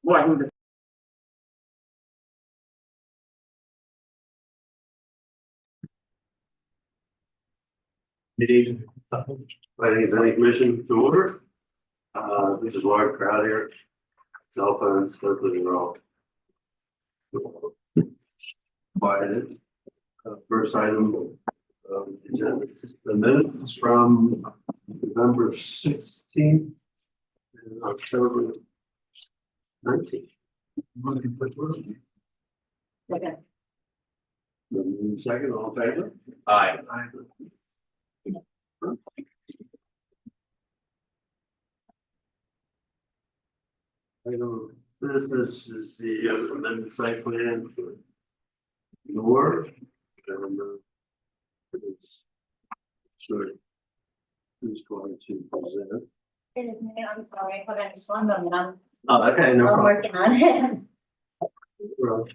What? Meeting, planning and zoning commission to order. This is a large crowd here. Cell phones, hopefully they're all quieted. First item, the minutes from November 16th and October 19th. Okay. Second, all in favor? Aye. Item business is the amendment site plan for Nor. Sure. Who's going to present? It is me, I'm sorry, hold on just one moment, I'm Oh, okay, no problem. working on it. Well,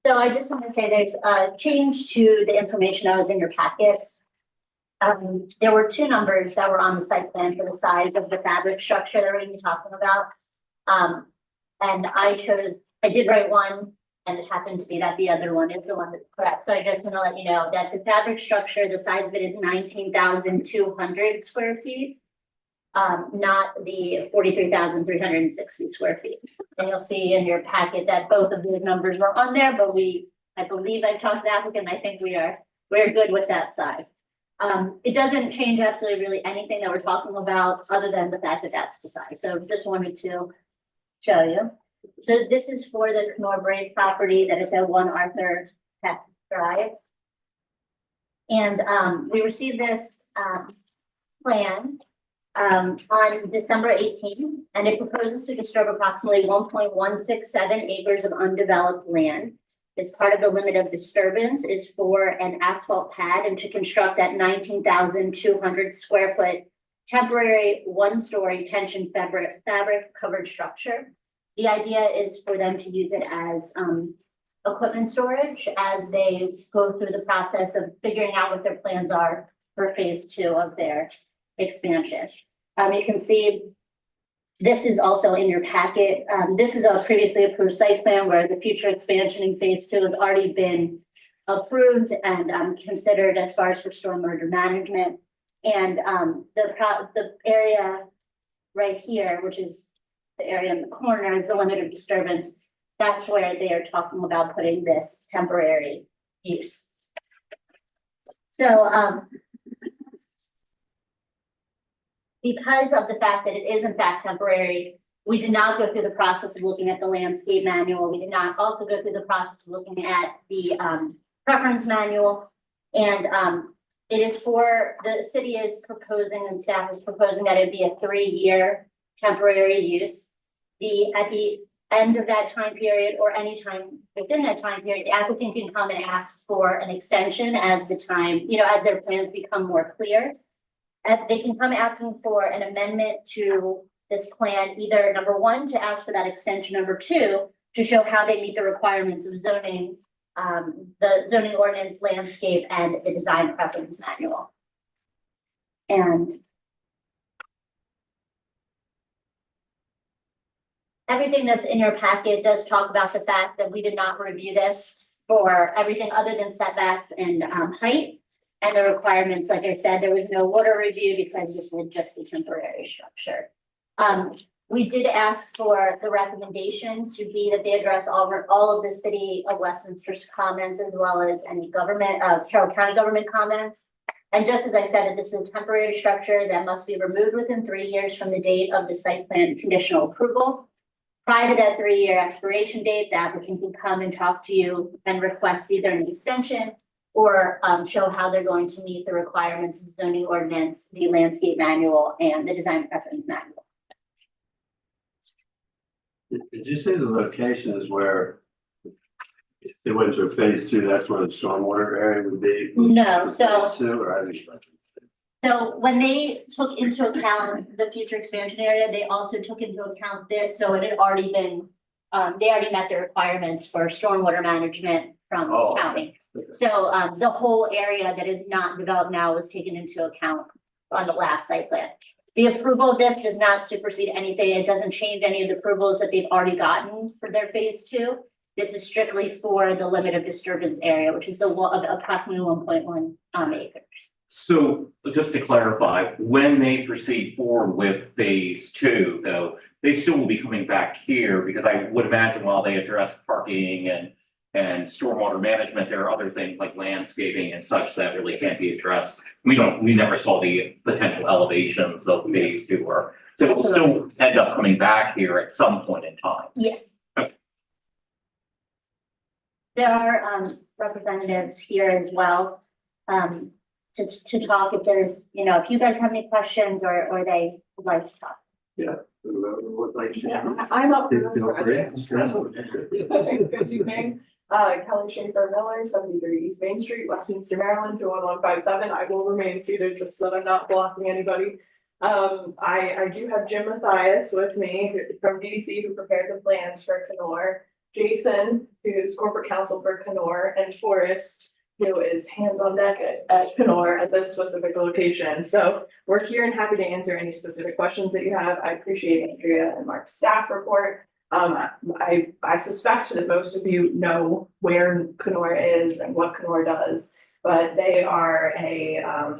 So I just want to say there's a change to the information that was in your packet. There were two numbers that were on the site plan for the size of the fabric structure that we're going to be talking about. And I did write one, and it happened to be that the other one is the one that's correct. So I just want to let you know that the fabric structure, the size of it is 19,200 square feet. Not the 43,360 square feet. And you'll see in your packet that both of those numbers were on there, but I believe I talked to the applicant, I think we're good with that size. It doesn't change absolutely really anything that we're talking about other than the fact that that's the size. So just wanted to show you. So this is for the Norbury property that is at 1 Arthur Peck Drive. And we received this plan on December 18th, and it proposes to disturb approximately 1.167 acres of undeveloped land. It's part of the limit of disturbance is for an asphalt pad and to construct that 19,200 square foot temporary 1-story tension fabric covered structure. The idea is for them to use it as equipment storage as they go through the process of figuring out what their plans are for phase 2 of their expansion. You can see this is also in your packet. This is a previously approved site plan where the future expansion in phase 2 has already been approved and considered as far as for stormwater management. And the area right here, which is the area in the corner, is the limit of disturbance. That's where they are talking about putting this temporary use. So because of the fact that it is in fact temporary, we did not go through the process of looking at the landscape manual. We did not also go through the process of looking at the preference manual. And it is for, the city is proposing and staff is proposing that it be a 3-year temporary use. At the end of that time period or any time within that time period, the applicant can come and ask for an extension as the time, as their plans become more clear. They can come asking for an amendment to this plan, either number 1, to ask for that extension, number 2, to show how they meet the requirements of zoning, the zoning ordinance, landscape, and the design preference manual. And everything that's in your packet does talk about the fact that we did not review this for everything other than setbacks and height. And the requirements, like I said, there was no water review because this is just a temporary structure. We did ask for the recommendation to be that they address all of the city of Westminster's comments as well as any government of Carroll County government comments. And just as I said, that this is a temporary structure that must be removed within 3 years from the date of the site plan conditional approval. Prior to that 3-year expiration date, the applicant can come and talk to you and request either an extension or show how they're going to meet the requirements of the zoning ordinance, the landscape manual, and the design preference manual. did you say the location is where If they went to a phase two, that's where the stormwater area would be. No, Phase so, two, or I think. so when they took into account the future expansion area, they also took into account this, so it had already been. They already met the requirements for stormwater management from the Oh. county. So, the whole area that is not developed now was taken into account on the last site plan. The approval of this does not supersede anything. It doesn't change any of the approvals that they've already gotten for their phase two. This is strictly for the limit of disturbance area, which is the of approximately 1.1 acres. So just to clarify, when they proceed forward with phase two, though, they still will be coming back here because I would imagine while they address parking and stormwater management, there are other things like landscaping and such that really can't be addressed. We never saw the potential elevations of phase two or, so it'll still end up coming back here at some point in time. Yes. Okay. There are representatives here as well. To talk if there's, if you guys have any questions or they would like to talk. Whoever would like to. Yeah, I'm up for this Feel free. project, so. Good evening, Kelly Schaefer Miller, 73 East Main Street, Westminster, Maryland, 21157. I will remain seated just so that I'm not blocking anybody. I do have Jim Mathias with me from DDC who prepared the plans for Kenor, Jason, who's corporate counsel for Kenor, and Forrest, who is hands on deck at Kenor at this specific location. So we're here and happy to answer any specific questions that you have. I appreciate Andrea and Mark's staff report. I suspect that most of you know where Kenor is and what Kenor does, but they are an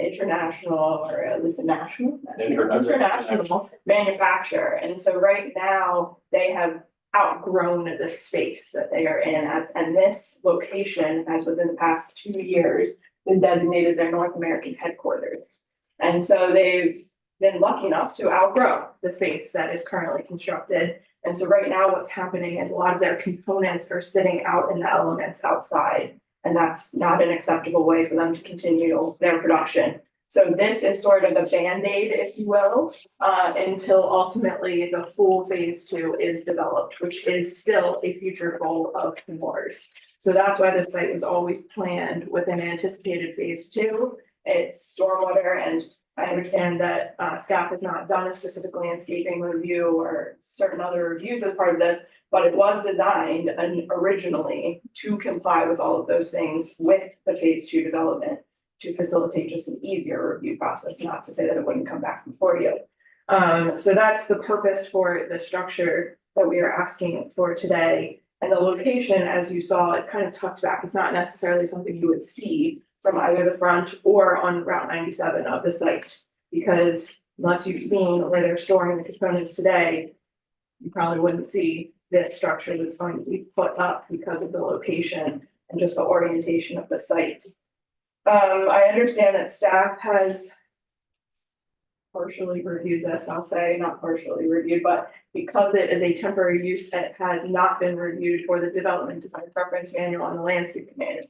international, or at least a national manufacturer. And so right now they have outgrown the space that they are in, and this location has within the past 2 years been designated their North American headquarters. And so they've been lucky enough to outgrow the space that is currently constructed. And so right now what's happening is a lot of their components are sitting out in the elements outside, and that's not an acceptable way for them to continue their production. So this is sort of a Band-Aid, if you will, until ultimately the full phase two is developed, which is still a future goal of Kenor's. So that's why this site was always planned with an anticipated phase two. It's stormwater, and I understand that staff has not done a specific landscaping review or certain other reviews as part of this, but it was designed originally to comply with all of those things with the phase two development, to facilitate just an easier review process, not to say that it wouldn't come back before you. So that's the purpose for the structure that we are asking for today. And the location, as you saw, is kind of tucked back. It's not necessarily something you would see from either the front or on Route 97 of the site, because unless you've seen where they're storing the components today, you probably wouldn't see this structure that's going to be put up because of the location and just the orientation of the site. I understand that staff has partially reviewed this, I'll say, not partially reviewed, but because it is a temporary use, it has not been reviewed for the development design preference manual on the landscape plan.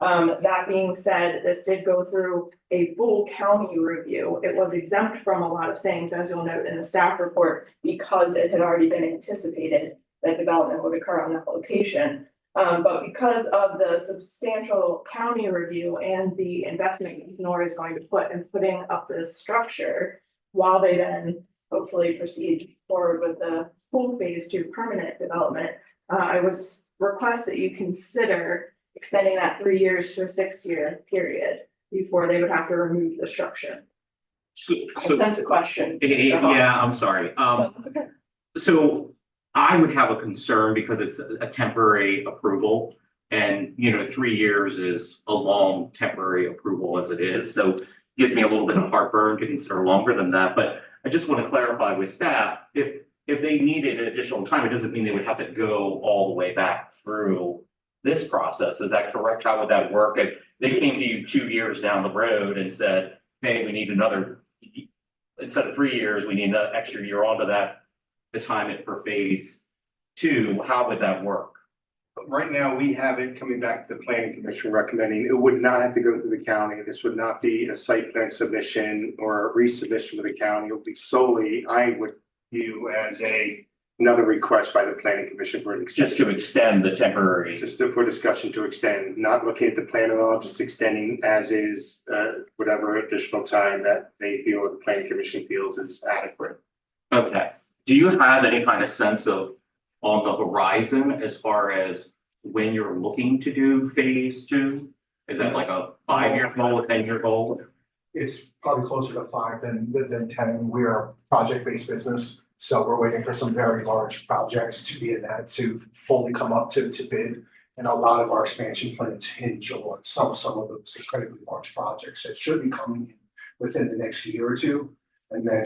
That being said, this did go through a full county review. It was exempt from a lot of things, as you'll note in the staff report, because it had already been anticipated that development would occur on that location. But because of the substantial county review and the investment Kenor is going to put in putting up this structure, while they then hopefully proceed forward with the full phase two permanent development, I would request that you consider extending that 3 years to a 6-year period before they would have to remove the structure. I sense a question. Yeah, I'm sorry. That's okay. So I would have a concern because it's a temporary approval. And, 3 years is a long temporary approval as it is. So it gives me a little bit of heartburn to consider longer than that. But I just want to clarify with staff, if they needed additional time, it doesn't mean they would have to go all the way back through this process. Is that correct? How would that work? If they came to you 2 years down the road and said, hey, we need another, instead of 3 years, we need an extra year onto that, to time it for phase two, how would that work? But right now, we have it coming back to the planning commission recommending it would not have to go through the county. This would not be a site plan submission or a resubmission with the county. It would be solely, I would view as a another request by the planning commission for an Just to extension. extend the temporary. Just for discussion to extend, not looking at the plan at all, just extending as is, whatever additional time that they feel or the planning commission feels is adequate. Okay, do you have any kind of sense of on the horizon as far as when you're looking to do phase two? Is that like a 5-year goal, a 10-year goal? It's probably closer to 5 than 10. We're a project-based business, so we're waiting for some very large projects to be in that to fully come up to bid. And a lot of our expansion plans hinge on some of those incredibly large projects that should be coming in within the next year or two. And then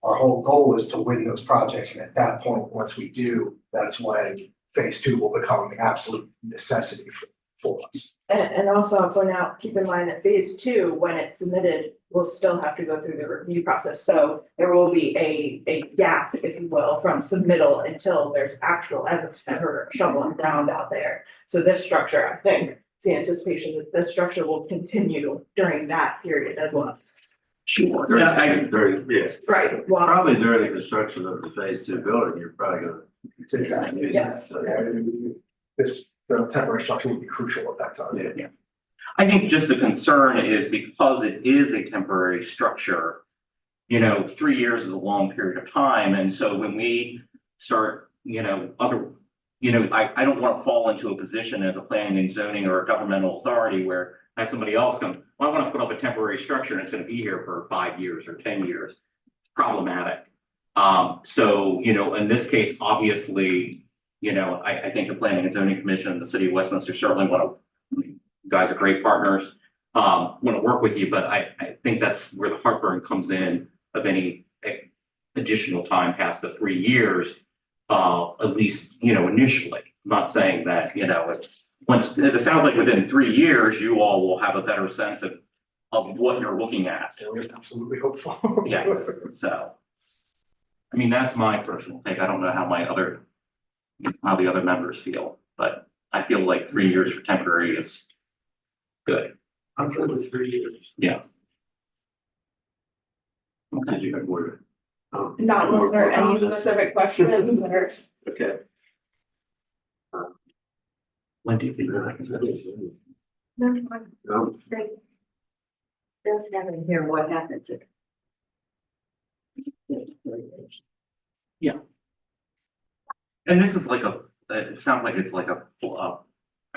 our whole goal is to win those projects, and at that point, once we do, that's when phase 2 will become the absolute necessity for us. And also I'll point out, keep in mind that phase 2, when it's submitted, will still have to go through the review process. So there will be a gap, if you will, from submittal until there's actual ever shovel and ground out there. So this structure, I think, it's the anticipation that this structure will continue during that period as well. Sure. Right, well, Probably during the construction of the phase 2 building, you're probably gonna. Exactly. Yes. The temporary structure will be crucial at that time. Yeah. I think just the concern is because it is a temporary structure. 3 years is a long period of time, and so when we start, I don't want to fall into a position as a planning and zoning or a governmental authority where I have somebody else come, well, I want to put up a temporary structure and it's going to be here for 5 years or 10 years. It's problematic. So, in this case, obviously, I think the Planning and Zoning Commission and the City of Westminster certainly you guys are great partners, want to work with you, but I think that's where the heartburn comes in of any additional time past the 3 years, at least, initially. I'm not saying that, it sounds like within 3 years, you all will have a better sense of what you're looking at. We're absolutely hopeful. Yes, so. I mean, that's my personal take. I don't know how the other members feel, but I feel like 3 years for temporary is good. I'm good with 3 years. Yeah. Did you have word? not unless there are any specific questions or. Okay. When do you think? No, Does have in here what happens if. And this is like it sounds like it's like I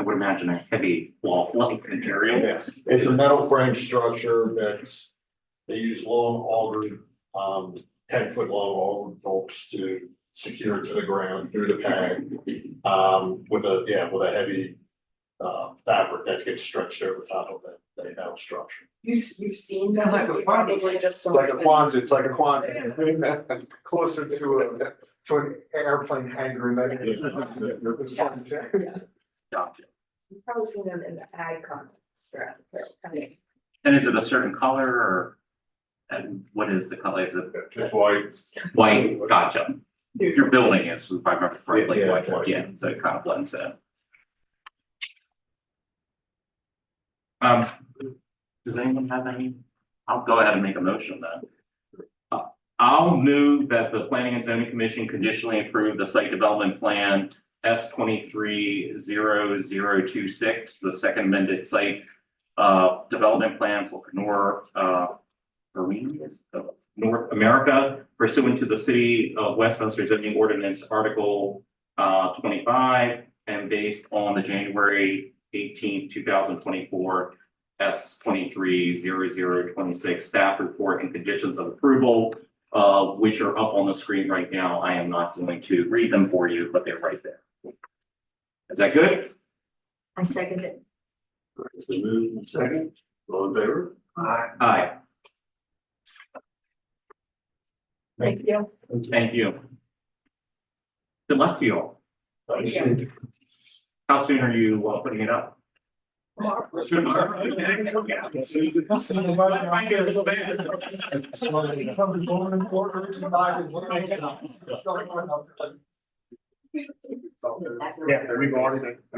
would imagine a heavy wall-like material. Yes, it's a metal frame structure that's, they use long auger, 10-foot long auger bolts to secure it to the ground through the pad. With a heavy fabric that gets stretched over top of the metal structure. You've seen that, Like a you probably just saw. Like a Kwanzaa, it's like a Kwanzaa, closer to an airplane hangar than it is. Gotcha. You've probably seen them in the ag context, right? And is it a certain color or? And what is the color? Is it It's white. white? Gotcha. Your building is, if I remember correctly, Yeah, white, white. yeah, so it kind of blends in. Does anyone have any? I'll go ahead and make a motion then. I'll move that the Planning and Zoning Commission conditionally approve the site development plan S-23-0026, the second amended site development plan for North America pursuant to the City of Westminster zoning ordinance Article 25 and based on the January 18, 2024 S-23-0026 staff report and conditions of approval, which are up on the screen right now. I am not going to read them for you, but they're right there. Is that good? I second it. It's been moved and second, all in favor? Aye. Thank you. Thank you. Good luck to you all. Thanks. How soon are you putting it up? yeah, we've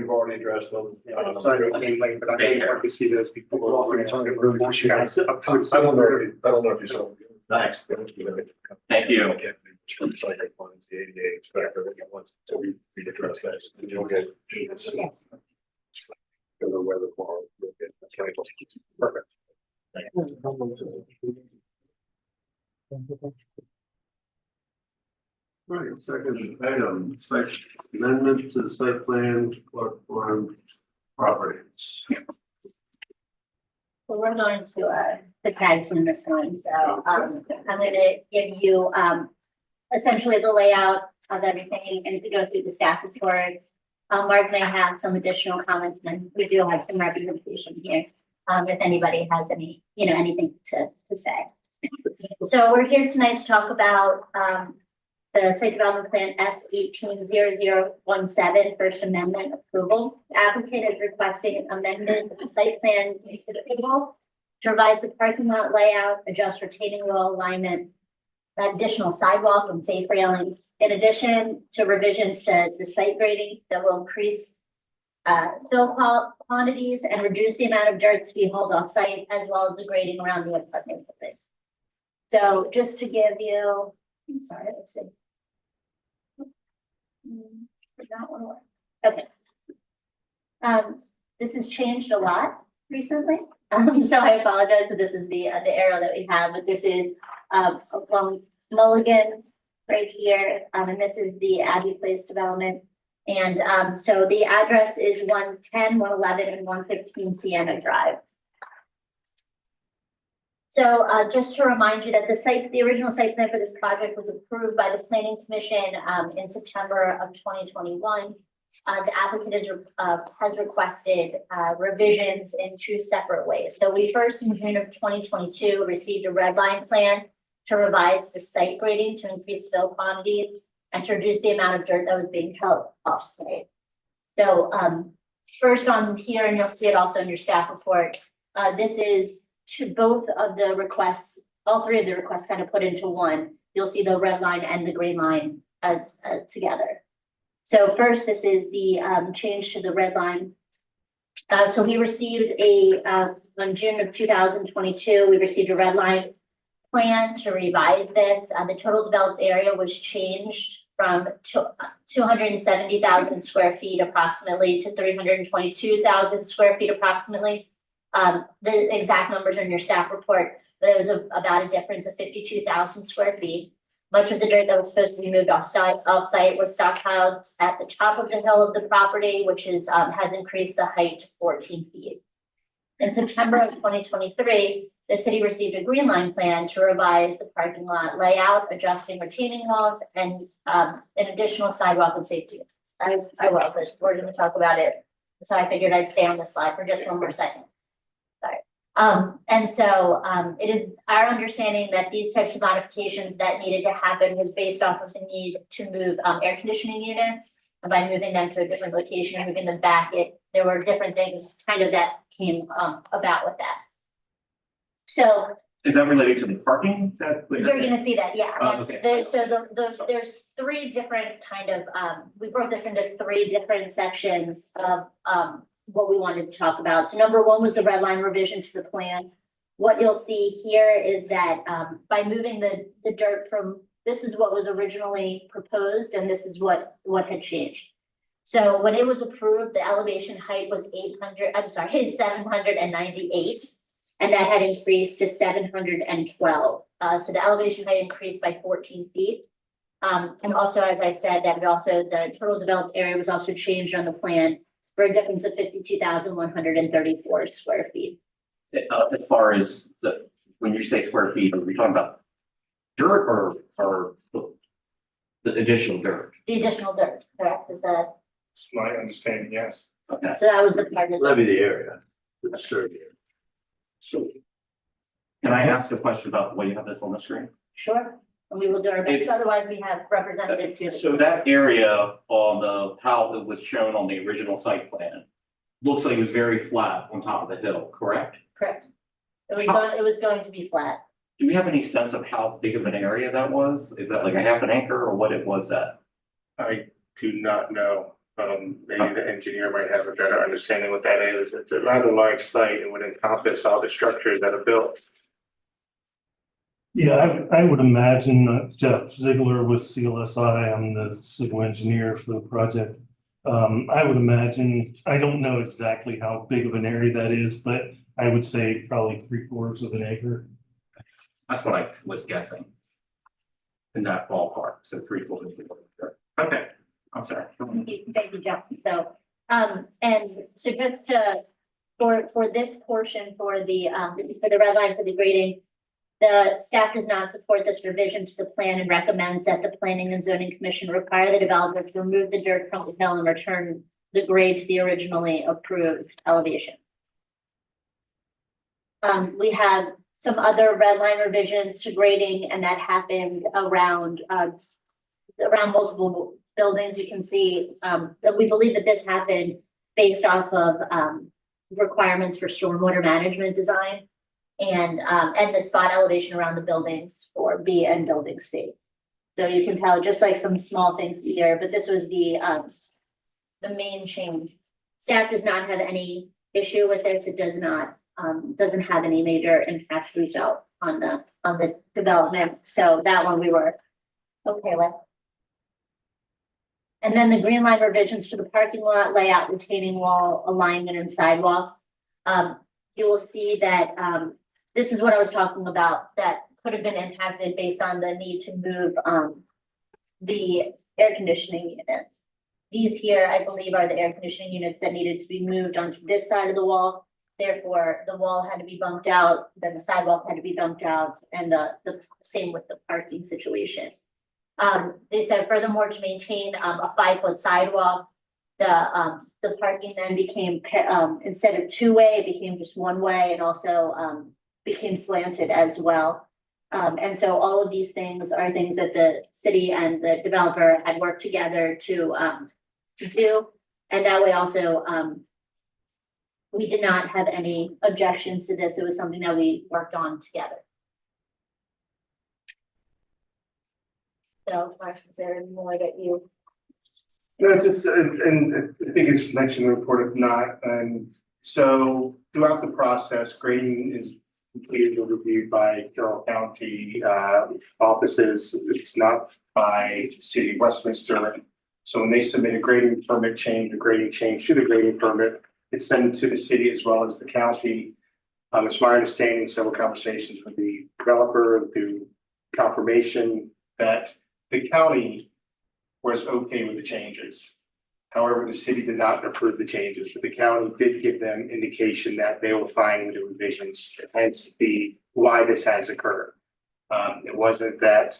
already addressed them. Sorry, I came late, but I didn't want to see those people. I don't know if you saw. Thanks. Thank you. from site plans, the ADA inspector, that wants to we address that, and you'll get. Go to weather tomorrow, you'll get. Perfect. Right, second item, site amendment to the site plan Clark Farm properties. So we're going to tag team this one, so, I'm gonna give you, essentially the layout of everything and to go through the staff reports. Mark may have some additional comments, and we do have some representation here, if anybody has any, anything to say. So we're here tonight to talk about, the site development plan S 180017 First Amendment approval. The applicant is requesting an amendment to the site plan approval to revise the parking lot layout, adjust retaining wall alignment, additional sidewalk and safe railings, in addition to revisions to the site grading that will increase fill quantities and reduce the amount of dirt to be hauled off site, as well as the grading around the apartment buildings. So just to give you, I'm sorry, let's see. Did not want to work. Okay. This has changed a lot recently. So I apologize, but this is the arrow that we have, but this is along Mulligan right here, and this is the Abbey Place development. And so the address is 110, 111, and 115 Sienna Drive. So just to remind you that the original site plan for this project was approved by the Planning Commission in September of 2021. The applicant has requested revisions in two separate ways. So we first in June of 2022 received a red line plan to revise the site grading to increase fill quantities and to reduce the amount of dirt that was being held off site. So first on here, and you'll see it also in your staff report, this is to both of the requests, all three of the requests kind of put into one. You'll see the red line and the green line as together. So first, this is the change to the red line. So we received on June of 2022, we received a red line plan to revise this. The total developed area was changed from 270,000 square feet approximately to 322,000 square feet approximately. The exact numbers are in your staff report, but it was about a difference of 52,000 square feet. Much of the dirt that was supposed to be moved off site was stockpiled at the top of the hill of the property, which has increased the height to 14 feet. In September of 2023, the city received a green line plan to revise the parking lot layout, adjusting retaining walls and an additional sidewalk and safety. I will, because we're going to talk about it. So I figured I'd stay on this slide for just one more second. Sorry. And so it is our understanding that these types of modifications that needed to happen was based off of the need to move air conditioning units. And by moving them to a different location and moving them back, there were different things kind of that came about with that. So Is that related to the parking that? you're gonna see that, yeah. Oh, okay. There's three different kind of, we broke this into three different sections of what we wanted to talk about. So number one was the red line revision to the plan. What you'll see here is that by moving the dirt from, this is what was originally proposed and this is what had changed. So when it was approved, the elevation height was 798. And that had increased to 712. So the elevation height increased by 14 feet. And also, as I said, the total developed area was also changed on the plan for a difference of 52,134 square feet. As far as when you say square feet, are we talking about dirt or the additional dirt? The additional dirt, correct? Is that, It's my understanding, yes. Okay. so that was the part of Levy the area, the disturbed area. So can I ask a question about why you have this on the screen? Sure, and we will do our best, otherwise we have representatives here. So that area on how it was shown on the original site plan looks like it was very flat on top of the hill, correct? Correct. It was going to be flat. Do we have any sense of how big of an area that was? Is that like a half an acre or what it was that? I do not know. Maybe the engineer might have a better understanding what that is. It's a rather large site and would encompass all the structures that are built. Yeah, I would imagine Jeff Ziegler with CLSI, I'm the civil engineer for the project. I would imagine, I don't know exactly how big of an area that is, but I would say probably 3/4 of an acre. That's what I was guessing. In that ballpark, so 3/4. Okay, I'm sorry. Thank you, Jeff. So, and so just to, for this portion, for the red line for the grading, the staff does not support this revision to the plan and recommends that the Planning and Zoning Commission require the developer to remove the dirt from the hill and return the grade to the originally approved elevation. We have some other red line revisions to grading, and that happened around multiple buildings. You can see that we believe that this happened based off of requirements for stormwater management design and the spot elevation around the buildings for B and building C. So you can tell just like some small things here, but this was the main change. Staff does not have any issue with this. It does not doesn't have any major impacts result on the development. So that one we were okay with. And then the green line revisions to the parking lot layout, retaining wall, alignment, and sidewalk. You will see that this is what I was talking about that could have been impacted based on the need to move the air conditioning units. These here, I believe, are the air conditioning units that needed to be moved onto this side of the wall. Therefore, the wall had to be bumped out, then the sidewalk had to be bumped out, and the same with the parking situation. They said furthermore, to maintain a 5-foot sidewalk, the parking then became instead of two-way, it became just one-way, and also became slanted as well. And so all of these things are things that the city and the developer had worked together to do. And that way also, we did not have any objections to this. It was something that we worked on together. So, Mark, is there any more that you? No, just, and I think it's mentioned in the report, if not, so throughout the process, grading is completed or reviewed by Carroll County offices. It's not by City of Westminster. So when they submit a grading permit change, a grading change to the grading permit, it's sent to the city as well as the county. It's my understanding, several conversations with the developer through confirmation that the county was okay with the changes. However, the city did not approve the changes, but the county did give them indication that they were fine with the revisions, hence why this has occurred. It wasn't that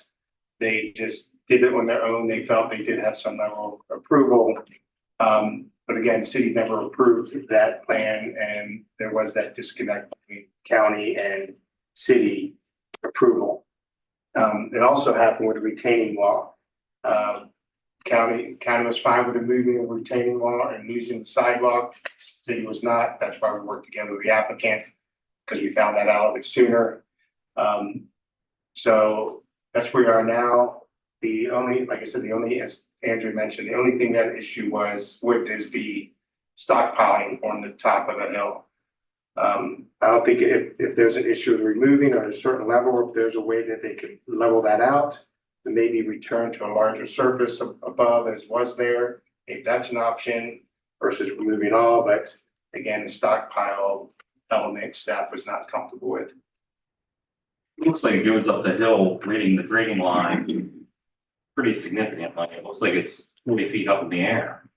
they just did it on their own. They felt they did have some level of approval. But again, city never approved that plan, and there was that disconnect between county and city approval. It also happened with the retaining wall. County was fine with removing the retaining wall and losing the sidewalk. City was not. That's why we worked together with the applicant, because we found that out a little bit sooner. So that's where we are now. The only, like I said, as Andrew mentioned, the only thing that issue was is the stockpiling on the top of the hill. I don't think if there's an issue with removing at a certain level, if there's a way that they could level that out, and maybe return to a larger surface above as was there, if that's an option versus removing all, but again, the stockpile element staff was not comfortable with. It looks like it goes up the hill, reading the grading line pretty significantly. It looks like it's 40 feet up in the air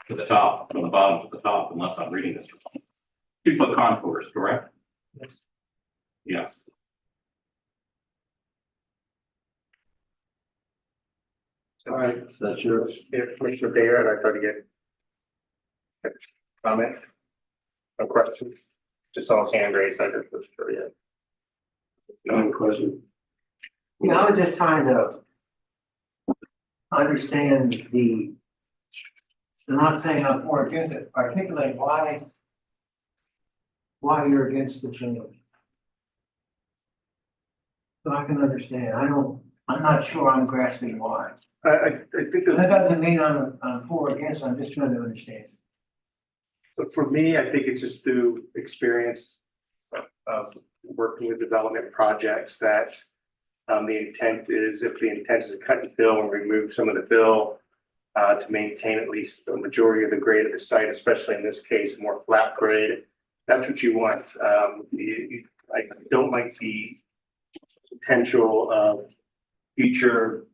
to the top, from the bottom to the top, unless I'm reading this wrong. 2-foot contours, correct? Yes. Yes. All right, so that's yours. Yeah, Commissioner Bayer, I'd like to get comment. No questions. Just all hand raised. I just was sure yet. No question. Yeah, I was just trying to understand not saying I'm for or against it, articulate why you're against the change. So I can understand. I'm not sure I'm grasping why. I think That doesn't mean I'm for or against, I'm just trying to understand. but for me, I think it's just through experience of working with development projects that The intent is, if the intent is to cut and fill and remove some of the fill, to maintain at least the majority of the grade of the site, especially in this case, more flat grade. That's what you want. I don't like the potential of future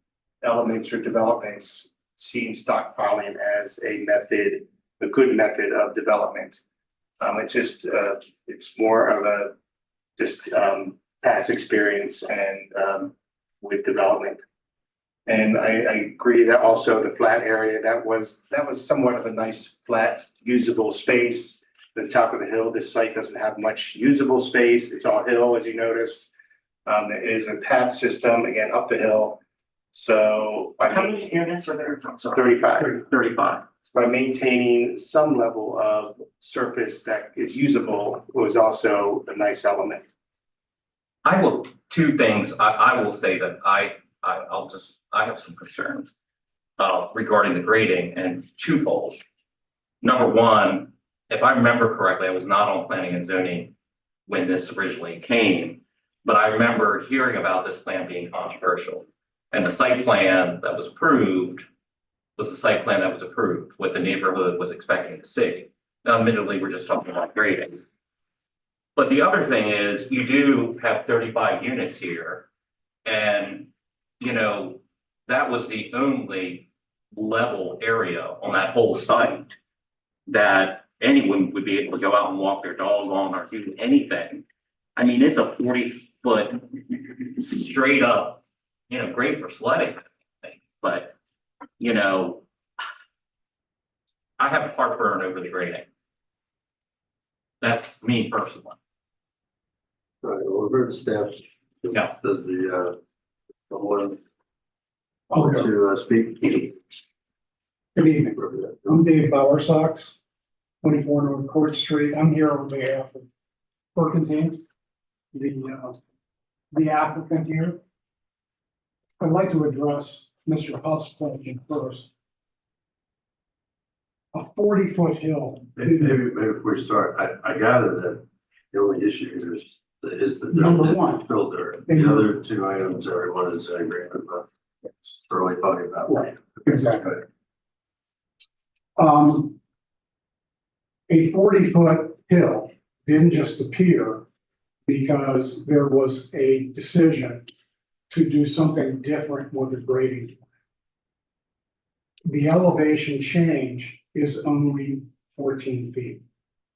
elements or developments seeing stockpiling as a method, a good method of development. It's just, it's more of a just past experience and with development. And I agree that also the flat area, that was somewhat of a nice flat usable space. The top of the hill, this site doesn't have much usable space. It's all hill, as you noticed. There is a path system again up the hill. So by How many units are there? I'm sorry. 35. 35. By maintaining some level of surface that is usable was also a nice element. Two things, I will say that I have some concerns regarding the grading, and twofold. Number one, if I remember correctly, I was not on planning and zoning when this originally came, but I remember hearing about this plan being controversial. And the site plan that was approved was the site plan that was approved, what the neighborhood was expecting to see. Now, admittedly, we're just talking about grading. But the other thing is, you do have 35 units here, and that was the only level area on that whole site that anyone would be able to go out and walk their dogs on or do anything. I mean, it's a 40-foot straight up, great for sledding, but I have heartburn over the grading. That's me personally. All right, well, we've heard the staff. Yeah. Does someone I'll go. to speak? Good evening. I'm Dave Bowersox, 24 North Court Street. I'm here on behalf of Perkins, the applicant here. I'd like to address Mr. Huff's question first. A 40-foot hill. Maybe before we start, I gather that the only issue here is the Number dirt, one. fill dirt. And- The other two items everyone is in agreement about. We're only talking about. Right, exactly. A 40-foot hill didn't just appear because there was a decision to do something different with the grading. The elevation change is only 14 feet,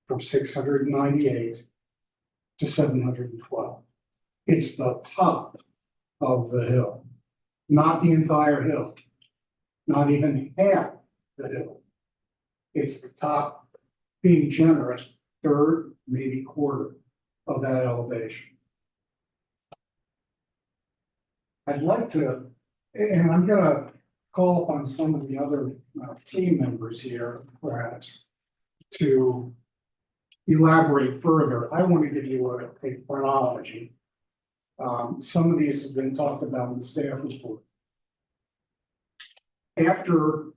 from 698 to 712. It's the top of the hill, not the entire hill, not even half the hill. It's the top, being generous, third, maybe quarter of that elevation. I'd like to, and I'm gonna call upon some of the other team members here, perhaps, to elaborate further. I want to give you a chronology. Some of these have been talked about in the staff report. After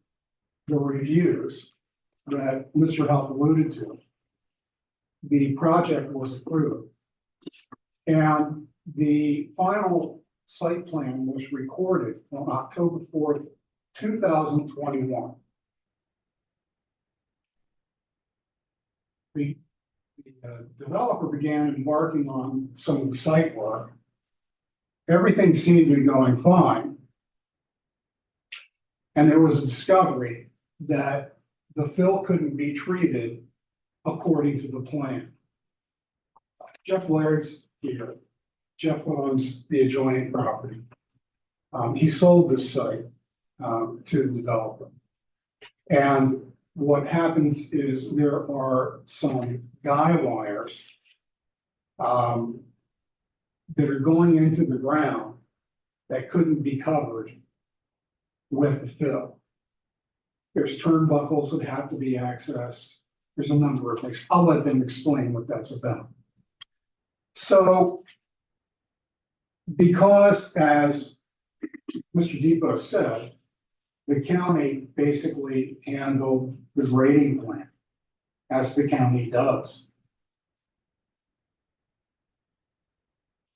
the reviews that Mr. Huff alluded to, the project was approved. And the final site plan was recorded on October 4th, 2021. The developer began embarking on some of the site work. Everything seemed to be going fine. And there was a discovery that the fill couldn't be treated according to the plan. Jeff Laird's here. Jeff owns the adjoining property. He sold this site to the developer. And what happens is there are some guy wires that are going into the ground that couldn't be covered with the fill. There's turnbuckles that have to be accessed. There's a number of things. I'll let them explain what that's about. So, because as Mr. Depot said, the county basically handled the grading plan, as the county does.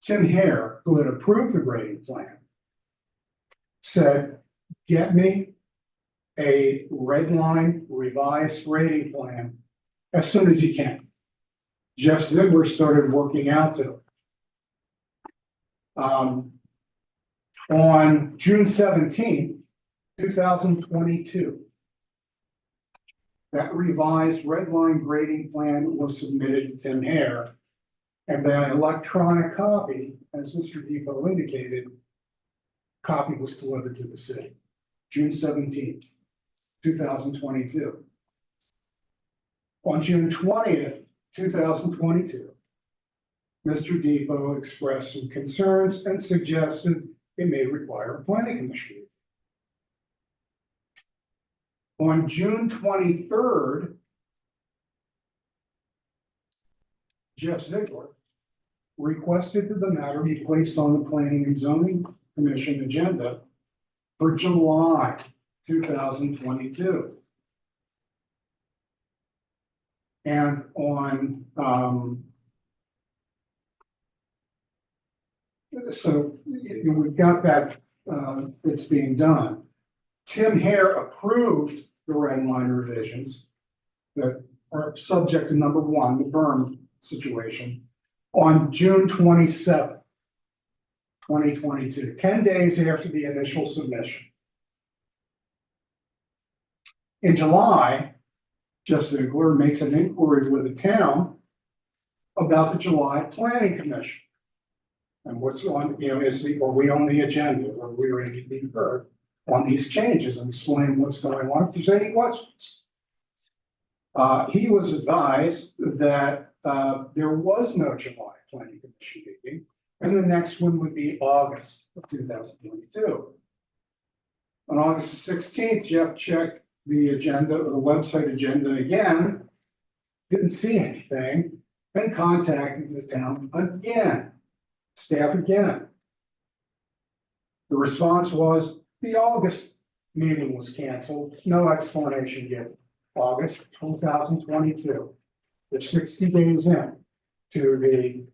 Tim Hare, who had approved the grading plan, said, get me a red line revised grading plan as soon as you can. Jeff Ziegler started working out to it. On June 17th, 2022, that revised red line grading plan was submitted to Tim Hare. And by electronic copy, as Mr. Depot indicated, copy was delivered to the city, June 17th, 2022. On June 20th, 2022, Mr. Depot expressed some concerns and suggested it may require a planning commission. On June 23rd, Jeff Ziegler requested that the matter be placed on the Planning and Zoning Commission agenda for July 2022. And on, so we've got that, it's being done. Tim Hare approved the red line revisions that are subject to number one, the berm situation, on June 27th, 2022, 10 days after the initial submission. In July, Jeff Ziegler makes an inquiry with the town about the July Planning Commission. And what's on, are we on the agenda, or we ready to be heard on these changes and explain what's going on if there's any questions. He was advised that there was no July Planning Commission meeting, and the next one would be August of 2022. On August the 16th, Jeff checked the agenda, or the website agenda again, didn't see anything, and contacted the town again, staff again. The response was the August meeting was canceled, no explanation given. August 2022, they're 60 days in to the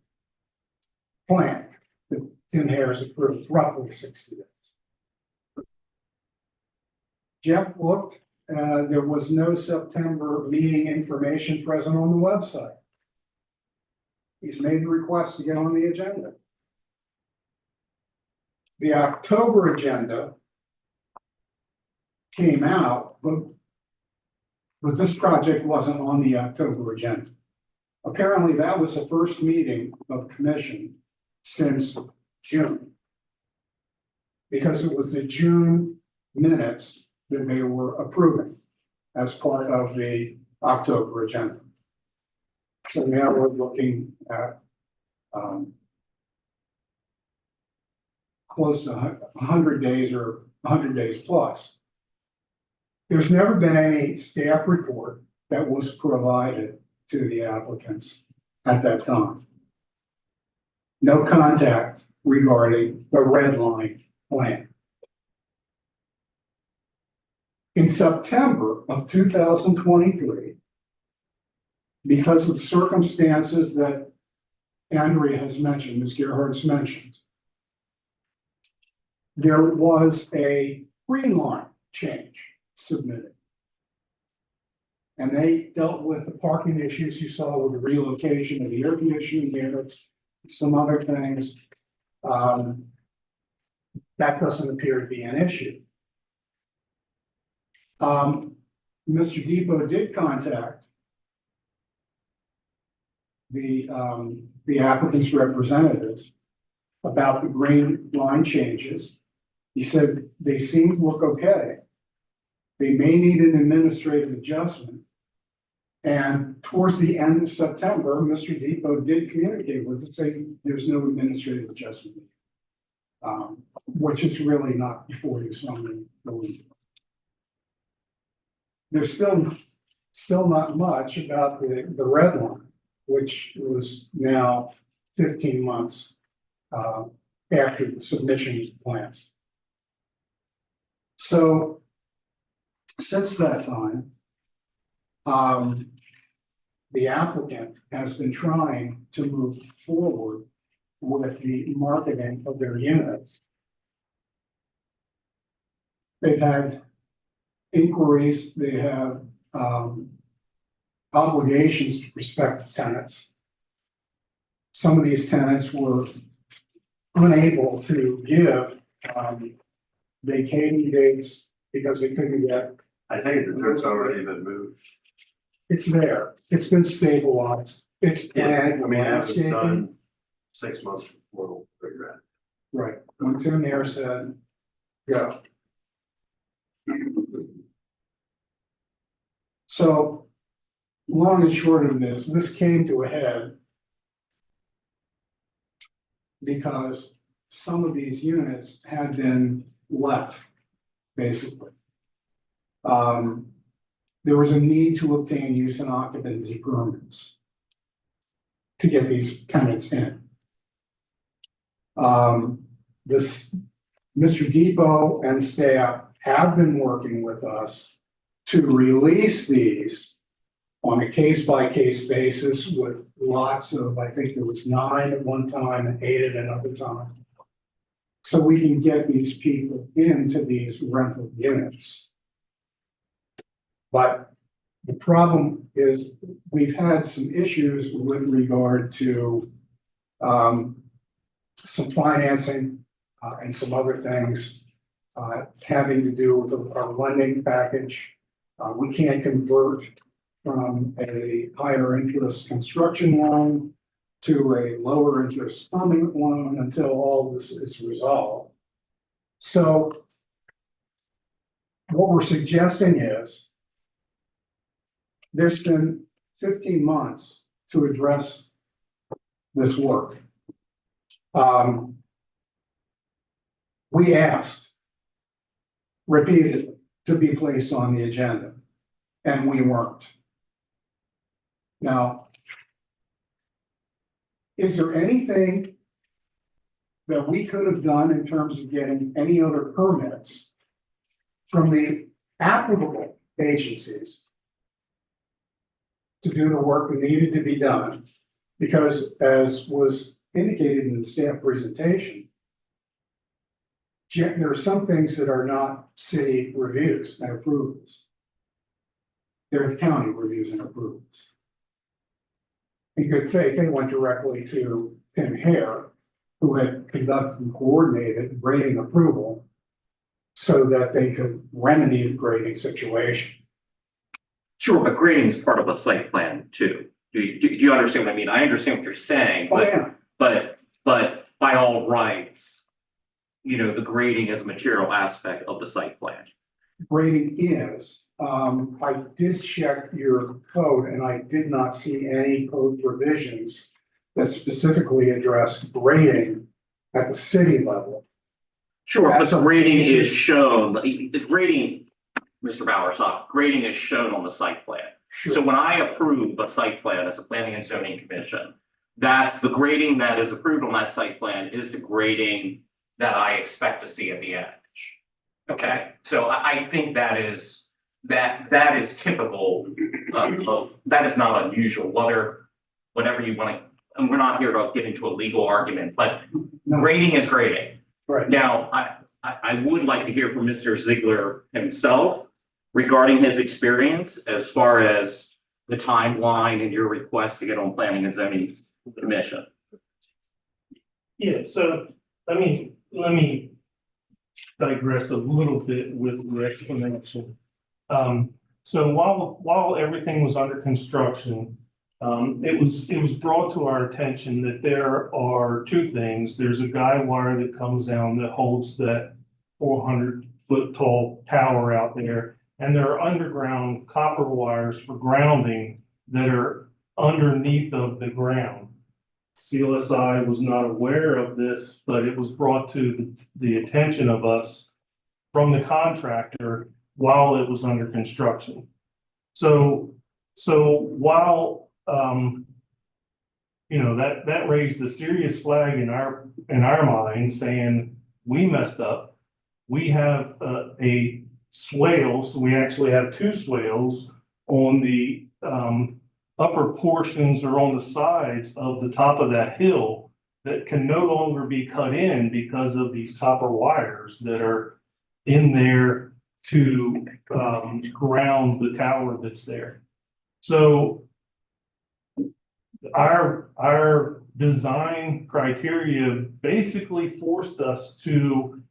plan that Tim Hare has approved, roughly 60 days. Jeff looked, there was no September meeting information present on the website. He's made the request to get on the agenda. The October agenda came out, but this project wasn't on the October agenda. Apparently that was the first meeting of commission since June. Because it was the June minutes that they were approving as part of the October agenda. So now we're looking at close to 100 days or 100 days plus. There's never been any staff report that was provided to the applicants at that time. No contact regarding the red line plan. In September of 2023, because of circumstances that Andrea has mentioned, Ms. Gerhardt's mentioned, there was a green line change submitted. And they dealt with the parking issues you saw with the relocation of the air conditioning units, some other things. That doesn't appear to be an issue. Mr. Depot did contact the applicant's representatives about the green line changes. He said they seem to look okay. They may need an administrative adjustment. And towards the end of September, Mr. Depot did communicate with us, saying there's no administrative adjustment. Which is really not before you something. There's still not much about the red line, which was now 15 months after the submission of the plans. So since that time, the applicant has been trying to move forward with the marketing of their units. They've had inquiries, they have obligations to prospective tenants. Some of these tenants were unable to give vacating dates because they couldn't get. I think the dirt's already been moved. It's there, it's been stabilized, it's planned, I mean, that was landscaping. done 6 months before the grant. Right, went in there, said, go. So, long and short of this came to a head because some of these units had been let, basically. There was a need to obtain use and occupancy permits to get these tenants in. This, Mr. Depot and staff have been working with us to release these on a case-by-case basis with lots of, I think there was 9 at one time and 8 at another time. So we can get these people into these rental units. But the problem is we've had some issues with regard to some financing and some other things having to do with our lending package. We can't convert from a higher interest construction loan to a lower interest permanent loan until all this is resolved. So what we're suggesting is there's been 15 months to address this work. We asked repeatedly to be placed on the agenda, and we weren't. Now, is there anything that we could have done in terms of getting any other permits from the applicable agencies to do the work that needed to be done? Because as was indicated in the staff presentation, there are some things that are not city reviews and approvals. They're the county reviews and approvals. In good faith, they went directly to Tim Hare, who had conducted and coordinated grading approval so that they could remedy the grading situation. Sure, but grading is part of a site plan too. Do you understand what I mean? I understand what you're saying, Oh, yeah. but by all rights, the grading is a material aspect of the site plan. Grading is, I did check your code and I did not see any code provisions that specifically address grading at the city level. Sure, but That's the a- grading is shown, the grading, Mr. Bowers, grading is shown on the site plan. Sure. So when I approve a site plan as a planning and zoning commission, that's the grading that is approved on that site plan is the grading that I expect to see at the end. Okay, so I think that is typical of that is not unusual, whatever you want to, and we're not here to get into a legal argument, but No. grading is grading. Right. Now, I would like to hear from Mr. Ziegler himself regarding his experience as far as the timeline and your request to get on planning and zoning commission. Yeah, so let me digress a little bit with the explanation. So while everything was under construction, it was brought to our attention that there are two things. There's a guy wire that comes down that holds that 400-foot tall tower out there, and there are underground copper wires for grounding that are underneath of the ground. CLSI was not aware of this, but it was brought to the attention of us from the contractor while it was under construction. So while that raised a serious flag in our mind saying we messed up. We have a swale, so we actually have two swales on the upper portions or on the sides of the top of that hill that can no longer be cut in because of these copper wires that are in there to ground the tower that's there. So our design criteria basically forced us to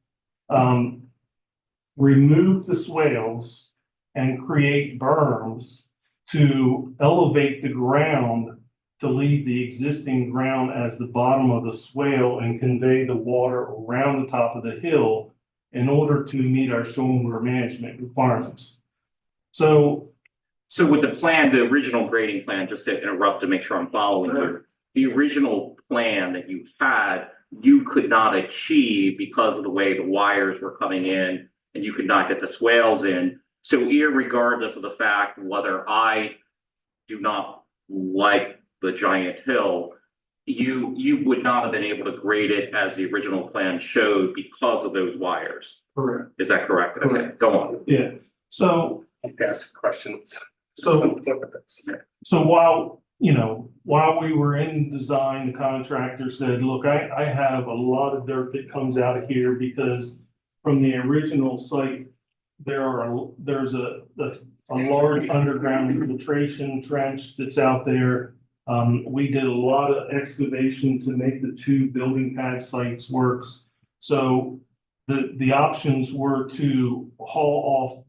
remove the swales and create berms to elevate the ground, to leave the existing ground as the bottom of the swale and convey the water around the top of the hill in order to meet our stormwater management requirements. So with the plan, the original grading plan, just to interrupt to make sure I'm following here, the original plan that you had, you could not achieve because of the way the wires were coming in and you could not get the swales in. So irregardless of the fact whether I do not like the giant hill, you would not have been able to grade it as the original plan showed because of those wires. correct. Is that correct? Okay, Correct. go on. Yeah. So Ask questions. So while, while we were in design, the contractor said, look, I have a lot of dirt that comes out of here because from the original site, there's a large underground infiltration trench that's out there. We did a lot of excavation to make the two building pad sites work. So the options were to haul off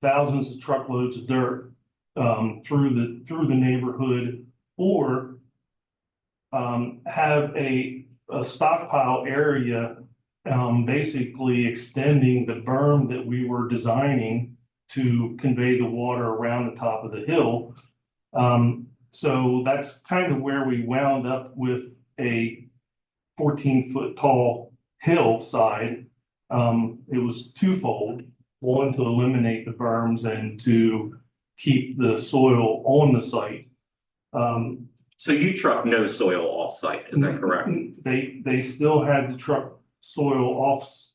thousands of truckloads of dirt through the neighborhood, or have a stockpile area, basically extending the berm that we were designing to convey the water around the top of the hill. So that's kind of where we wound up with a 14-foot tall hillside. It was twofold: one, to eliminate the berms, and to keep the soil on the site. So you truck no soil off-site, is that correct? They still had to truck soil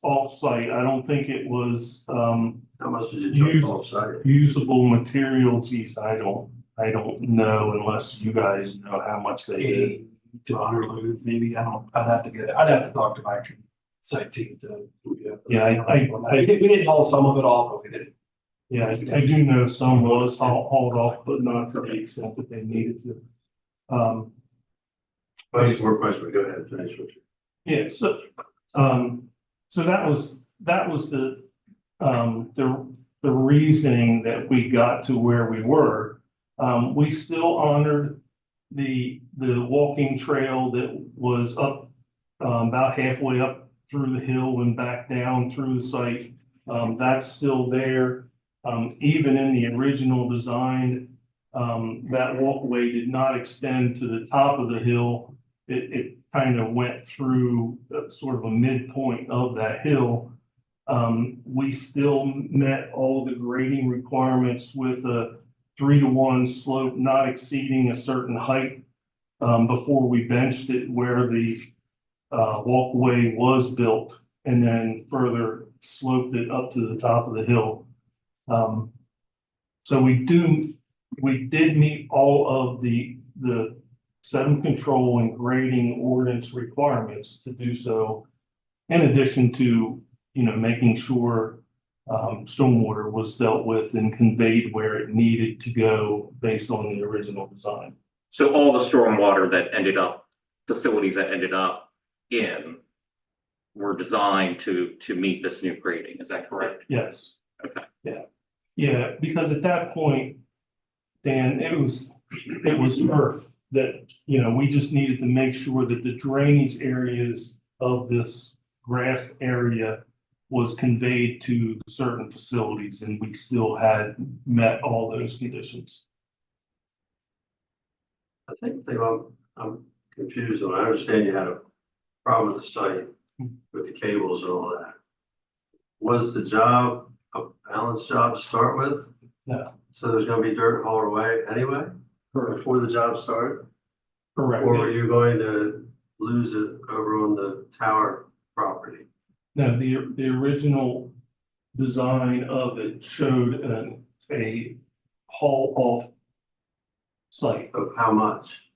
off-site. I don't think it was How much did you truck off-site? usable material. Geez, I don't know unless you guys know how much they did. 80 to 100, maybe, I'd have to talk to my site team to. Yeah, we did haul some of it off, but we didn't. Yeah, I do know some was hauled off, but not to the extent that they needed to. Most more questions, go ahead, finish with you. Yeah, so that was the reasoning that we got to where we were. We still honored the walking trail that was up about halfway up through the hill and back down through the site. That's still there. Even in the original design, that walkway did not extend to the top of the hill. It kind of went through sort of a midpoint of that hill. We still met all the grading requirements with a 3-to-1 slope not exceeding a certain height before we benched it where the walkway was built, and then further sloped it up to the top of the hill. So we did meet all of the sediment control and grading ordinance requirements to do so, in addition to, making sure stormwater was dealt with and conveyed where it needed to go based on the original design. So all the stormwater facilities that ended up in were designed to meet this new grading, is that correct? Yes. Okay. Yeah, because at that point, Dan, it was earth that, we just needed to make sure that the drainage areas of this grass area was conveyed to certain facilities, and we still had met all those conditions. I think I'm confused, and I understand you had a problem with the site, with the cables and all that. Was the job Alan's job to start with? No. So there's gonna be dirt hauled away anyway, Correct. before the job started? Correct. Or were you going to lose it over on the tower property? No, the original design of it showed a haul off site. Of how much?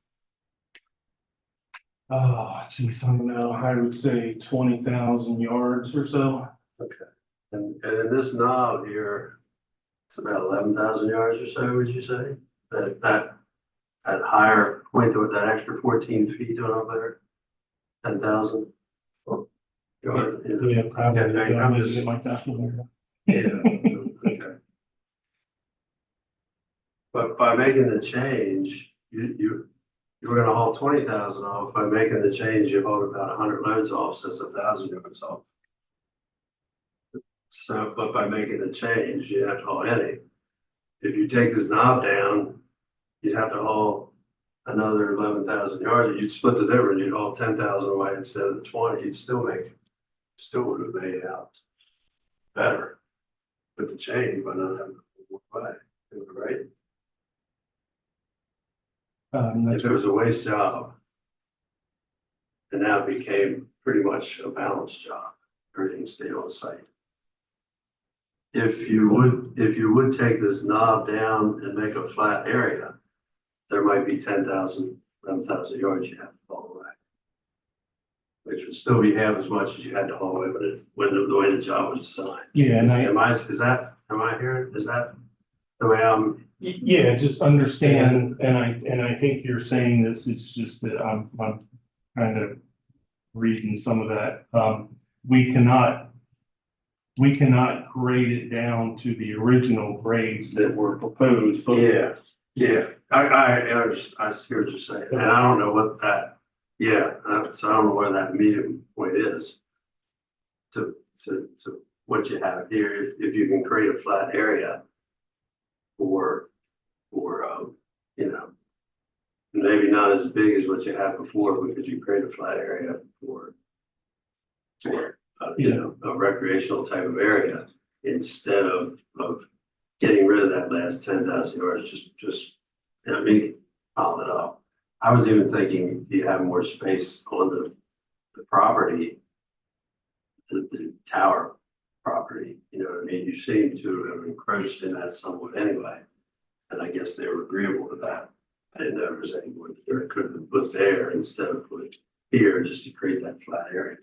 Oh, geez, I don't know, I would say 20,000 yards or so. Okay. And in this knob here, it's about 11,000 yards or so, would you say? That higher point with that extra 14 feet going up there? 10,000? Yards, yeah. Yeah, probably. Yeah, I'm Maybe just- get my calculator. Yeah, okay. But by making the change, you were gonna haul 20,000 off. By making the change, you hauled about 100 loads off, so it's 1,000 yards off. So, but by making the change, you have to haul any. If you take this knob down, you'd have to haul another 11,000 yards. You'd split the difference. You'd haul 10,000 away instead of the 20. You'd still would have made out better with the change by not having to walk by, right? If it was a waste job, and now it became pretty much a balanced job, everything stayed on site. If you would take this knob down and make a flat area, there might be 10,000, 11,000 yards you have to haul away. Which would still be half as much as you had to haul away when the way the job was designed. Yeah, and Am I hearing, is that the way I'm? yeah, just understand, and I think you're saying this, it's just that I'm kind of reading some of that. We cannot grade it down to the original grades that were proposed, but. Yeah, I see what you're saying, and I don't know what that, so I don't know where that medium point is. To what you have here, if you can create a flat area. Or, maybe not as big as what you had before, because you create a flat area for a recreational type of area, instead of getting rid of that last 10,000 yards, just, piling it up. I was even thinking you have more space on the property, the tower property, you know what I mean? You seem to have encroached in that somewhat anyway. And I guess they were agreeable to that. I didn't know there was any more that could have been put there instead of put here, just to create that flat area.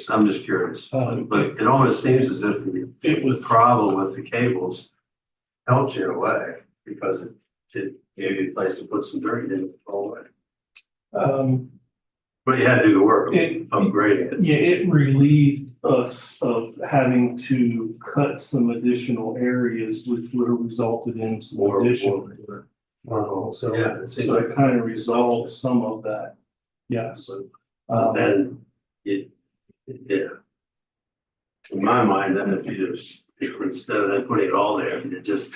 I'm just curious, but it almost seems as if the problem with the cables helped you in a way, because it gave you a place to put some dirt, you didn't throw away. But you had to do the work of upgrading it. Yeah, it relieved us of having to cut some additional areas, which would have resulted in some additional. So it kind of resolved some of that, yes. But then in my mind, then if you just, instead of then putting it all there, you just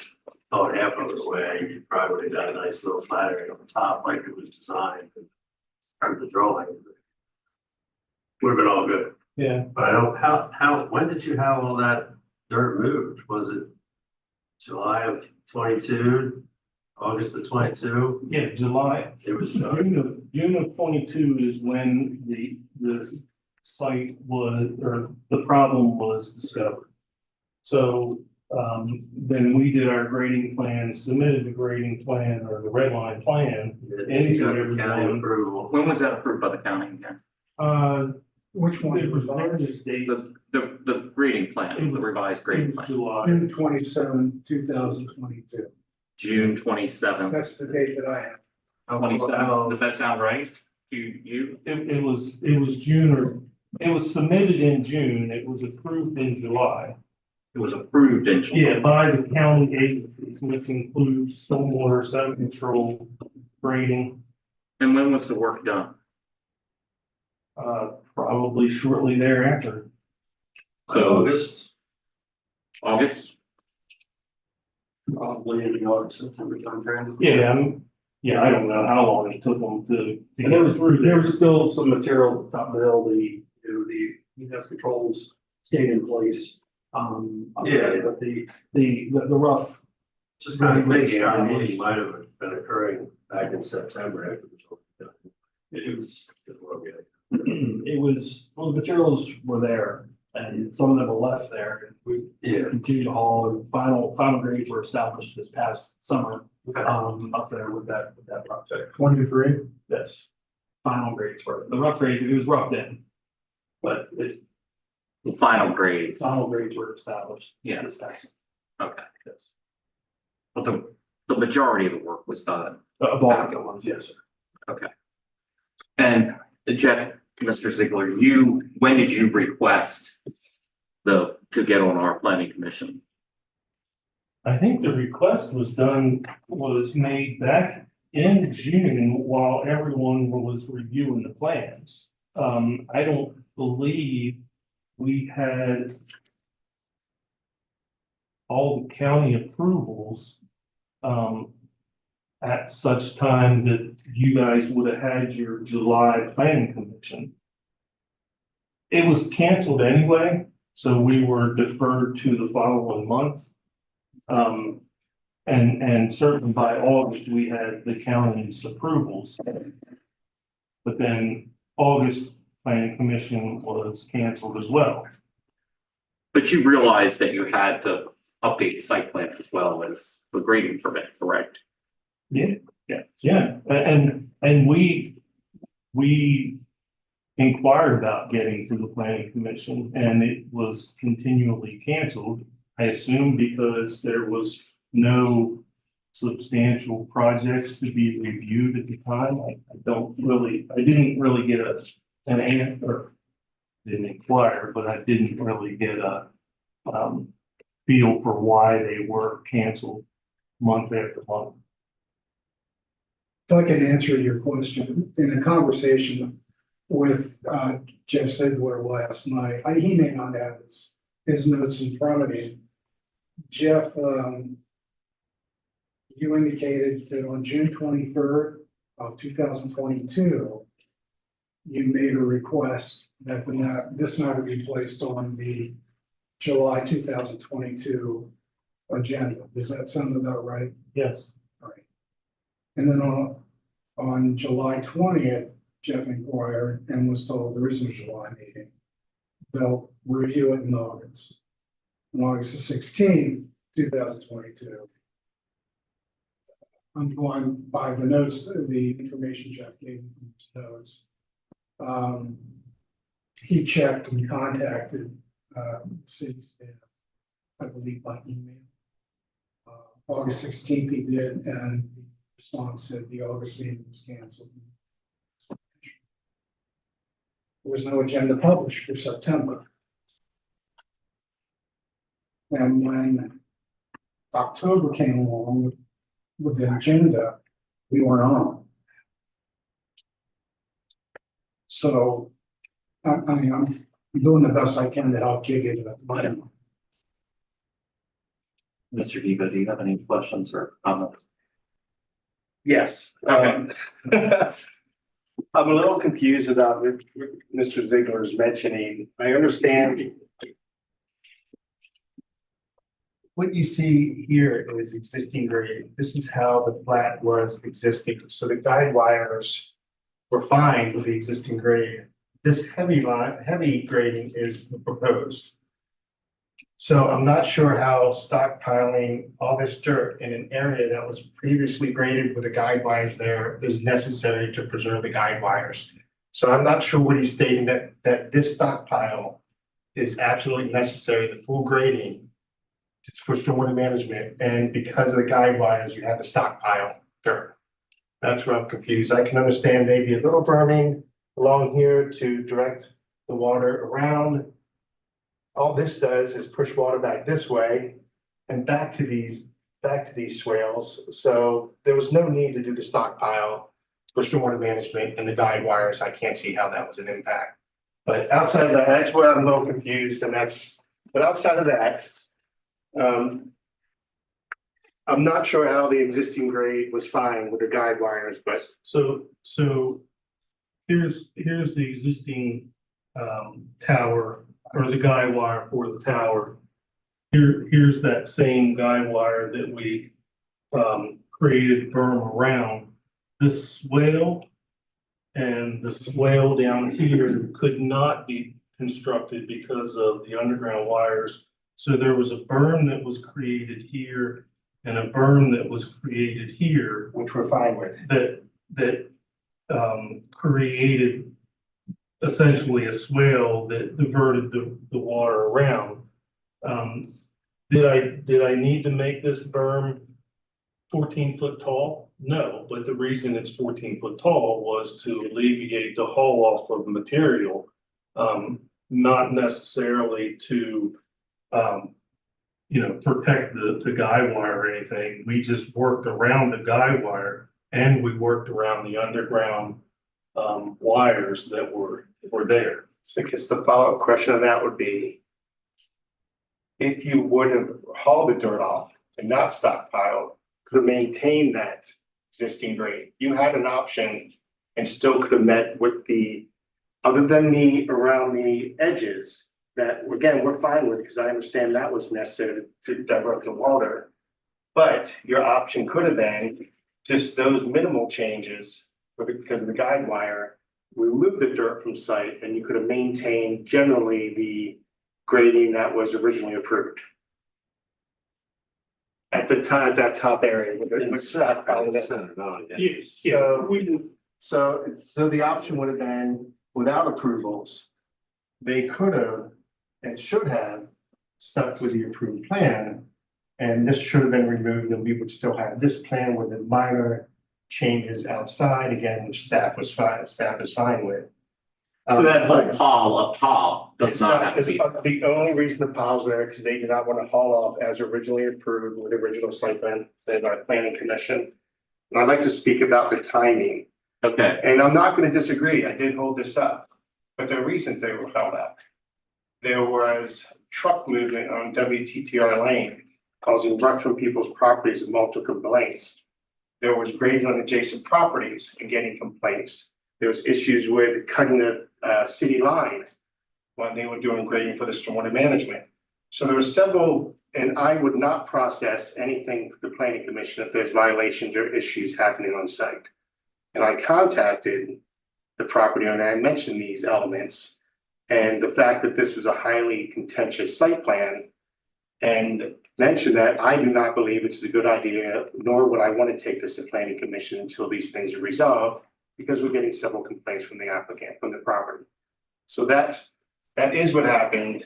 hauled half of it away, you probably would have got a nice little flat area on top like it was designed. The drawing would have been all good. Yeah. But I don't, when did you have all that dirt moved? Was it July of 22, August of 22? Yeah, July. It was June of 22 is when the site was, or the problem was discovered. So then we did our grading plan, submitted the grading plan or the red line plan into county approval. When was that approved by the county again? Which one? It was this date. The grading plan, the revised grading plan, July. June 27, 2022. June 27th. That's the date that I have. 27, does that sound right to you? It was June, or it was submitted in June, it was approved in July. It was approved in July. Yeah, by the county agencies, which includes stormwater, sediment control, grading, And when was the work done? probably shortly thereafter. So August. August? Probably in the August, September timeframe. Yeah, I don't know how long it took them to And get through there there. was still some material at the top of the hill, the ES controls stayed in place. But the rough. Just kind of thinking our meeting might have been occurring back in September after the talk. It was, well, the materials were there and some of them were left there. We continued to haul, and final grades were established this past summer, up there with that project. 23. Yes. final grades were. The rough grades, it was roughed in. But the The final grades, final grades were established. Yeah. This past. okay, Yes. but the majority of the work was done. A bulk of ones, yes, sir. And Jeff, Mr. Ziegler, when did you request to get on our planning commission? I think the request was made back in June while everyone was reviewing the plans. I don't believe we had all the county approvals, at such time that you guys would have had your July planning commission. It was canceled anyway, so we were deferred to the following month. And certainly by August, we had the county's approvals. But then August planning commission was canceled as well. But you realized that you had to update the site plan as well as the grading permit, correct? Yeah, and we inquired about getting to the planning commission and it was continually canceled. I assume because there was no substantial projects to be reviewed at the time. I didn't really get an answer. Didn't inquire, but I didn't really get a feel for why they were canceled month after month. If I can answer your question, in a conversation with Jeff Ziegler last night, he may not have his notes in front of him. Jeff, you indicated that on June 23rd of 2022, you made a request that this matter be placed on the July 2022 agenda. Does that sound about right? Yes. Right. And then on July 20th, Jeff inquired and was told there is no July meeting. They'll review it in August. On August the 16th, 2022. I'm going by the notes, the information Jeff gave me from his notes. He checked and contacted city staff, I believe by email. August 16th he did, and the response said the August meeting was canceled. There was no agenda published for September. And when October came along with the agenda, we weren't on. So, I mean, I'm doing the best I can to help give you the money. Mr. Diva, do you have any questions or comments? Yes. Okay. I'm a little confused about what Mr. Ziegler's mentioning. I understand. What you see here is existing grade. This is how the plat was existing. So the guide wires were fine with the existing grade. This heavy grading is the proposed. So I'm not sure how stockpiling all this dirt in an area that was previously graded with the guide wires there is necessary to preserve the guide wires. So I'm not sure what he's stating that this stockpile is absolutely necessary, the full grading for stormwater management, and because of the guide wires, you have the stockpile dirt. That's where I'm confused. I can understand maybe a little berming along here to direct the water around. All this does is push water back this way and back to these swales. So there was no need to do the stockpile for stormwater management and the guide wires. I can't see how that was an impact. But outside of that, that's where I'm a little confused, but outside of that, I'm not sure how the existing grade was fine with the guide wires, but. So here's the existing tower, or the guide wire for the tower. Here's that same guide wire that we created berm around. This swale and the swale down here could not be constructed because of the underground wires. So there was a berm that was created here and a berm that was created here, Which we're fine with. that created essentially a swale that diverted the water around. Did I need to make this berm 14 foot tall? No, but the reason it's 14 foot tall was to alleviate the haul off of material. Not necessarily to, protect the guy wire or anything. We just worked around the guy wire and we worked around the underground wires that were there. So I guess the follow-up question on that would be, if you would have hauled the dirt off and not stockpiled, could have maintained that existing grade, you had an option and still could have met with the, other than the around the edges, that again, we're fine with, because I understand that was necessary to divert the water. But your option could have been just those minimal changes, because of the guide wire, remove the dirt from site, and you could have maintained generally the grading that was originally approved. At the time, that top area. So the option would have been, without approvals, they could have and should have stuck with the approved plan. And this should have been removed, and we would still have this plan with the minor changes outside, again, which staff is fine with. So that whole pile up top does It's not not, have to it's, be. the only reason the pile's there, because they did not want to haul off as originally approved with the original site plan and our planning commission. And I'd like to speak about the timing, Okay, and I'm not going to disagree, I did hold this up, but there are reasons they were held up. There was truck movement on WTTR lane causing rush from people's properties and multiple complaints. There was grading on adjacent properties and getting complaints. There was issues with cutting the city line when they were doing grading for the stormwater management. So there were several, and I would not process anything with the planning commission if there's violations or issues happening on site. And I contacted the property owner, I mentioned these elements and the fact that this was a highly contentious site plan, and mentioned that I do not believe it's a good idea, nor would I want to take this to planning commission until these things are resolved, because we're getting several complaints from the applicant, from the property. So that is what happened.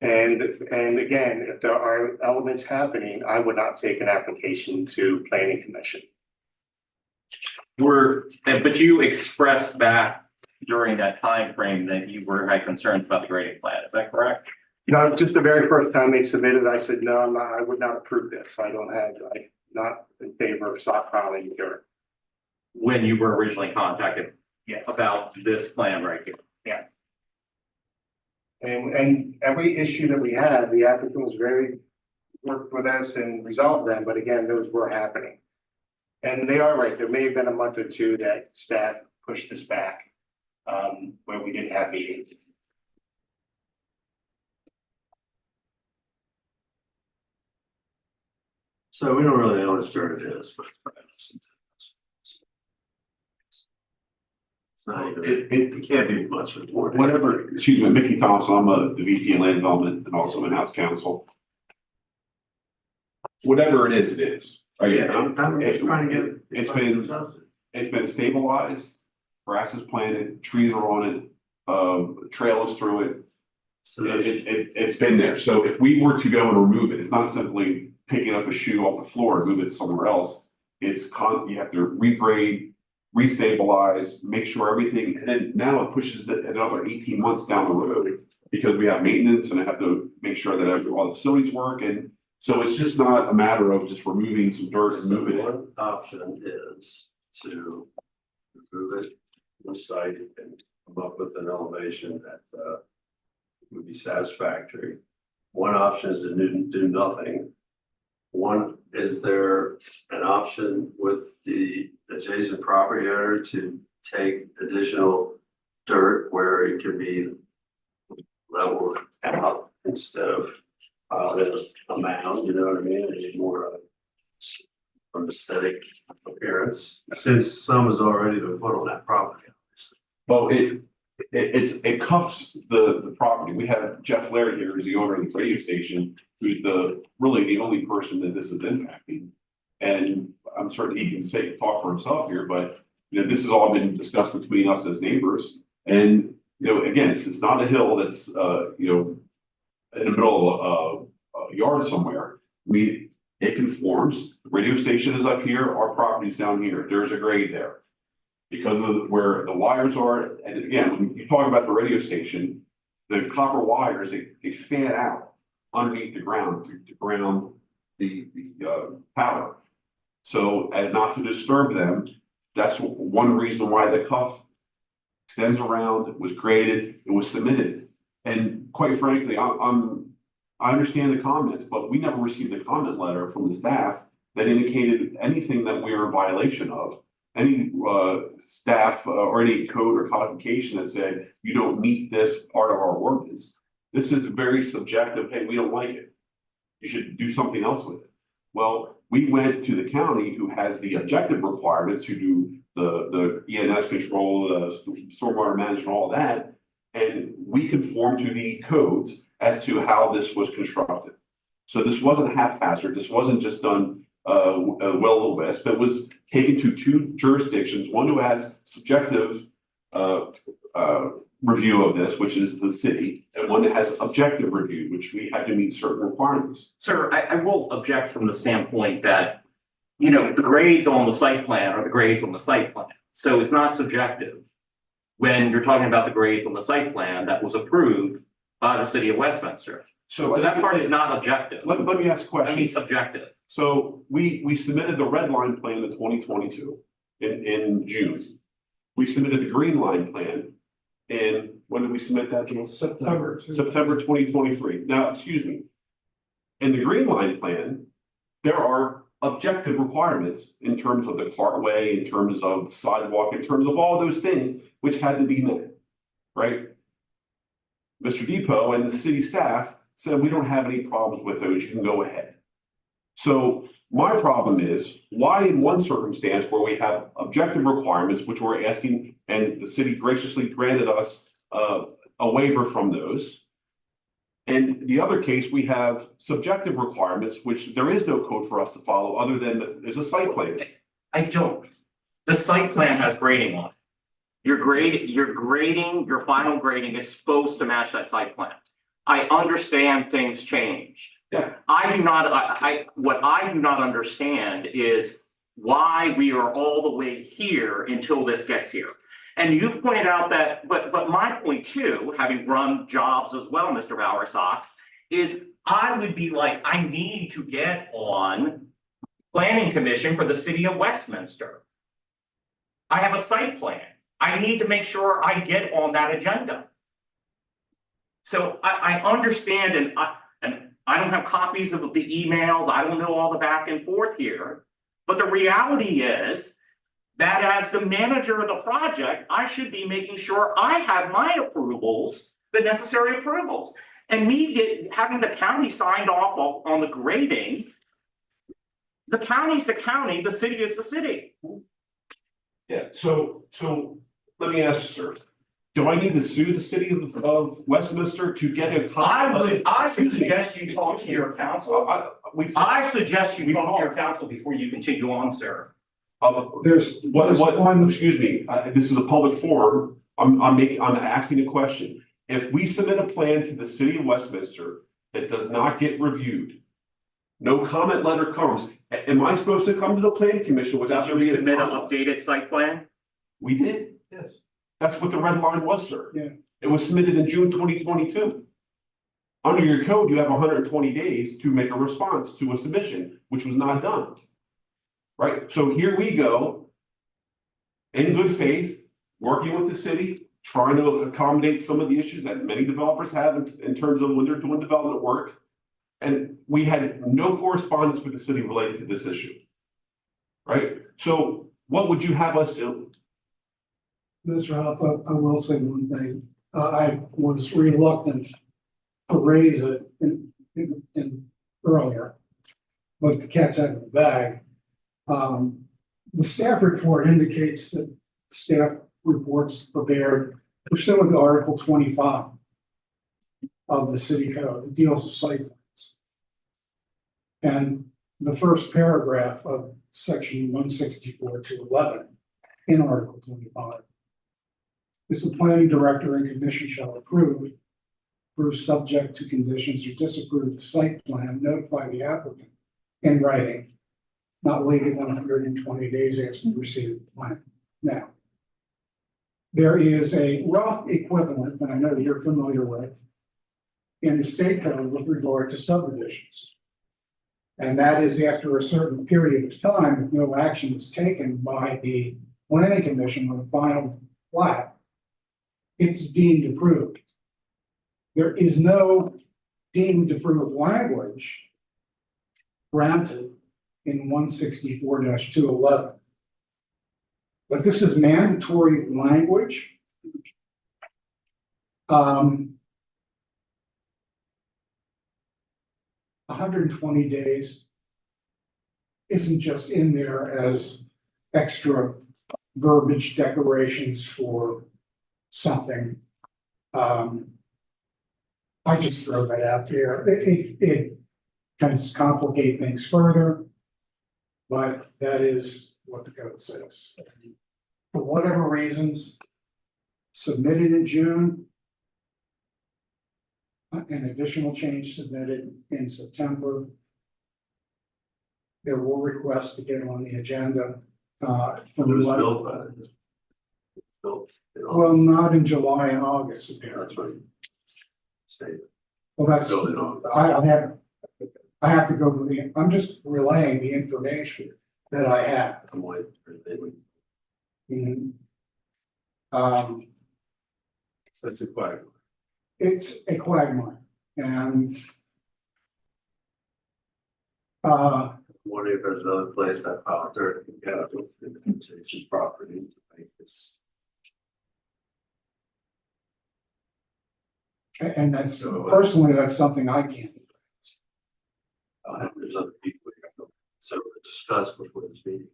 And again, if there are elements happening, I would not take an application to planning commission. but you expressed back during that time frame that you had concerns about the grading plan, is that correct? Just the very first time they submitted, I said, no, I would not approve this. I'm not in favor of stockpiling dirt. When you were originally contacted Yes. about this plan right here? And every issue that we had, the applicant was worked with us and resolved them, but again, those were happening. And they are right, there may have been a month or two that staff pushed this back, where we didn't have meetings. So we don't really know what dirt it is, but it's not even, it can't be much more. Whatever, excuse me, Mickey Thompson, I'm the VP in land development and also in-house counsel. Whatever it is, it is. Yeah, I'm just trying to get. It's been stabilized, grass is planted, trees are on it, trail is through it. So It's been there. So if we were to go and remove it, it's not simply picking up a shoe off the floor and move it somewhere else. You have to regrade, restabilize, make sure everything, and then now it pushes another 18 months down the road because we have maintenance and I have to make sure that all the facilities work. And so it's just not a matter of just removing some dirt and moving it. One option is to remove it from the site and come up with an elevation that would be satisfactory. One option is to do nothing. Is there an option with the adjacent property owner to take additional dirt where it can be leveled out instead of there's a mound, you know what I mean? It's more from aesthetic appearance, since some has already been put on that property. Well, it cuffs the property. We have Jeff Laird here, who's the owner of the radio station, who's really the only person that this is impacting. And I'm certain he can talk for himself here, but this has all been discussed between us as neighbors. And, again, it's not a hill that's, in the middle of a yard somewhere. It conforms, the radio station is up here, our property's down here, there's a grade there. Because of where the wires are, and again, when you talk about the radio station, the copper wires, they fan out underneath the ground to ground the power. So as not to disturb them, that's one reason why the cuff extends around, it was graded, it was submitted. And quite frankly, I understand the comments, but we never received a comment letter from the staff that indicated anything that we were in violation of. Any staff or any code or codification that said you don't meet this part of our ordinance. This is very subjective, hey, we don't like it. You should do something else with it. Well, we went to the county who has the objective requirements, who do the ENS control, the stormwater management, all that. And we conform to the codes as to how this was constructed. So this wasn't haphazard, this wasn't just done will-o-the-wisp, it was taken to two jurisdictions, one who has subjective review of this, which is the city, and one that has objective review, which we had to meet certain requirements. Sir, I will object from the standpoint that, the grades on the site plan are the grades on the site plan. So it's not subjective when you're talking about the grades on the site plan that was approved by the city of Westminster. So that part is not objective. Let me ask a question. I mean, subjective. So we submitted the red line plan in 2022 in June. We submitted the green line plan in, when did we submit that? September. September 2023. Now, excuse me. In the green line plan, there are objective requirements in terms of the cartway, in terms of sidewalk, in terms of all those things which had to be met, right? Mr. Depot and the city staff said, we don't have any problems with those, you can go ahead. So my problem is, why in one circumstance where we have objective requirements, which we're asking, and the city graciously granted us a waiver from those. And the other case, we have subjective requirements, which there is no code for us to follow other than there's a site plan. I don't. The site plan has grading on it. Your final grading is supposed to match that site plan. I understand things change. Yeah. What I do not understand is why we are all the way here until this gets here. And you've pointed out that, but my point too, having run jobs as well, Mr. Bowersox, is I would be like, I need to get on planning commission for the city of Westminster. I have a site plan. I need to make sure I get on that agenda. So I understand, and I don't have copies of the emails, I don't know all the back and forth here, but the reality is that as the manager of the project, I should be making sure I have my approvals, the necessary approvals. And having the county signed off on the grading, the county's the county, the city is the city. Yeah, so let me ask you, sir. Do I need to sue the city of Westminster to get a copy? I would suggest you talk to your counsel. I suggest you talk to your counsel before you continue on, sir. There's one. Excuse me, this is a public forum, I'm asking a question. If we submit a plan to the city of Westminster that does not get reviewed, no comment letter comes, am I supposed to come to the planning commission without there being a submit an comment? updated site plan? We did, yes. That's what the red line was, sir. Yeah. It was submitted in June 2022. Under your code, you have 120 days to make a response to a submission, which was not done. Right, so here we go, in good faith, working with the city, trying to accommodate some of the issues that many developers have in terms of when they're doing development work. And we had no correspondence with the city related to this issue. Right, so what would you have us do? Mr. Alpha, I will say one thing. I was reluctant to raise it in earlier, but the cat's out of the bag. The staff report indicates that staff reports prepared pursuant to Article 25 of the city code that deals with site plans. And the first paragraph of section 164 to 11 in Article 25. Is the planning director and commission shall approve subject to conditions or disapprove the site plan, notify the applicant in writing, not later than 120 days after receipt of the plan. Now, there is a rough equivalent that I know you're familiar with in the state code with regard to subdivisions. And that is after a certain period of time, if no action is taken by the planning commission on the final plat, it's deemed approved. There is no deemed approved language granted in 164-211. But this is mandatory language. 120 days isn't just in there as extra verbiage decorations for something. I just throw that out there. It can complicate things further, but that is what the code says. For whatever reasons, submitted in June, an additional change submitted in September. There were requests to get on the agenda from It was the built by. Built. well, not in July and August apparently. That's right. State. Well, that's, Built in August. I have to go to the, I'm just relaying the information that I have. I'm waiting for they would. Mhm. So it's a quiet. It's a quagmire and Wondering if there's another place that piled dirt can get up and adjacent property to make this. and that's personally, that's something I can't. There's other people we have to so discuss before this meeting.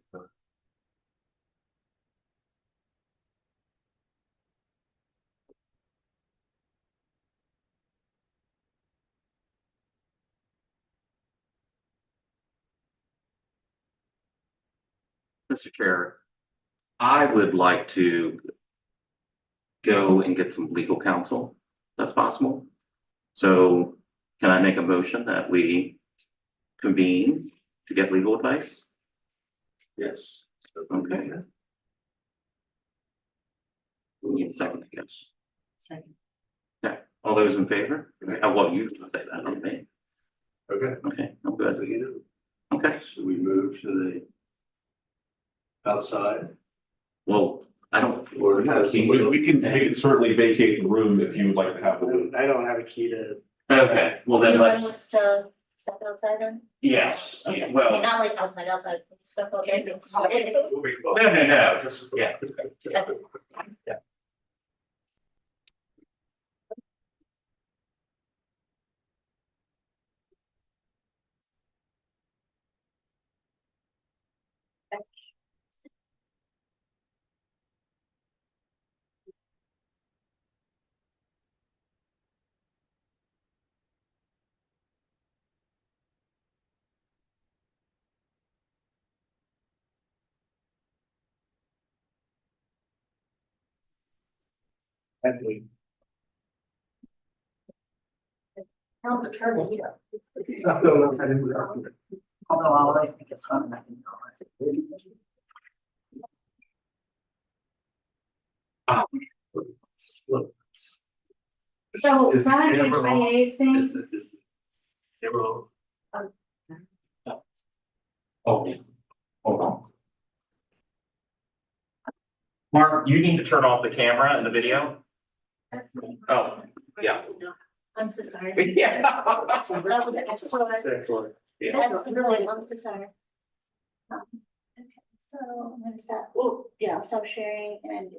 Mr. Chair, I would like to go and get some legal counsel, if that's possible. So can I make a motion that we convene to get legal advice? Yes. Okay. We need a second, I guess. Second. Okay, all those in favor? Oh, well, you say that, not me. Okay. Okay, I'm good. Okay, So we move to the outside. well, I don't. Or We can certainly vacate the room if you would like to have the. I don't have a key to. Okay, well then Anyone let's, wants to step outside then? yes, yeah, Okay, well, not like outside, step outside. no, just, yeah. Definitely. Tell the turtle here. Although Although I always think it's fun, I can go. So Is it 120 days thing, This. Emerald. Oh, yeah. Hold on. Mark, you need to turn off the camera and the video. that's me. Oh, yeah. I'm so sorry. Yeah. That was excellent. Yeah. That's really, I'm so sorry. Okay, so I'm gonna stop, oh, yeah, I'll stop sharing and.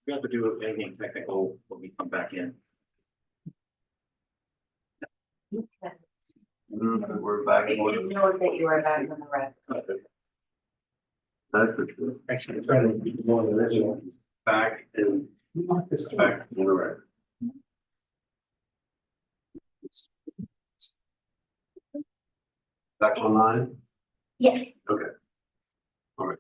We have to do anything technical when we come back in. We're back in I order. didn't know that you were back on the red. That's for sure. Actually, trying to keep more original. Back in, back in the red. Back online? Yes, All right,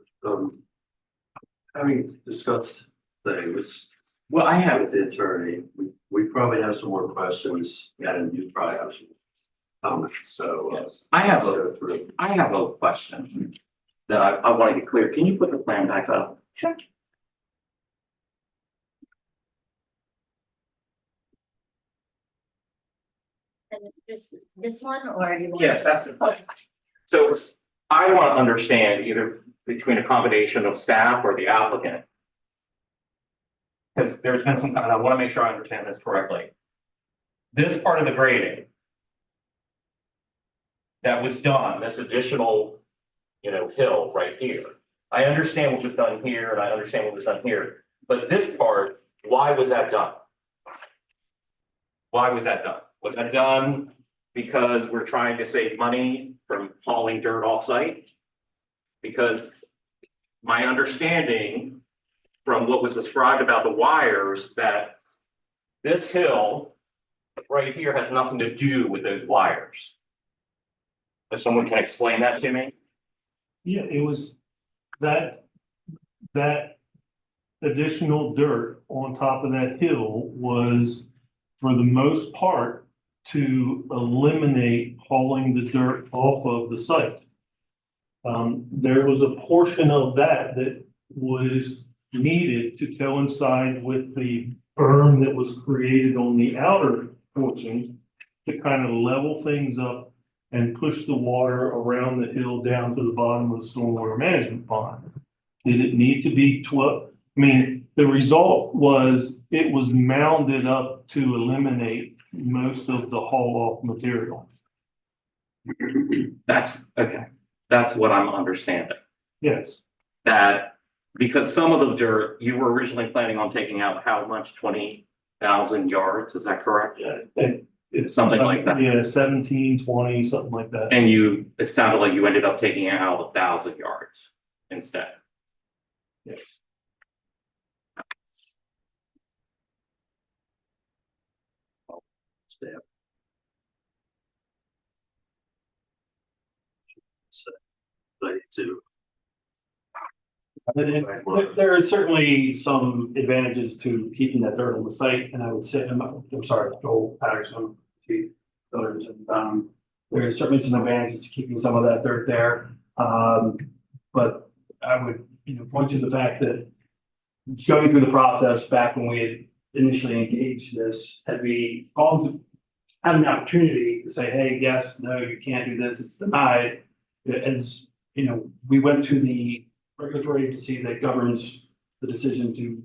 having discussed things Well, I have, with the attorney, we probably have some more questions and you probably have some comments, so. yes, I have Let's a, go through. I have a question that I want to get clear. Can you put the plan back up? sure. And just this one, or do you want? Yes, that's the question. So I want to understand either between a combination of staff or the applicant. Because there's been some, and I want to make sure I understand this correctly. This part of the grading that was done, this additional, hill right here. I understand what was done here and I understand what was done here, but this part, why was that done? Why was that done? Was that done because we're trying to save money from hauling dirt off-site? Because my understanding from what was described about the wires, that this hill right here has nothing to do with those wires. If someone can explain that to me? Yeah, it was that additional dirt on top of that hill was, for the most part, to eliminate hauling the dirt off of the site. There was a portion of that was needed to coincide with the berm that was created on the outer portion to kind of level things up and push the water around the hill down to the bottom of the stormwater management pond. Did it need to be the result was it was mounded up to eliminate most of the haul off material. That's, okay, that's what I'm understanding. Yes, That, because some of the dirt, you were originally planning on taking out how much, 20,000 yards, is that correct? it's Something like that. Yeah, 17, 20, something like that. And it sounded like you ended up taking out 1,000 yards instead. Yes. Step. So, ready to. There are certainly some advantages to keeping that dirt on the site, and I would say, I'm sorry, Joel Patterson, Chief Builders, and there are certainly some advantages to keeping some of that dirt there. But I would, point to the fact that going through the process back when we had initially engaged this, had we had an opportunity to say, hey, yes, no, you can't do this, it's denied. As we went to the regulatory agency that governs the decision to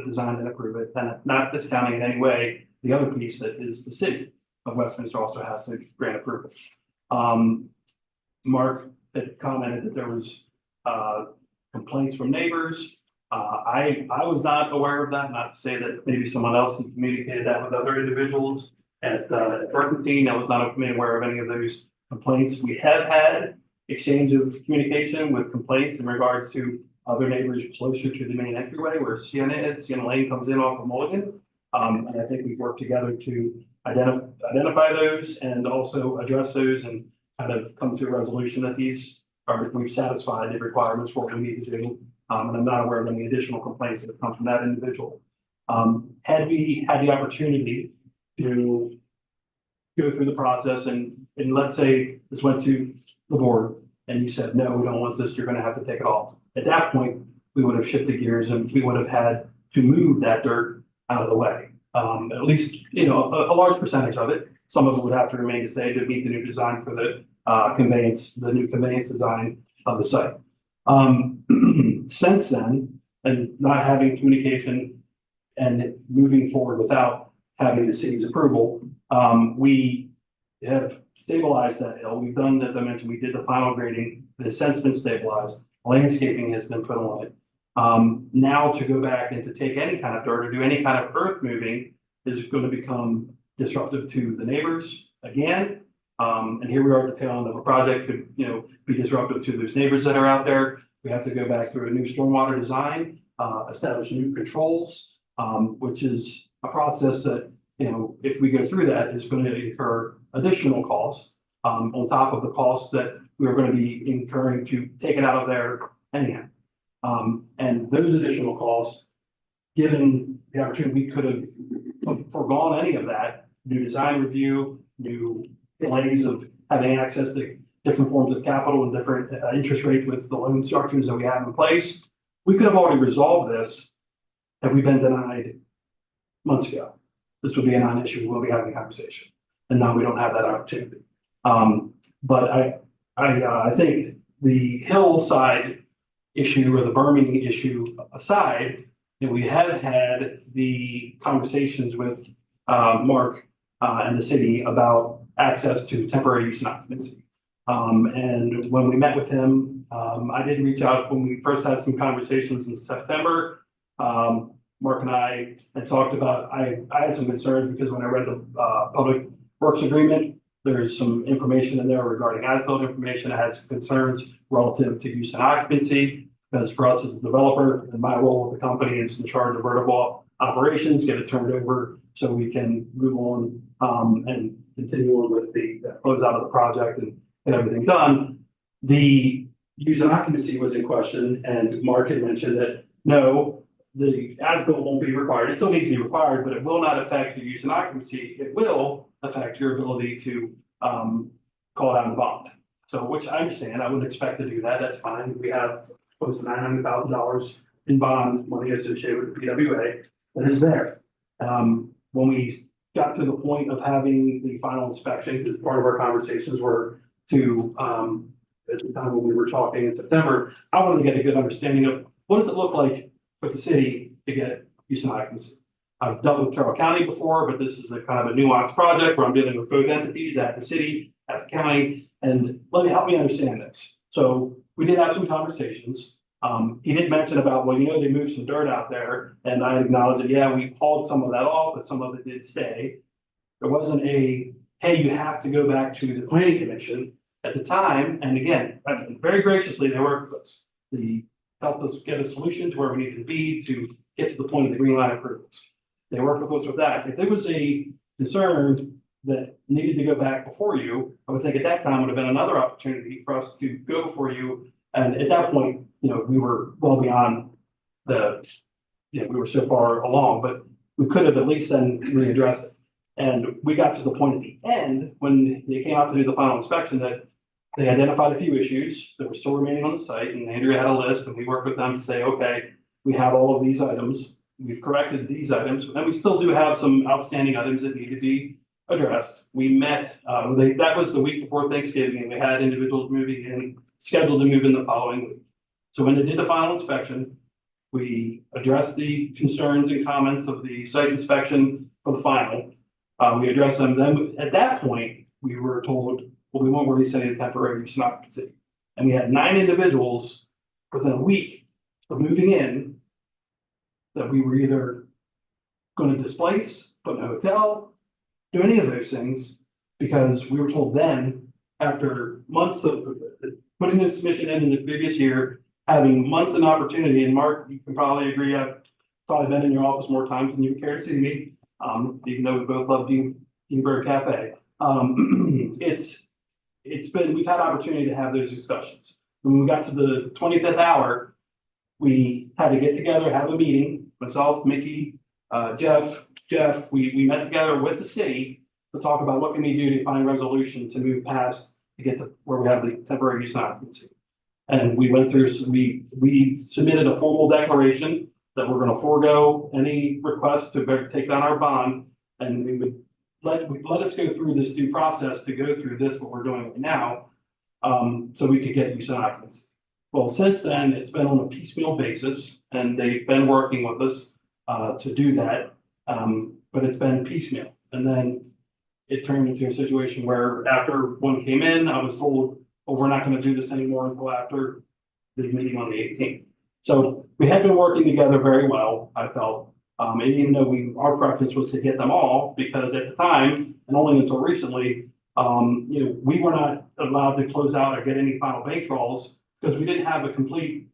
design and approve it, and not discounting in any way the other piece that is the city of Westminster also has to grant approval. Mark had commented that there was complaints from neighbors. I was not aware of that, not to say that maybe someone else had communicated that with other individuals at Burkentine. I was not made aware of any of those complaints. We have had exchange of communication with complaints in regards to other neighbors closer to the main entryway where Sienna is. Sienna Lane comes in off of Mulligan. And I think we've worked together to identify those and also address those and kind of come to a resolution that we've satisfied the requirements for what we need to do. And I'm not aware of any additional complaints that have come from that individual. Had we had the opportunity to go through the process and let's say this went to the board and you said, no, we don't want this, you're gonna have to take it off. At that point, we would have shifted gears and we would have had to move that dirt out of the way. At least, a large percentage of it. Some of it would have to remain to stay to meet the new design for the new conveyance design of the site. Since then, and not having communication and moving forward without having the city's approval, we have stabilized that hill. We've done, as I mentioned, we did the final grading. It has since been stabilized. Landscaping has been put on it. Now to go back and to take any kind of dirt or do any kind of earth moving is going to become disruptive to the neighbors again. And here we are at the tail end of a project could, be disruptive to those neighbors that are out there. We have to go back through a new stormwater design, establish new controls, which is a process that, if we go through that, is going to incur additional costs, on top of the costs that we are going to be incurring to take it out of there anyhow. And those additional costs, given the opportunity, we could have foregone any of that, new design review, new delays of having access to different forms of capital and different interest rate with the loan structures that we have in place. We could have already resolved this if we've been denied months ago. This would be a non-issue, we'll be having a conversation, and now we don't have that opportunity. But I think the hillside issue or the berming issue aside, we have had the conversations with Mark and the city about access to temporary use and occupancy. And when we met with him, I did reach out when we first had some conversations in September. Mark and I had talked about, I had some concerns because when I read the public works agreement, there's some information in there regarding as-built information. I had some concerns relative to use and occupancy, because for us as a developer, and my role with the company is in charge of vertical operations, get it turned over so we can move on and continue on with the close out of the project and get everything done. The use and occupancy was in question, and Mark had mentioned that no, the as-built won't be required. It still needs to be required, but it will not affect the use and occupancy. It will affect your ability to call it out in bond. So, which I understand, I wouldn't expect to do that. That's fine. We have close to $900,000 in bond money associated with the PWA that is there. When we got to the point of having the final inspection, because part of our conversations were to, at the time when we were talking in September, I wanted to get a good understanding of what does it look like with the city to get use and occupancy. I've dealt with Carroll County before, but this is a kind of a nuanced project where I'm dealing with both entities at the city, at the county, and help me understand this. So we did have some conversations. He did mention about, well, they moved some dirt out there, and I acknowledge that, yeah, we've hauled some of that off, but some of it did stay. There wasn't a, hey, you have to go back to the planning commission at the time, and again, very graciously, they worked with us. They helped us get a solution to where we needed to be to get to the point of the green line approvals. They worked with us with that. If there was a concern that needed to go back before you, I would think at that time would have been another opportunity for us to go before you. And at that point, we were well beyond we were so far along, but we could have at least then readdressed it. And we got to the point at the end when they came out to do the final inspection that they identified a few issues that were still remaining on the site, and Andrea had a list, and we worked with them to say, okay, we have all of these items, we've corrected these items, and we still do have some outstanding items that need to be addressed. We met, that was the week before Thanksgiving, and we had individuals moving in, scheduled to move in the following week. So when they did the final inspection, we addressed the concerns and comments of the site inspection for the final. We addressed them. Then at that point, we were told, well, we won't release any temporary use and occupancy. And we had 9 individuals within a week of moving in that we were either going to displace, put in a hotel, do any of those things, because we were told then, after months of putting this submission in the previous year, having months of opportunity, and Mark, you can probably agree, I've probably been in your office more times than you care to see me, even though we both love Deanburg Cafe. We've had opportunity to have those discussions. When we got to the 25th hour, we had to get together, have a meeting, myself, Mickey, Jeff, we met together with the city to talk about what can we do to find resolution to move past to get to where we have the temporary use and occupancy. And we went through, we submitted a formal declaration that we're going to forego any request to take down our bond, and we would let us go through this due process to go through this, what we're doing right now, so we could get use and occupancy. Well, since then, it's been on a piecemeal basis, and they've been working with us to do that, but it's been piecemeal. And then it turned into a situation where after one came in, I was told, oh, we're not going to do this anymore until after the meeting on the 18th. So we had been working together very well, I felt. And even though our preference was to get them all, because at the time, and only until recently, we were not allowed to close out or get any final bank draws because we didn't have a complete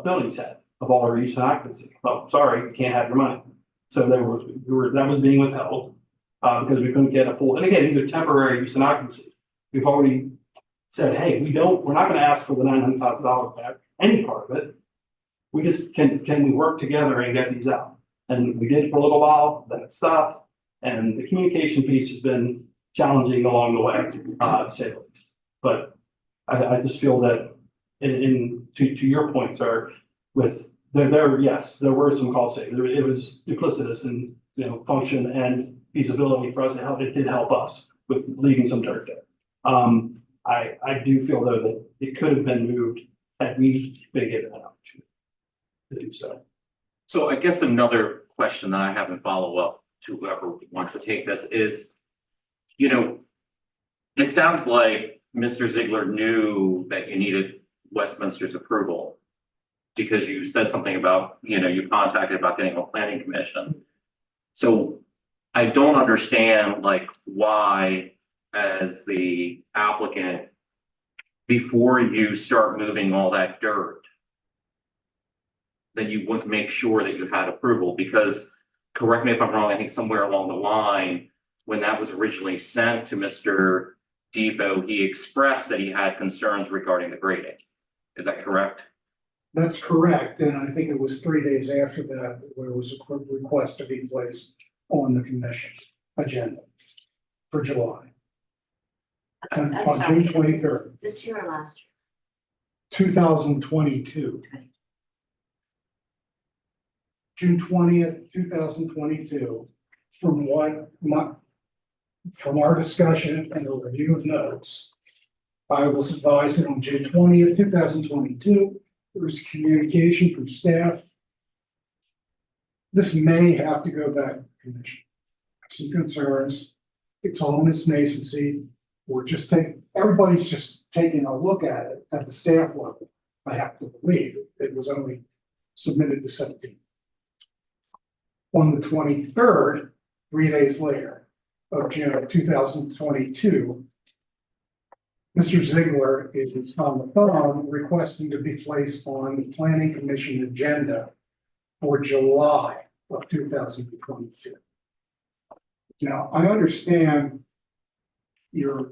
building set of all our use and occupancy. Oh, sorry, you can't have your money. So that was being withheld because we couldn't get a full, and again, these are temporary use and occupancy. We've already said, hey, we're not gonna ask for the $900,000 back, any part of it. We just, can we work together and get these out? And we did for a little while, then it stopped. And the communication piece has been challenging along the way, to say the least. But I just feel that to your point, sir, with yes, there were some cost savings. It was duplicitous in, function and feasibility for us to help. It did help us with leaving some dirt there. I do feel though that it could have been moved had we been given an opportunity to do so. So I guess another question that I have in follow-up to whoever wants to take this is, it sounds like Mr. Ziegler knew that you needed Westminster's approval because you said something about, you contacted about getting a planning commission. So I don't understand why, as the applicant, before you start moving all that dirt, that you want to make sure that you had approval, because correct me if I'm wrong, I think somewhere along the line, when that was originally sent to Mr. Depot, he expressed that he had concerns regarding the grading. Is that correct? That's correct, and I think it was 3 days after that, there was a request to be placed on the commission agenda for July. On June 23rd. This year or last year? 2022. June 20th, 2022, from our discussion and a review of notes, I was advised that on June 20th, 2022, there was communication from staff. This may have to go back to the commission. I have some concerns. It's all in its nascency. Everybody's just taking a look at it at the staff level. I have to believe it was only submitted the 17th. On the 23rd, 3 days later of June 2022, Mr. Ziegler is on the phone requesting to be placed on the Planning Commission agenda for July of 2022. Now, I understand your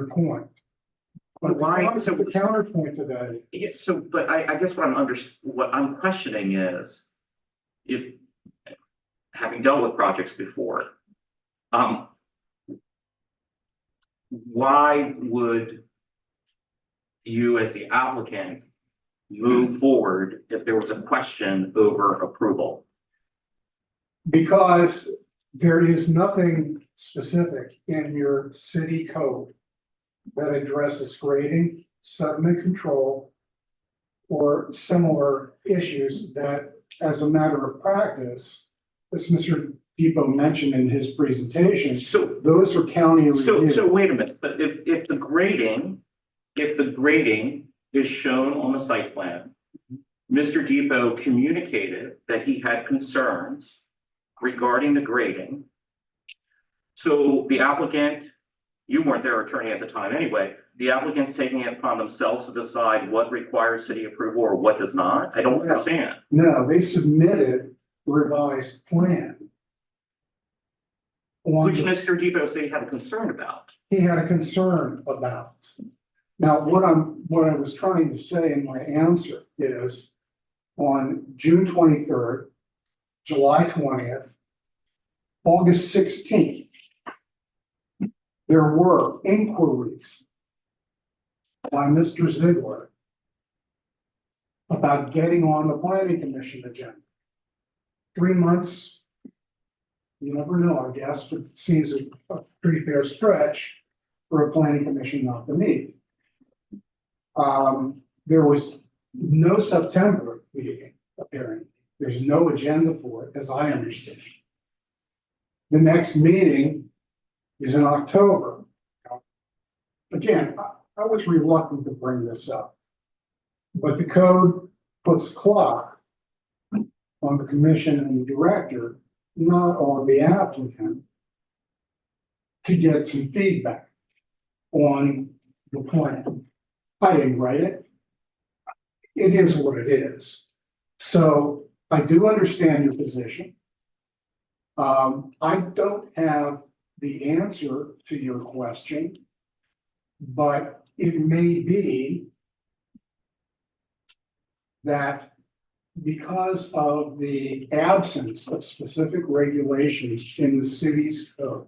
point. But Why? So the counterpoint to that. Yes, so, but I guess what I'm questioning is, if, having dealt with projects before, why would you as the applicant move forward if there was a question over approval? Because there is nothing specific in your city code that addresses grading, sediment control, or similar issues that, as a matter of practice, as Mr. Depot mentioned in his presentation, So, those are county reviewed. so wait a minute, but if the grading is shown on the site plan, Mr. Depot communicated that he had concerns regarding the grading. So the applicant, you weren't their attorney at the time anyway, the applicant's taking it upon themselves to decide what requires city approval or what does not? I don't understand. No, they submitted a revised plan. Which Mr. Depot said he had a concern about. He had a concern about. Now, what I was trying to say in my answer is on June 23rd, July 20th, August 16th, there were inquiries by Mr. Ziegler about getting on the planning commission agenda. 3 months, you never know, I guess, but it seems a pretty fair stretch for a planning commission not to meet. There was no September meeting, apparently. There's no agenda for it, as I understand. The next meeting is in October. Again, I was reluctant to bring this up. But the code puts a clock on the commission and the director, not on the applicant, to get some feedback on the plan. I didn't write it. It is what it is. So I do understand your position. I don't have the answer to your question, but it may be that because of the absence of specific regulations in the city's code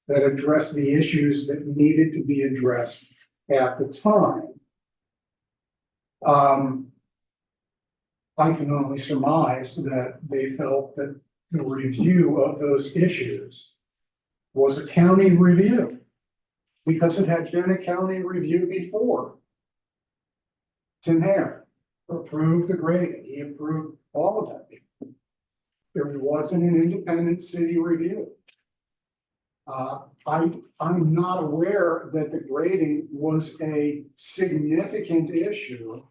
that address the issues that needed to be addressed at the time, I can only surmise that they felt that the review of those issues was a county review, because it had been a county review before. Tim Hare approved the grading, he approved all of that. There wasn't an independent city review. I'm not aware that the grading was a significant issue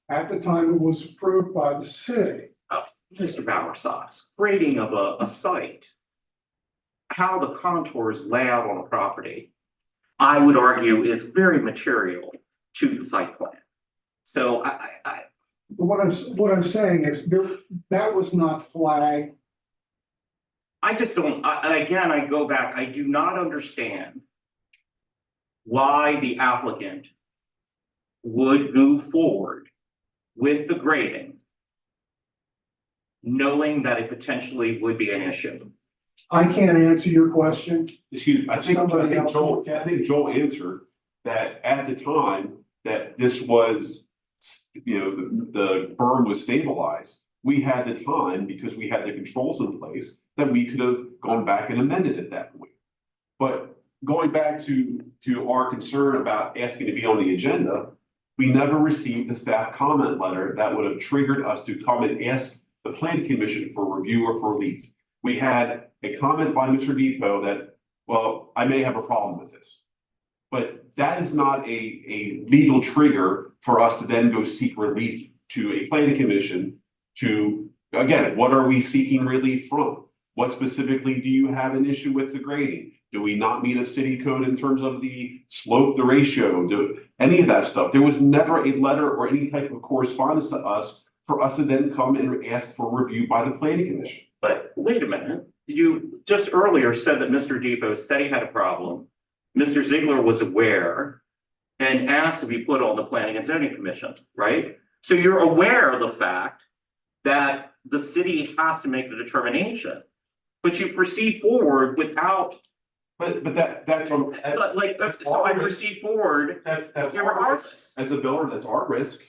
at the time it was approved by the city. Mr. Bowersox, grading of a site, how the contours lay out on a property, I would argue is very material to the site plan. So What I'm saying is that was not flagged. I just don't, again, I go back, I do not understand why the applicant would move forward with the grading, knowing that it potentially would be an issue. I can't answer your question. Excuse me, I think Somebody else Joel, look at I think Joel answered that at the time that this was, the berm was stabilized. We had the time, because we had the controls in place, that we could have gone back and amended at that point. But going back to our concern about asking to be on the agenda, we never received the staff comment letter that would have triggered us to come and ask the planning commission for review or for relief. We had a comment by Mr. Depot that, well, I may have a problem with this. But that is not a legal trigger for us to then go seek relief to a planning commission to, again, what are we seeking relief from? What specifically do you have an issue with the grading? Do we not meet a city code in terms of the slope, the ratio, any of that stuff? There was never a letter or any type of correspondence to us for us to then come and ask for review by the planning commission. But wait a minute, you just earlier said that Mr. Depot said he had a problem. Mr. Ziegler was aware and asked to be put on the Planning and Zoning Commission, right? So you're aware of the fact that the city has to make the determination, but you proceed forward without. But that's on. But like, so I proceed forward. That's our risk. Regardless. As a builder, that's our risk,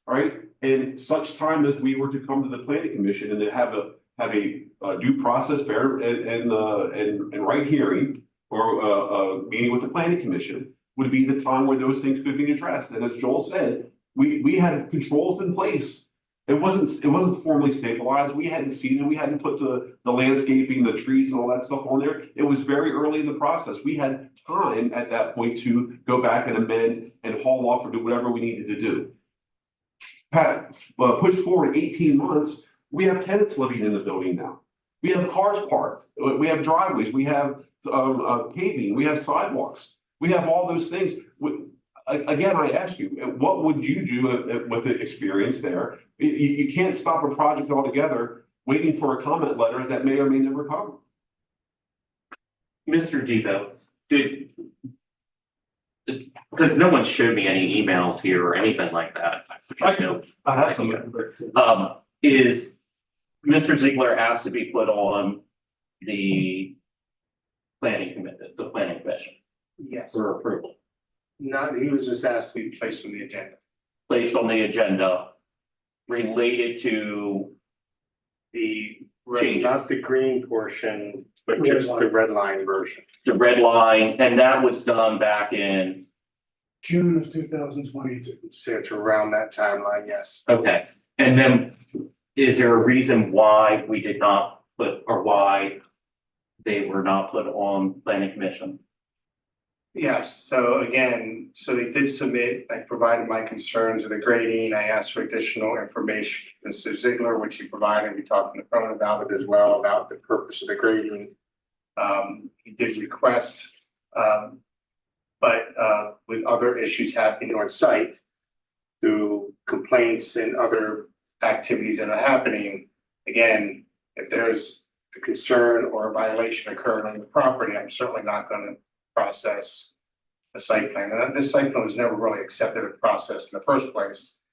right? And such time as we were to come to the planning commission and to have a due process fair and right hearing or a meeting with the planning commission would be the time where those things could be addressed. And as Joel said, we had controls in place. It wasn't formally stabilized. We hadn't seen it. We hadn't put the landscaping, the trees and all that stuff on there. It was very early in the process. We had time at that point to go back and amend and haul off or do whatever we needed to do. Push forward 18 months, we have tenants living in the building now. We have cars parked. We have driveways. We have paving. We have sidewalks. We have all those things. Again, I ask you, what would you do with the experience there? You can't stop a project altogether waiting for a comment letter that may or may never come. Mr. Depot, because no one showed me any emails here or anything like that. I have some. Is Mr. Ziegler asked to be put on the planning commission Yes, for approval, he was just asked to be placed on the agenda. placed on the agenda related to changes. Not the green portion, but just the red line version. The red line, and that was done back in, June of 2022. So it's around that timeline, yes. okay. And then is there a reason why we did not put, or why they were not put on planning commission? Yes, so again, so they did submit, I provided my concerns of the grading, I asked for additional information, Mr. Ziegler, which he provided, we talked on the phone about it as well, about the purpose of the grading. He did request, but with other issues happening on site through complaints and other activities that are happening, again, if there's a concern or a violation occurred on the property, I'm certainly not gonna process a site plan. And this site plan was never really accepted or processed in the first place.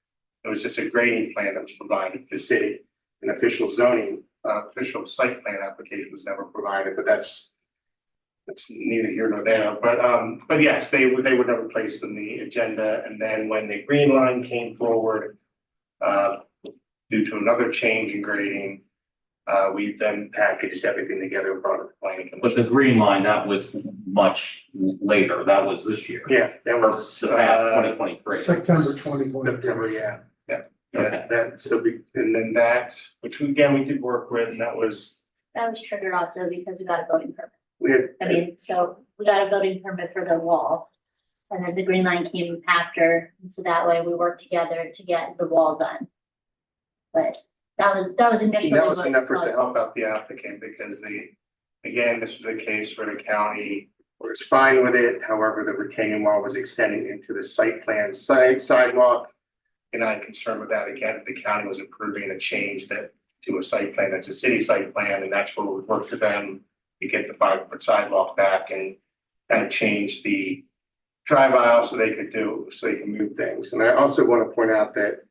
It was just a grading plan that was provided to the city. An official zoning, official site plan application was never provided, but that's neither here nor there. But yes, they were never placed on the agenda. And then when the green line came forward, due to another change in grading, we then packaged everything together and brought it to planning commission. But the green line, that was much later, that was this year. Yeah, that Or was past 2023. September 2023. September, yeah. Okay. And then that, which we did work with, and that was, triggered also because we got a building permit. we had. I mean, so we got a building permit for the wall. And then the green line came after, and so that way we worked together to get the wall done. But that was initially. That was what an effort to caused- help out the applicant because this was a case where the county was fine with it. However, the retaining wall was extending into the site plan sidewalk. And I'm concerned with that again, if the county was approving a change to a site plan, that's a city site plan, and that's where we would work with them to get the 5-foot sidewalk back and kind of change the drive aisle so they can move things. And I also want to point out that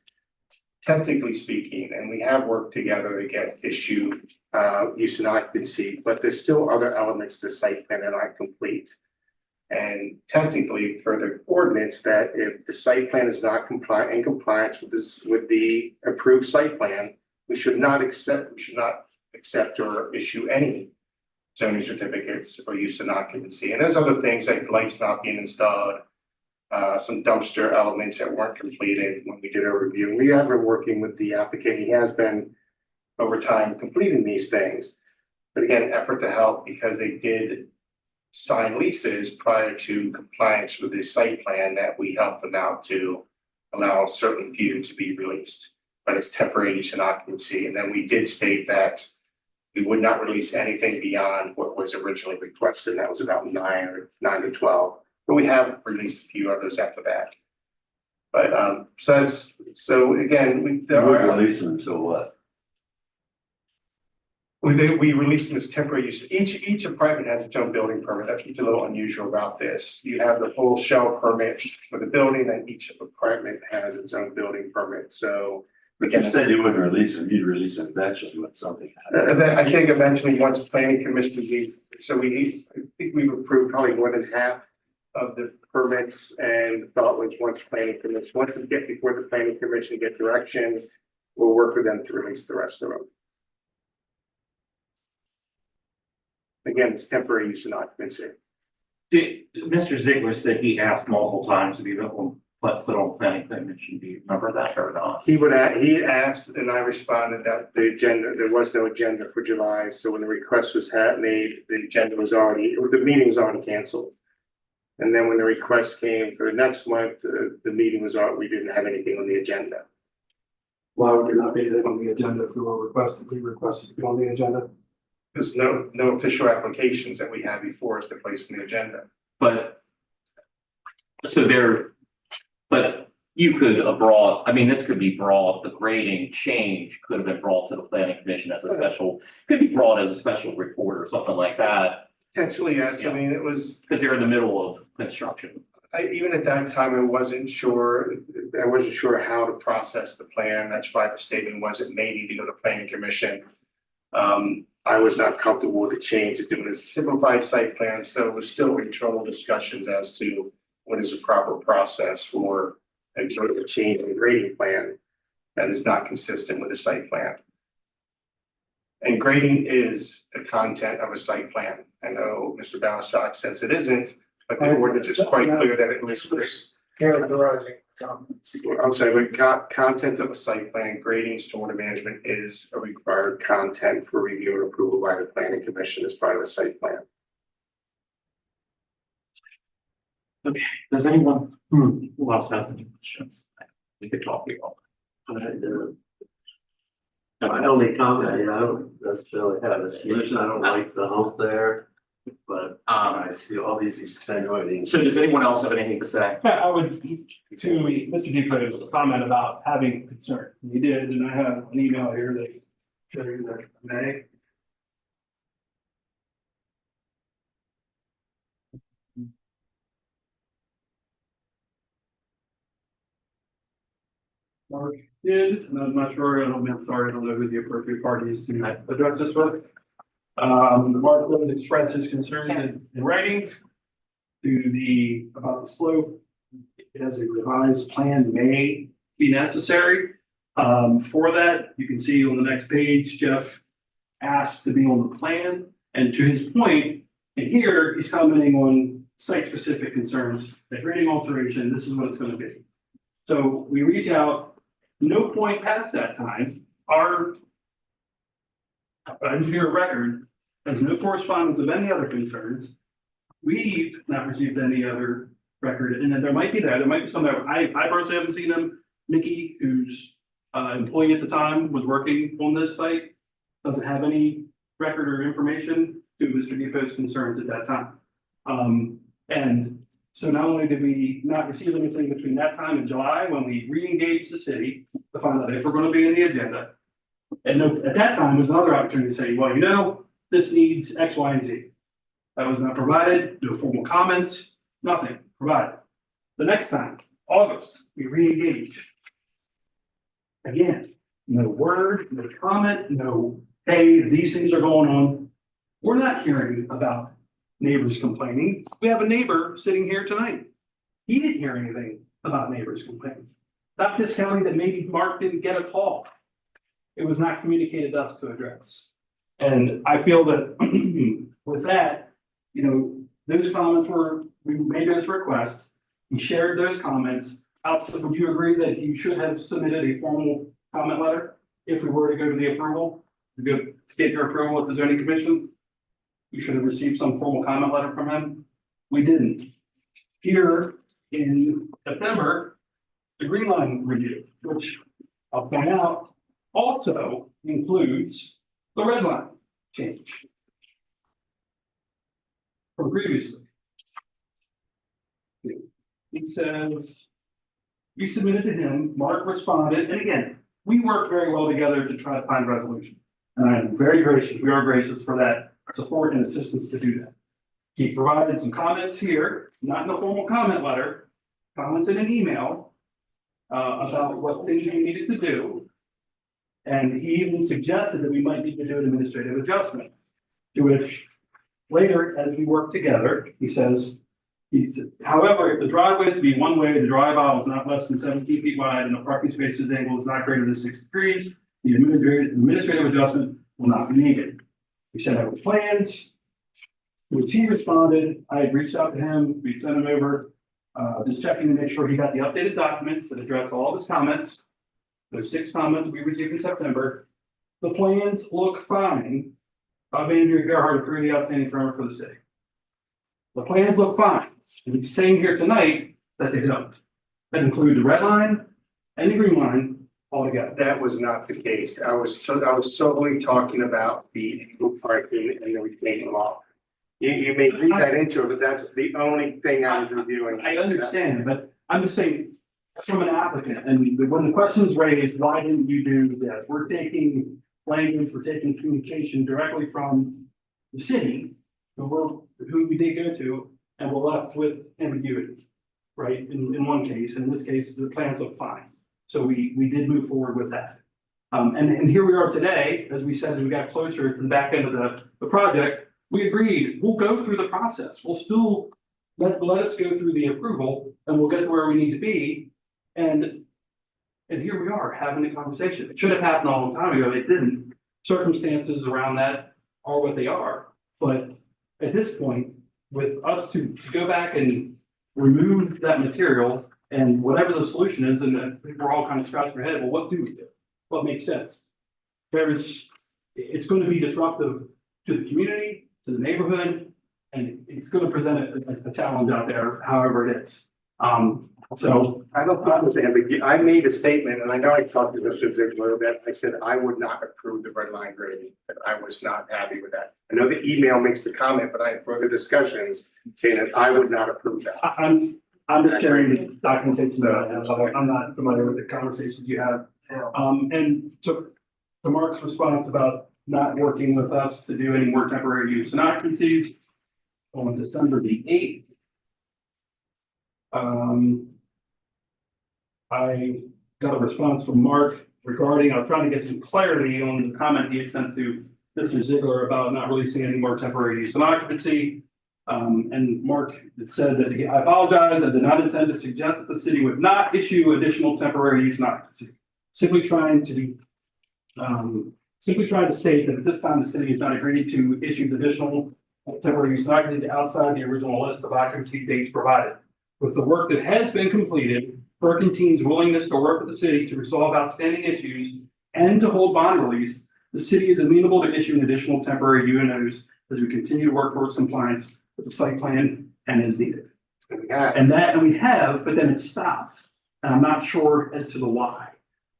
technically speaking, and we have worked together to get issue use and occupancy, but there's still other elements to site plan that aren't complete. And technically, for the ordinance, that if the site plan is not in compliance with the approved site plan, we should not accept or issue any zoning certificates or use and occupancy. And there's other things like lights not being installed, some dumpster elements that weren't completed when we did our review. And we have been working with the applicant. He has been over time completing these things. But again, effort to help because they did sign leases prior to compliance with the site plan that we helped them out to allow certain view to be released. But it's temporary use and occupancy. And then we did state that we would not release anything beyond what was originally requested. That was about 9 to 12. But we have released a few others after that. But so again, You would release them until what? We released them as temporary use. Each apartment has its own building permit. That's what's a little unusual about this. You have the full shell permit for the building, and each apartment has its own building permit. So. But you said you wouldn't release them, you'd release them eventually when something happened. I think eventually, once planning commission, I think we've approved probably more than half of the permits, and the thought was once we get before the planning commission gets directions, we'll work with them to release the rest of them. Again, it's temporary use and occupancy. Mr. Ziegler said he asked multiple times if you don't put on planning commission. Do you remember that or not? He asked and I responded that there was no agenda for July. So when the request was made, the meeting was already canceled. And then when the request came for the next month, the meeting was we didn't have anything on the agenda. Why would there not be anything on the agenda if we requested to be on the agenda? There's no official applications that we have before us to place on the agenda. But you could have brought, I mean, this could be brought, the grading change could have been brought to the planning commission as a special, could be brought as a special report or something like that. Potentially, yes. Yeah. I mean, it was. Because they're in the middle of construction. Even at that time, I wasn't sure how to process the plan. That's why the statement wasn't made to go to planning commission. I was not comfortable with the change of doing it as a simplified site plan, so it was still internal discussions as to what is a proper process for a change in the grading plan that is not consistent with the site plan. And grading is the content of a site plan. I know Mr. Balasag says it isn't, but the ordinance is quite clear that it lists. Characterizing. I'm sorry, but content of a site plan, grading, stormwater management is a required content for review and approval by the planning commission as part of the site plan. Does anyone, who else has any questions? We could talk about. My only comment, I don't necessarily have a solution, I don't like the hump there, but I see all these extenuating. So does anyone else have anything to say? Yeah, I would, to Mr. Depot's comment about having concern, he did, and I have an email here that show you that May. Mark did, and I'm not sure, I'm sorry, I don't know who the appropriate party is to address this with. Mark did express his concern in writing to the, about the slope. As a revised plan may be necessary. For that, you can see on the next page, Jeff asked to be on the plan, and to his point, and here he's commenting on site-specific concerns, the grading alteration, this is what it's gonna be. So we reach out, no point past that time, our engineer of record has no correspondence of any other concerns. We've not received any other record, and then there might be some that I personally haven't seen them. Nikki, who's employee at the time, was working on this site, doesn't have any record or information to Mr. Depot's concerns at that time. And so not only did we not receive anything between that time and July, when we re-engaged the city to find out if we're gonna be in the agenda. And at that time, there's another opportunity to say, well, you know, this needs X, Y, and Z. That was not provided, no formal comments, nothing provided. The next time, August, we re-engage. Again, no word, no comment, no, hey, these things are going on. We're not hearing about neighbors complaining. We have a neighbor sitting here tonight. He didn't hear anything about neighbors complaining. Not discounting that maybe Mark didn't get a call. It was not communicated to us to address. And I feel that with that, you know, those comments we made this request. He shared those comments. Outside, would you agree that you should have submitted a formal comment letter if we were to go to the approval? To get your approval at the zoning commission? You should have received some formal comment letter from him. We didn't. Here in September, the Green Line review, which I'll point out, also includes the red line change from previously. He says, we submitted to him, Mark responded, and again, we worked very well together to try to find a resolution. And I am very gracious, we are gracious for that support and assistance to do that. He provided some comments here, not in a formal comment letter, comments in an email about what things we needed to do. And he even suggested that we might need to do an administrative adjustment, to which later, as we work together, he says, however, if the driveway is to be one way, the drive aisle is not less than 17 feet wide, and the parking spaces angle is not greater than 6 degrees, the administrative adjustment will not be needed. We sent out plans, which he responded. I had reached out to him, we sent him over, just checking to make sure he got the updated documents that address all of his comments. Those 6 comments we received in September. The plans look fine. Bob Andrew Gerhard approved the outstanding permit for the city. The plans look fine. And he's saying here tonight that they don't. That include the red line and the green line altogether. That was not the case. I was solely talking about the parking and the retaining wall. You may read that into it, but that's the only thing I was reviewing. I understand, but I'm just saying, from an applicant, and when the question is raised, why didn't you do this? We're taking language, we're taking communication directly from the city, who we did go to, and we're left with ambiguity, right? In one case, and in this case, the plans look fine. So we did move forward with that. And here we are today, as we said, as we got closer to the back end of the project, we agreed, we'll go through the process. We'll still let us go through the approval, and we'll get to where we need to be. And here we are having a conversation. It should have happened a long time ago. It didn't. Circumstances around that are what they are. But at this point, with us to go back and remove that material and whatever the solution is, and I think we're all kind of scratching our head, well, what do we do? What makes sense? It's going to be disruptive to the community, to the neighborhood, And it's gonna present a challenge out there, however it is. So I don't understand, but I made a statement, and I know I talked to Mr. Ziegler, that I said I would not approve the red line grading, that I was not happy with that. I know the email makes the comment, but I had further discussions saying that I would not approve that. I'm just sharing the documentation that I have, I'm not familiar with the conversations you have. And to Mark's response about not working with us to do any more temporary use and occupancies on December the 8th. I got a response from Mark regarding, I was trying to get some clarity on the comment he had sent to Mr. Ziegler about not releasing any more temporary use and occupancy. And Mark had said that I apologize, I did not intend to suggest that the city would not issue additional temporary use and occupancy. Simply trying to state that at this time, the city is not agreeing to issue additional temporary use and occupancy outside the original list of occupancy dates provided. With the work that has been completed, Perkins team's willingness to work with the city to resolve outstanding issues and to hold bond release, the city is amenable to issuing additional temporary UNOs as we continue to work towards compliance with the site plan and as needed. And we have, but then it stopped. And I'm not sure as to the why.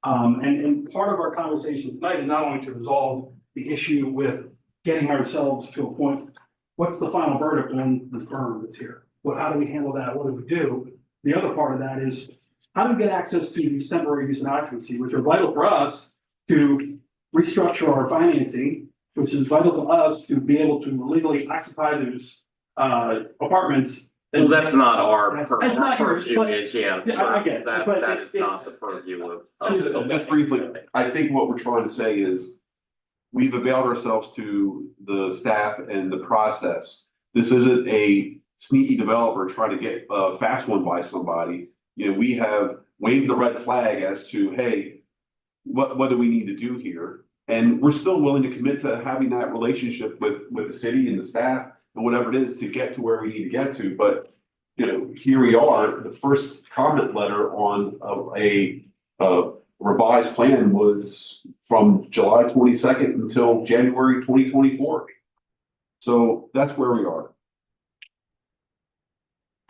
And part of our conversation tonight is not only to resolve the issue with getting ourselves to a point, what's the final verdict on this berm that's here? How do we handle that? What do we do? The other part of that is, how do we get access to these temporary use and occupancy, which are vital for us to restructure our financing, which is vital to us to be able to legally occupy those apartments. Well, that's not our That's not yours, purview, but- is, Yeah, I get it, that but that it's- is not it's- the purview of. Understood. Just briefly, I think what we're trying to say is we've availed ourselves to the staff and the process. This isn't a sneaky developer trying to get a fast one by somebody. You know, we have waved the red flag as to, hey, what do we need to do here? And we're still willing to commit to having that relationship with the city and the staff and whatever it is to get to where we need to get to. But, you know, here we are, the first comment letter on a revised plan was from July 22nd until January 2024. So that's where we are.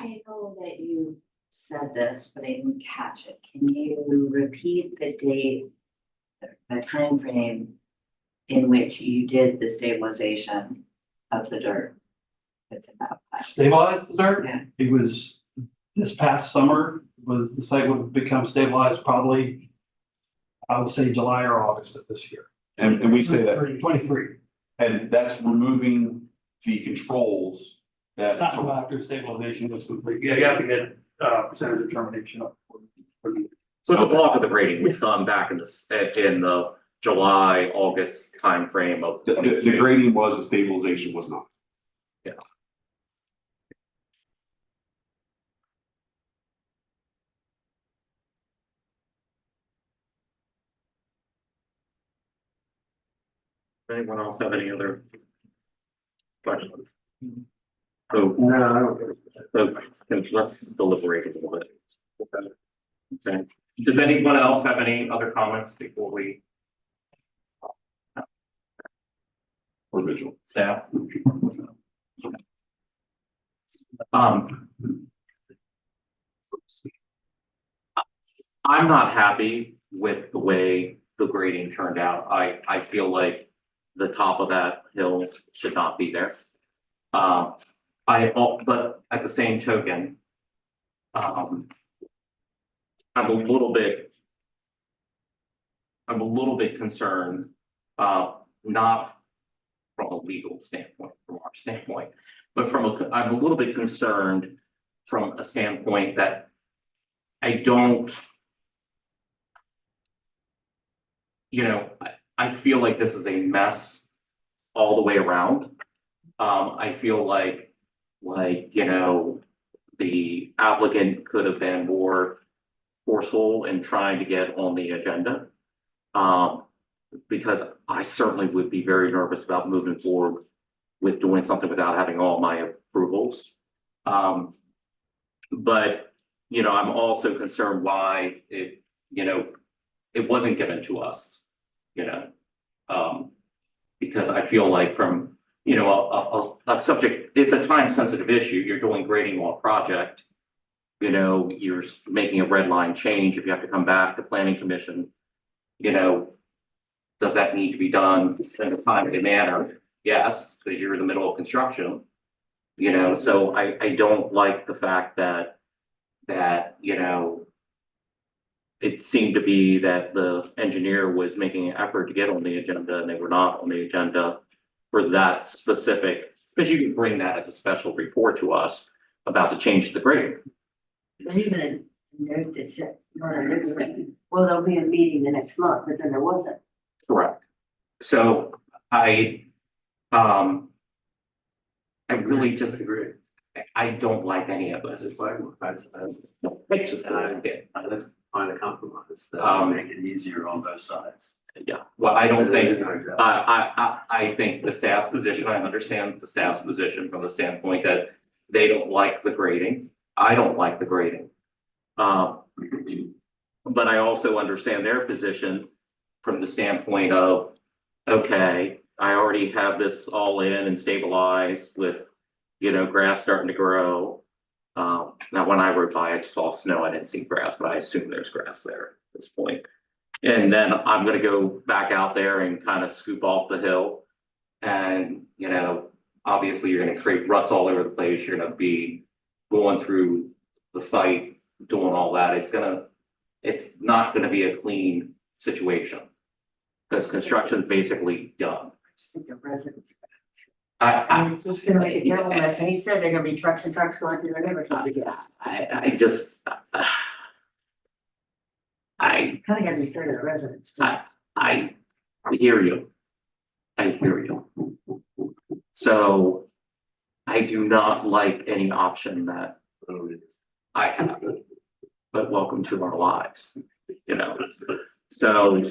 I know that you said this, but I didn't catch it. Can you repeat the date, the time frame in which you did the stabilization of the dirt? It's about that. Stabilize the dirt? Yeah. It was this past summer, the site would have become stabilized probably, I would say July or August of this year. And we say that, 23, and that's removing the controls that. not until after stabilization was complete. Yeah, you have to get percentage of termination up. So the bulk of the grading was done back in the July, August timeframe of. The grading was, the stabilization was not. Yeah. Anyone else have any other questions? So, No, I don't think so. so let's deliberate a little bit. Okay. Does anyone else have any other comments before we? Or visual. Staff? I'm not happy with the way the grading turned out. I feel like the top of that hill should not be there. But at the same token, I'm a little bit concerned, not from a legal standpoint, from our standpoint, but I'm a little bit concerned from a standpoint that I don't, I feel like this is a mess all the way around. I feel like, the applicant could have been more forceful in trying to get on the agenda. Because I certainly would be very nervous about moving forward with doing something without having all my approvals. But, I'm also concerned why it wasn't given to us, because I feel like from you know, a subject, it's a time sensitive issue, you're doing grading on a project. You know, you're making a red line change, if you have to come back to planning commission, you know. Does that need to be done in a timely manner? Yes, because you're in the middle of construction. You know, so I don't like the fact that, you know. It seemed to be that the engineer was making an effort to get on the agenda and they were not on the agenda for that specific, because you can bring that as a special report to us about the change to the grade. There's even a note that said, well, there'll be a meeting the next month, but then there wasn't. Correct. So I really just agree. I don't like any of That's this. why It's just a little bit. let's find a compromise that make it easier on both sides. Yeah, well, I don't think, I think the staff's position, I understand the staff's position from the standpoint that they don't like the grading. I don't like the grading. But I also understand their position from the standpoint of, okay, I already have this all in and stabilized with, you know, grass starting to grow. Now when I rode by, I saw snow, I didn't see grass, but I assume there's grass there at this point. And then I'm gonna go back out there and kind of scoop off the hill. And, you know, obviously you're gonna create ruts all over the place, you're gonna be going through the site, doing all that, it's not gonna be a clean situation. Because construction's basically done. I just think the residents. I, It's just gonna make a terrible mess, and he said there are gonna be trucks and trucks going through there every time we get out. I just. I Kinda gotta be fair to the residents too. I hear you. I hear you. So I do not like any option that I have, but welcome to our lives, you know? So,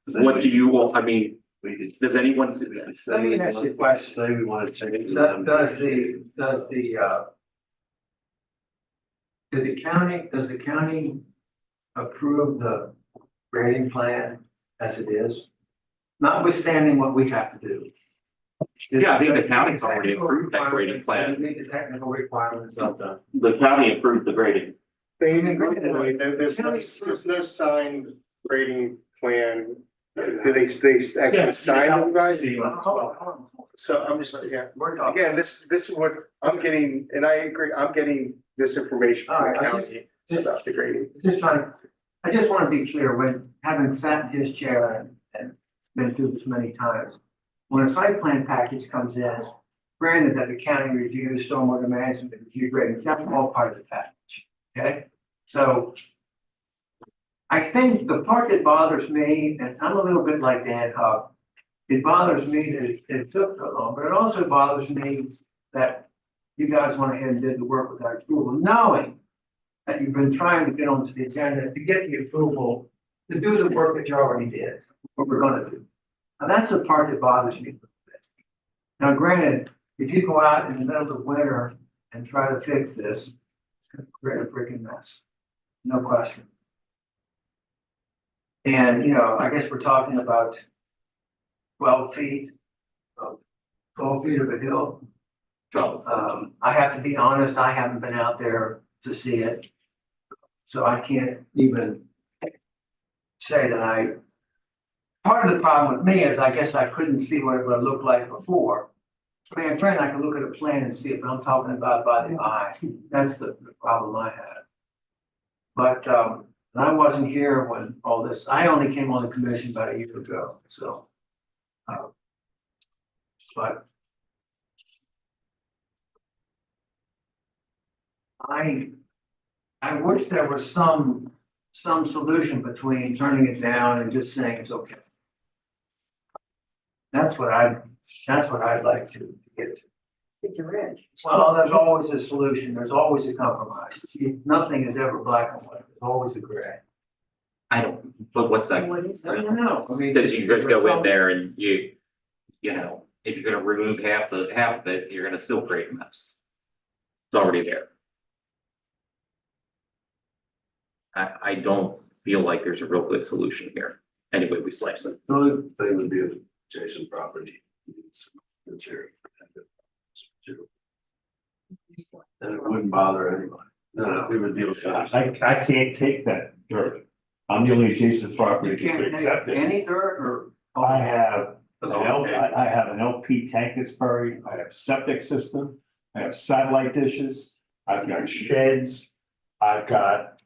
what do you, I mean, does anyone? Let me ask you a question. Say we want to change. Does the county approve the grading plan as it is? Notwithstanding what we have to do. Yeah, I think the county's already approved that grading plan. Meet the technical requirements of the. The county approved the grading. There's no signed grading plan. Do they actually sign them, guys? So I'm just, yeah, We're talking. again, this is what I'm getting, and I agree, I'm getting this information from the county about the grading. I just wanna be clear, when having sat in his chair and been through this many times. When a site plan package comes in, granted that the county reviews stormwater management, review grading, that's all part of the package, okay? So. I think the part that bothers me, and I'm a little bit like Dan Hub. It bothers me that it took so long, but it also bothers me that you guys went ahead and did the work without approval, knowing that you've been trying to get onto the agenda to get the approval to do the work that you already did, what we're gonna do. Now, that's the part that bothers me a little bit. Now, granted, if you go out in the middle of winter and try to fix this, it's gonna create a freaking mess, no question. And, you know, I guess we're talking about 12 feet of 12 feet of a hill. I have to be honest, I haven't been out there to see it. So I can't even say that part of the problem with me is I guess I couldn't see what it would look like before. I mean, I'm trying, I can look at a plan and see it, but I'm talking about by the eye. That's the problem I had. But, I wasn't here when all this, I only came on the commission about a year ago, so. But. I wish there was some solution between turning it down and just saying it's okay. That's what I'd like to get to. It's a ridge. Well, there's always a solution, there's always a compromise. See, nothing is ever black and white, there's always a gray. I don't, but what's that? What is that? I don't know. I mean, Because you just go in there and you know, if you're gonna remove half of it, you're gonna still create a mess. It's already there. I don't feel like there's a real good solution here, any way we slice it. The only thing would be the adjacent property And it wouldn't bother anybody. No, we would deal with that. I can't take that dirt. I'm the only adjacent property You that can can't accept take it. any dirt or? I have That's an all okay. I have an LP tank that's buried, I have septic system, I have satellite dishes, I've got sheds. I've got,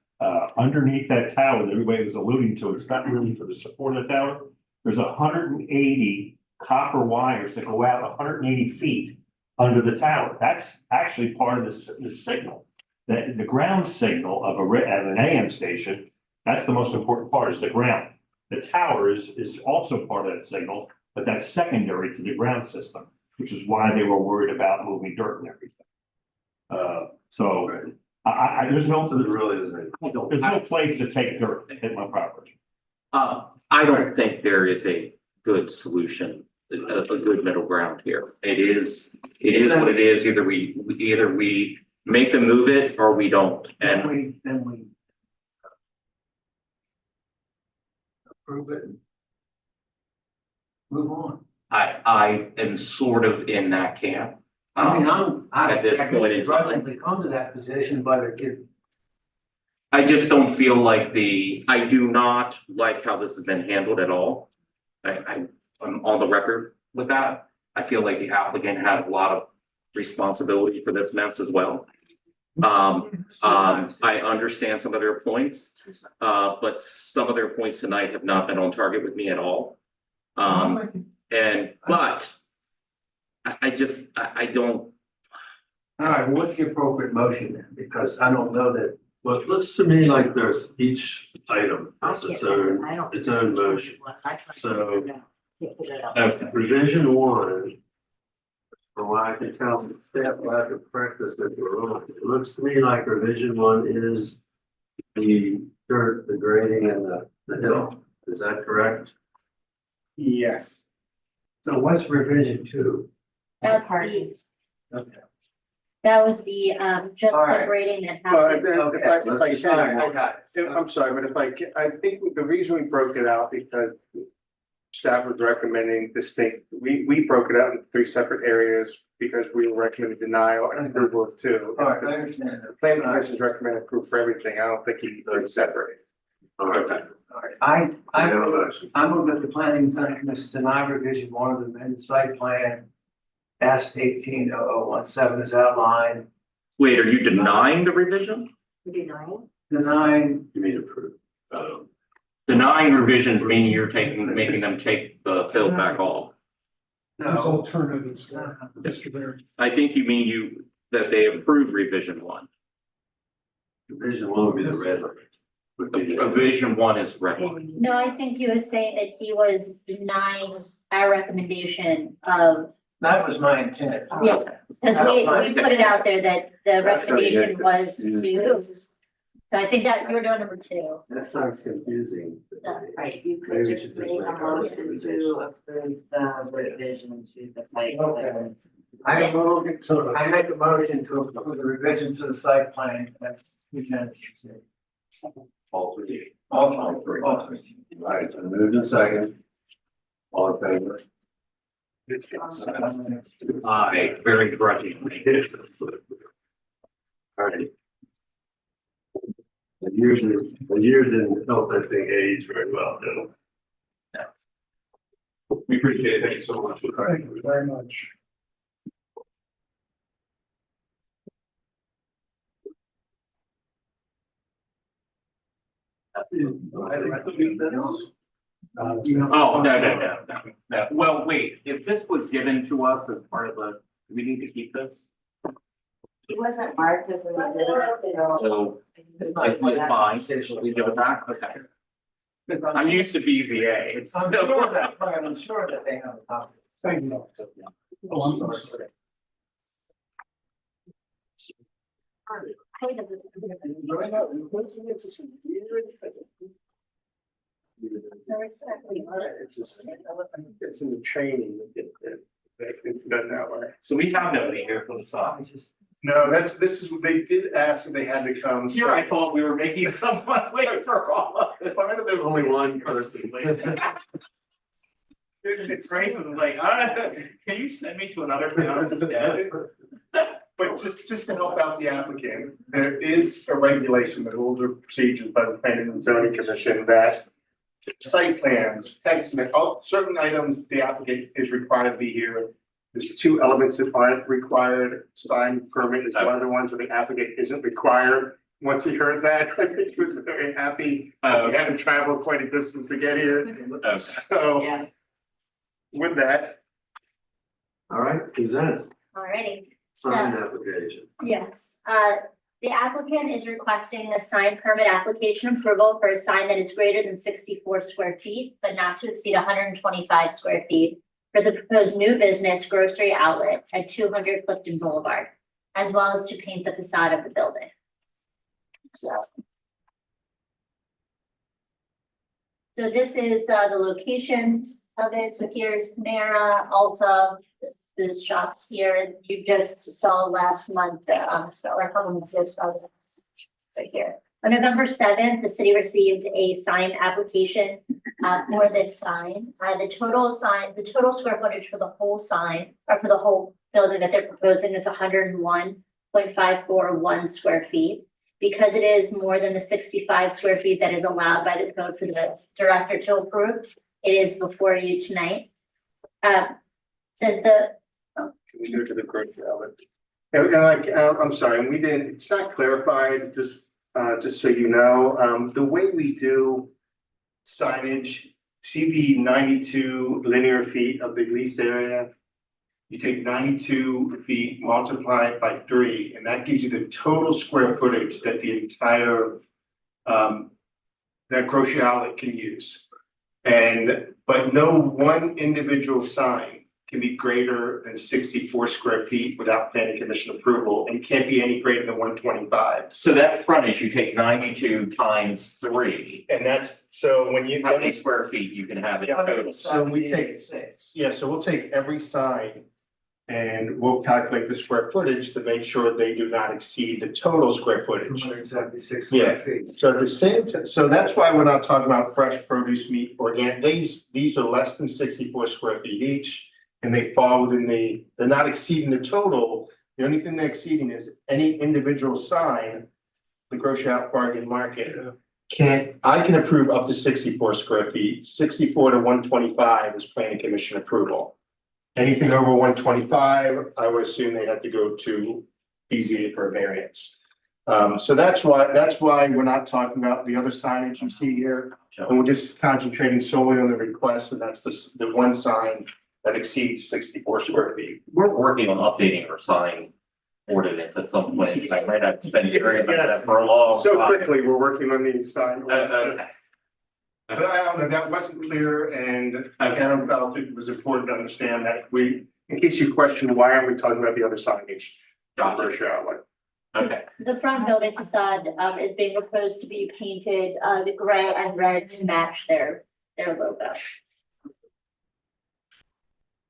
underneath that tower that everybody was alluding to, it's not really for the support of the tower. There's 180 copper wires that go out 180 feet under the tower. That's actually part of the signal. The ground signal of of an AM station, that's the most important part, is the ground. The tower is also part of that signal, but that's secondary to the ground system, which is why they were worried about moving dirt and everything. So there's no, So there really isn't. there's no place to take dirt at my property. I don't think there is a good solution, a good middle ground here. It is what it is. Either we make them move it or we don't. And Then we. Approve it. And move on. I am sort of in that camp. I mean, At this point in time. Reluctantly come to that position, but it. I just don't feel like I do not like how this has been handled at all. I'm on the record with that. I feel like the applicant has a lot of responsibility for this mess as well. I understand some of their points, but some of their points tonight have not been on target with me at all. But I don't. All right, what's the appropriate motion then? Because I don't know that. Well, it looks to me like there's each item has its own motion. So revision one, from what I can tell, from staff lack of practice that we're on, it looks to me like revision one is the dirt, the grading and the hill. Is that correct? Yes. So what's revision two? That's Okay. that was the, just All right. the grading that Well, happened. if I All right, I can, got it. I'm sorry, but if I think the reason we broke it out because staff was recommending distinct, we broke it out into 3 separate areas because we were recommending denial and approval of 2. All right, I understand The that. planning commission's recommended approval for everything. I don't think he needs to separate. All right. All right, I have a motion. I move that the planning commission deny revision one of the amended site plan. S 180017 is outlined, Wait, are you denying the revision? denying, You mean approve? Denying revisions meaning you're making them take the fill back off. There's no. alternatives there, Mr. Mayor. I think you mean that they approve revision 1. Revision one would be the red line. Would be the- Revision 1 is red line. No, I think he was saying that he was denying our recommendation of, That was my intent. yeah, because we put it out there that the That's right, yeah. recommendation was to. So I think that you're doing number 2. That sounds confusing. Right, you Maybe could we just should make a just motion to approve the revision to the site plan. Okay. I make a motion to approve the revision to the site plan, that's. All three. All three. All right, so moved in second. All in favor? Aye, very grudgingly. All right. The years didn't help that thing age very well, did it? Yes. We appreciate it. Thank you so much. Thank you very much. Oh, no. Well, wait, if this was given to us as part of do we need to keep this? It wasn't marked as an exhibit, so. So, like, fine, we give it back, okay. I'm used to BZA, it's I'm still. sure that, right, I'm sure that they have a copy. Thank you. Oh, I'm sorry. It's in the training, it's done that way. So we have nobody here from the I side. just, No, this is, they did ask if they had to come. Here, I thought we were making some fun way for all of this. Part of there's only one person. It's, Grace was like, can you send me to another town instead? but just to help out the applicant, there is a regulation, the rules or procedures by the Planning and Zoning Commission that site plans, text, all certain items the applicant is required to be here. There's two elements that aren't required, sign permit is one of the ones where the applicant isn't required. Once he heard that, I think he was very happy, he had to travel quite a distance to get here, so. Yeah. With that, All right, present, Alrighty, sign so, application. yes, the applicant is requesting a sign permit application approval for a sign that is greater than 64 square feet, but not to exceed 125 square feet for the proposed new business grocery outlet at 200 Clifton Boulevard, as well as to paint the facade of the building. So this is the location of it. So here's Panera, Ulta, the shops here. You just saw last month, so a couple months ago, saw this right here. On November 7th, the city received a sign application for this sign. The total square footage for the whole sign, or for the whole building that they're proposing is 101.541 square feet. Because it is more than the 65 square feet that is allowed by the code for the director to approve, it is before you tonight. Says the. can we go to the grocery outlet? And like, I'm sorry, and we didn't, it's not clarified, just so you know, the way we do signage, see the 92 linear feet of the leased area? You take 92 feet, multiply it by 3, and that gives you the total square footage that the entire that grocery outlet can use. But no one individual sign can be greater than 64 square feet without planning commission approval, and can't be any greater than 125. So that frontage, you take 92 times 3. And that's, so when you. How many square feet you can have in Yeah. total? So we take, yeah, so we'll take every sign and we'll calculate the square footage to make sure they do not exceed the total square footage. 276 Yeah. square feet. So the same, so that's why we're not talking about fresh produce, meat, organic, these are less than 64 square feet each. And they fall within they're not exceeding the total, the only thing they're exceeding is any individual sign. The grocery outlet bargain market I can approve up to 64 square feet, 64 to 125 is planning commission approval. Anything over 125, I would assume they have to go to BZA for a variance. So that's why we're not talking about the other signage you see here. And we're just concentrating solely on the request, and that's the one sign that exceeds 64 square feet. We're working on updating our sign ordinance at some point. I might have been hearing about that for a long time. So quickly, we're working on the sign. Okay. But I don't know, that wasn't clear, and Karen felt it was important to understand that in case you question, why aren't we talking about the other signage? Grocery outlet. Okay, The front building facade is being proposed to be painted the gray and red to match their logo.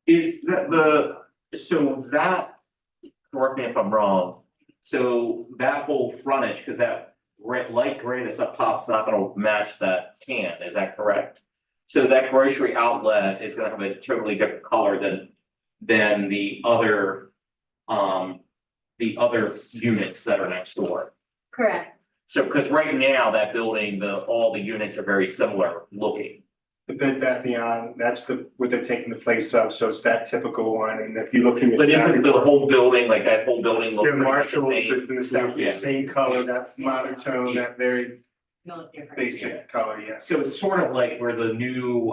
is that correct me if I'm wrong, so that whole frontage, because that light gray that's up top is not gonna match that tan, is that correct? So that grocery outlet is gonna have a totally different color than the other units that are next door. Correct. So, because right now, that building, all the units are very similar looking. The Bed Bath & Beyond, that's what they're taking the place of, so it's that typical one, and if you look in the. But isn't the whole building, like that whole building looks They're pretty much the Marshalls, same? the same, Yeah. same color, that monotone, that very No different. basic color, yes. So it's sort of like where the new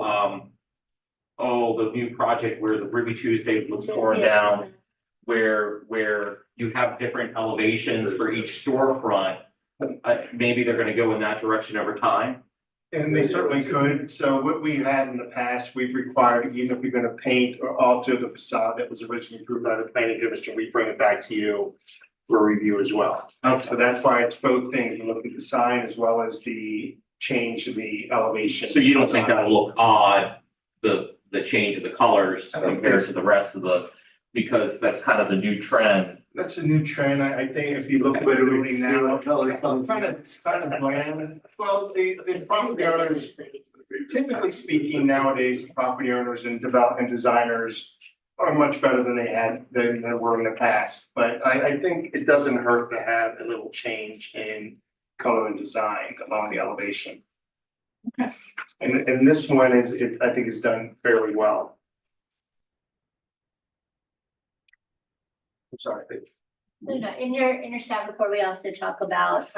the new project where the Ruby Tuesday was torn down. Where you have different elevations for each storefront. Maybe they're gonna go in that direction over time. And they certainly could, so what we had in the past, we've required, even if we're gonna paint or alter the facade that was originally approved by the planning commission, we bring it back to you for review as well. So that's why it's both things, you look at the sign as well as the change in the elevation. So you don't think that'll look odd, the change of the colors I don't compared think to the rest of because that's kind of the new trend. That's a new trend, I think if you look at it really now, it's kind of bland. Well, the property owners, typically speaking, nowadays, property owners and development designers are much better than they were in the past. But I think it doesn't hurt to have a little change in color and design along the elevation. And this one I think is done fairly well. I'm sorry. In your staff report, we also talk about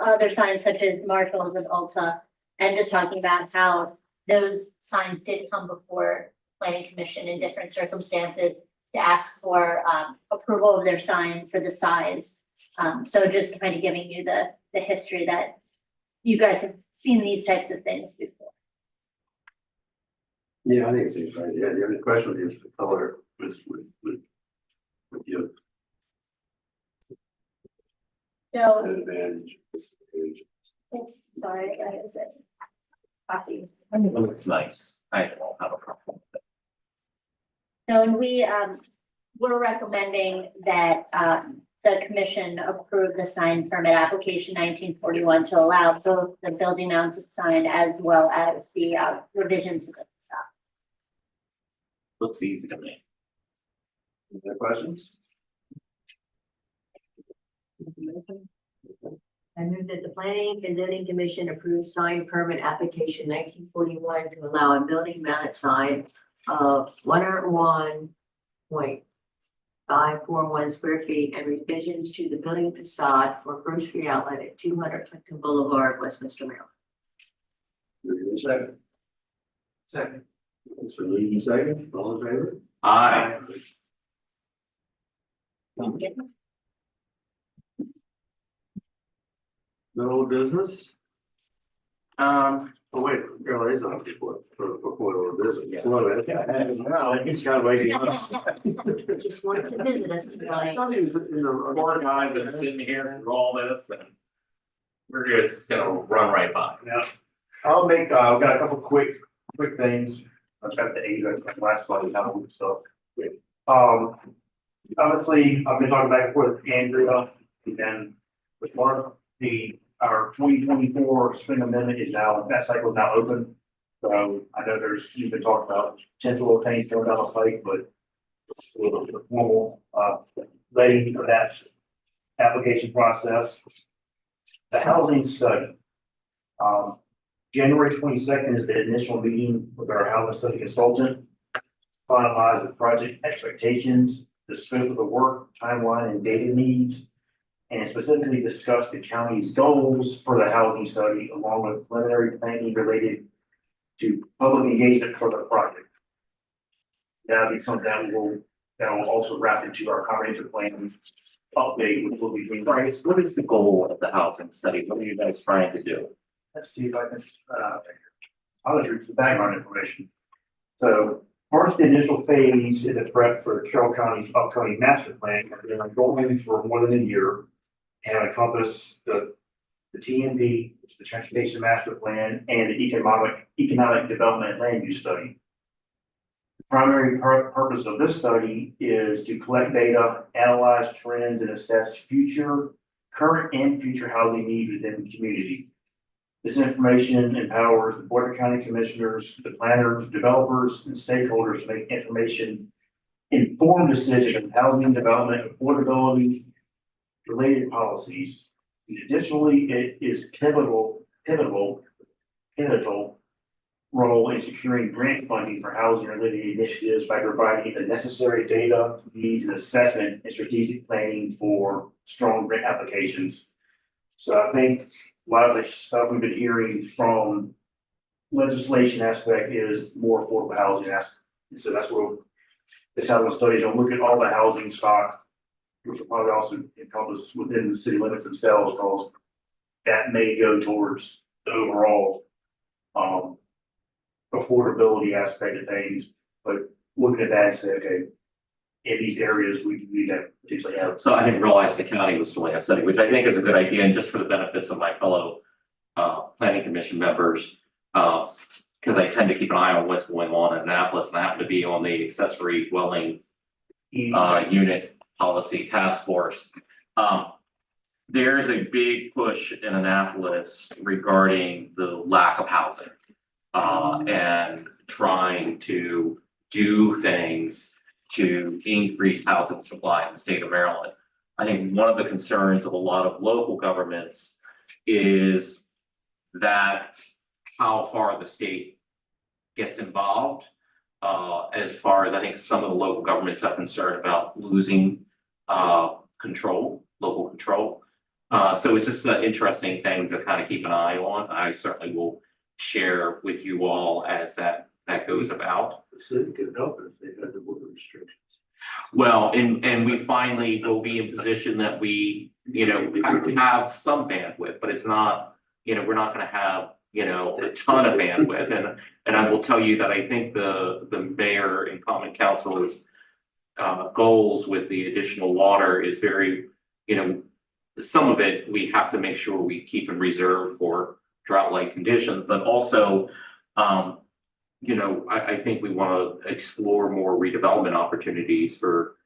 other signs such as Marshalls and Ulta. And just talking about how those signs did come before planning commission in different circumstances to ask for approval of their sign for the size. So just kind of giving you the history that you guys have seen these types of things before. Yeah, I think it seems right. Yeah, the only question is the color with you. So, Advantage. sorry, that is it. Copy. I mean, it looks nice. I don't have a problem with it. So, and we're recommending that the commission approve the sign permit application 1941 to allow both the building mounted sign as well as the revisions to the facade. Looks easy to me. Any other questions? I move that the planning and zoning commission approve sign permit application 1941 to allow a building mounted sign of 101.541 square feet and revisions to the building facade for grocery outlet at 200 Clinton Boulevard, Westminster, Maryland. Second. Second. Thanks for leading second. All in favor? Aye. No old business? Oh wait, your liaison report for old business. Well, no, he's got waiting. Just wanted to visit us I tonight. thought he was in the. Poor guy been sitting here through all this and we're just gonna run right by. Yeah, I'll make, I've got a couple quick things. I've got the eight, last one, kind of stuff. Obviously, I've been talking back and forth with Andrea and with Mark, our 2024 spring amendment is now, that cycle is now open. So I know you've been talking about potential things going down the pike, but it's a little bit of formal, letting of that application process. The housing study. January 22nd is the initial meeting with our housing study consultant. Finalize the project expectations, the scope of the work, timeline, and data needs. And specifically discuss the county's goals for the housing study along with preliminary planning related to public engagement for the project. That'll be something that will also wrap into our comprehensive plan update, which will be doing. What is the goal of the housing study? What are you guys trying to do? Let's see if I can, I'll just read the background information. So first, the initial phase is the prep for Carroll County's upcoming master plan, and they're going for more than a year. And encompass the TMD, which is the Transportation Master Plan, and the Economic Development and Land Use Study. The primary purpose of this study is to collect data, analyze trends, and assess current and future housing needs within the community. This information empowers the Board of County Commissioners, the planners, developers, and stakeholders to make informed decisions on housing development, affordability, related policies. Additionally, it is pivotal role in securing grant funding for housing related initiatives by providing the necessary data, needs, and assessment and strategic planning for strong grant applications. So I think a lot of the stuff we've been hearing from legislation aspect is more affordable housing aspect. And so that's where this housing studies will look at all the housing stock, which will probably also encompass within the city limits themselves, because that may go towards the overall affordability aspect of things. But looking at that and say, okay, in these areas, we need to potentially have. So I didn't realize the county was doing a study, which I think is a good idea, and just for the benefits of my fellow planning commission members. Because I tend to keep an eye on what's going on in Annapolis, and I happen to be on the accessory dwelling unit policy task force. There is a big push in Annapolis regarding the lack of housing. and trying to do things to increase housing supply in the state of Maryland. I think one of the concerns of a lot of local governments is that how far the state gets involved. As far as I think some of the local governments have concern about losing local control. So it's just an interesting thing to kind of keep an eye on. I certainly will share with you all as that goes about. The city could help if they had the water restrictions. Well, and we finally will be in position that we, have some bandwidth, but it's not, we're not gonna have, a ton of bandwidth. And I will tell you that I think the mayor and common council's goals with the additional water is very, some of it, we have to make sure we keep in reserve for drought-like conditions, but also, I think we want to explore more redevelopment opportunities for,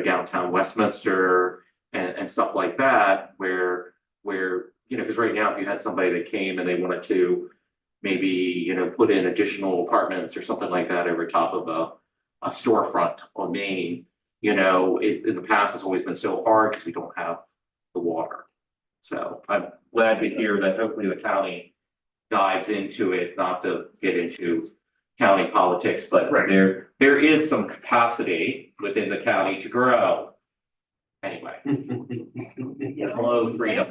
downtown Westminster and stuff like that, where, because right now, if you had somebody that came and they wanted to maybe, put in additional apartments or something like that over top of a storefront on Main, in the past, it's always been so hard because we don't have the water. So I'm glad to hear that hopefully the county dives into it, not to get into county politics, but there is some capacity within the county to grow. Anyway. Hello, freedom.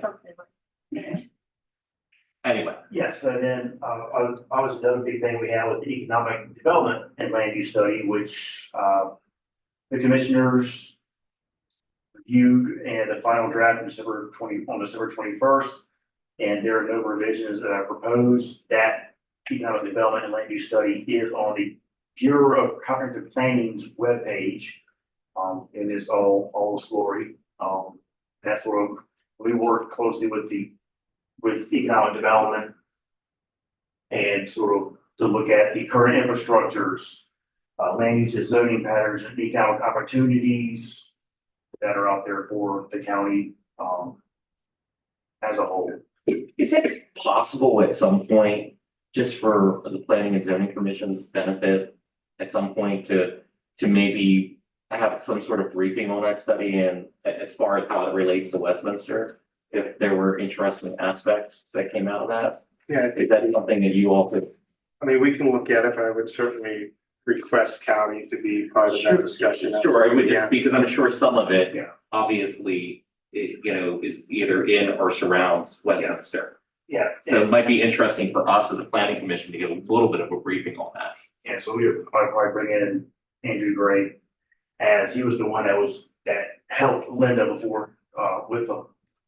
Anyway. Yes, so then, obviously, the other big thing we have with the economic development and land use study, which, the commissioners reviewed and the final draft on December 21st. And there are no revisions that are proposed. That economic development and land use study is on the Bureau of Comprehensive Planning's webpage. It is all its glory. That's where we work closely with economic development and sort of to look at the current infrastructures, land use zoning patterns and economic opportunities that are out there for the county, as a whole. Is it possible at some point, just for the planning and zoning commission's benefit, at some point to maybe have some sort of briefing on that study and as far as how it relates to Westminster? If there were interesting aspects that came out of that? Yeah, Is that something that you all could? I mean, we can look at it, but I would certainly request county to be part of that discussion. Sure, it would just Yeah. because I'm sure some of it, Yeah. obviously, is either in or surrounds Westminster. Yeah. So it might be interesting for us as a planning commission to give a little bit of a briefing on that. Yeah, so we would probably bring in Andrew Gray, as he was the one that helped Linda before, with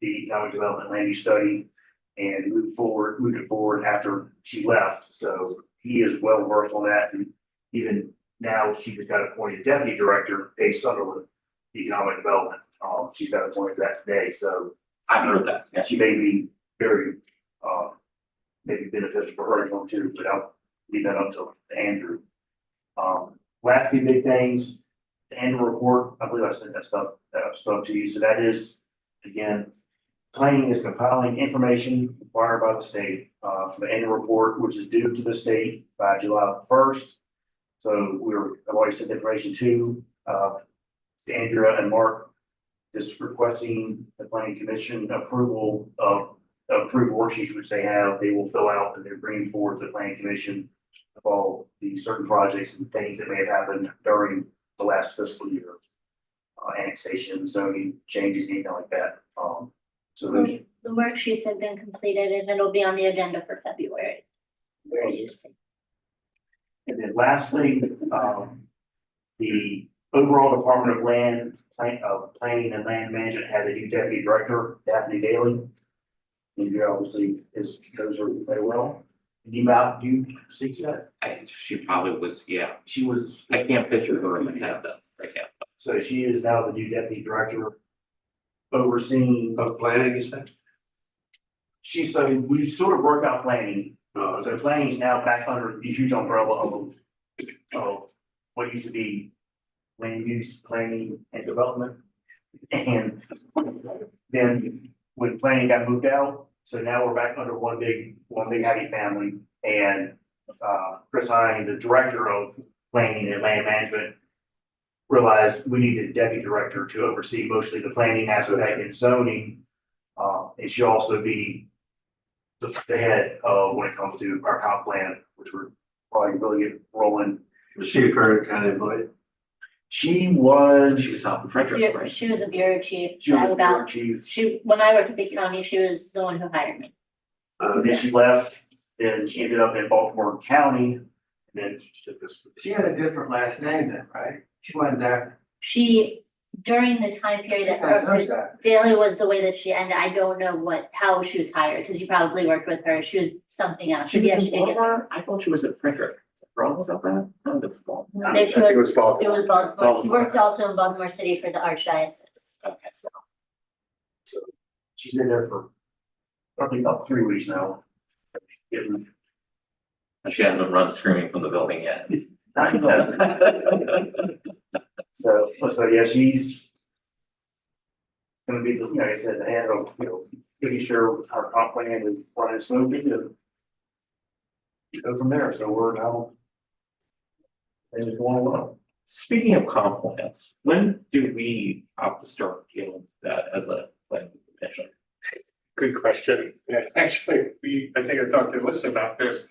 the economic development land use study. And moved it forward after she left, so he is well versed on that, and even now, she just got appointed deputy director, Paige Sutherland, economic development, she got appointed to that today, so. I've heard that, yeah. She may be very, maybe beneficial for her to go too, but I'll leave that up to Andrew. Last few big things, the annual report, I believe I sent that stuff, that I spoke to you, so that is, again, planning is compiling information required by the state, for the annual report, which is due to the state by July 1st. So I've already sent information to Andrea and Mark, just requesting the planning commission approval of approved worksheets which they will fill out and they're bringing forward to the planning commission of all the certain projects and things that may have happened during the last fiscal year. Annexation, zoning changes, anything like that. So The worksheets have been completed and it'll be on the agenda for February. For you to see. and then lastly, the overall Department of Planning and Land Management has a new deputy director, Daphne Daly. And you obviously knows her very well. Do you see that? She probably was, yeah. She was, I can't picture her in my head though, right now. so she is now the new deputy director overseeing. Of planning, you said? So we sort of work out planning. No, So planning is now back under the huge umbrella of what used to be land use, planning and development. And then when planning got moved out, so now we're back under one big happy family. And Chris Hine, the director of planning and land management, realized we needed a deputy director to oversee mostly the planning aspect and zoning. And she'll also be the head of when it comes to our comp plan, which we're probably really get rolling. Was she a current county employee? She was. She was out in Frederick, right? She was a bureau chief. She was a bureau About, chief. when I worked at the county, she was the one who hired me. Then she left, then she ended up in Baltimore County, and then she took this. She had a different last name then, right? She wasn't there. She, during the time period that I know her that. daily was the way that she ended, I don't know how she was hired, because you probably worked with her. She was something else. She But yeah, was she in did get. Baltimore? I thought she was at Frederick. Is that wrong about that? Wonderful. No, I think it was Baltimore. It was Baltimore. She worked also in Baltimore City for the Archdiocese. Okay, so. She's been there for probably about 3 weeks now. Getting. And she hasn't run screaming from the building yet. So yeah, she's gonna be, like I said, the head of, making sure our comp plan is running smoothly and go from there. So we're now and it's going well. Speaking of comp plans, when do we have to start dealing with that as a planning commission? Good question. Yeah, actually, I think I talked to Alyssa about this.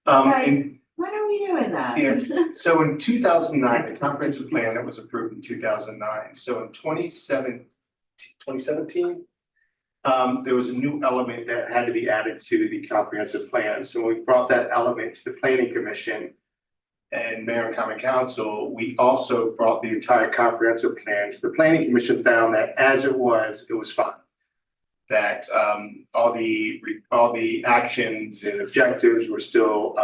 Right. In When are we doing that? Yes, so in 2009, the comprehensive plan that was approved in 2009, so in 2017, there was a new element that had to be added to the comprehensive plan, so we brought that element to the planning commission and mayor and common council. We also brought the entire comprehensive plan to the planning commission, found that as it was fine. That all the actions and objectives were still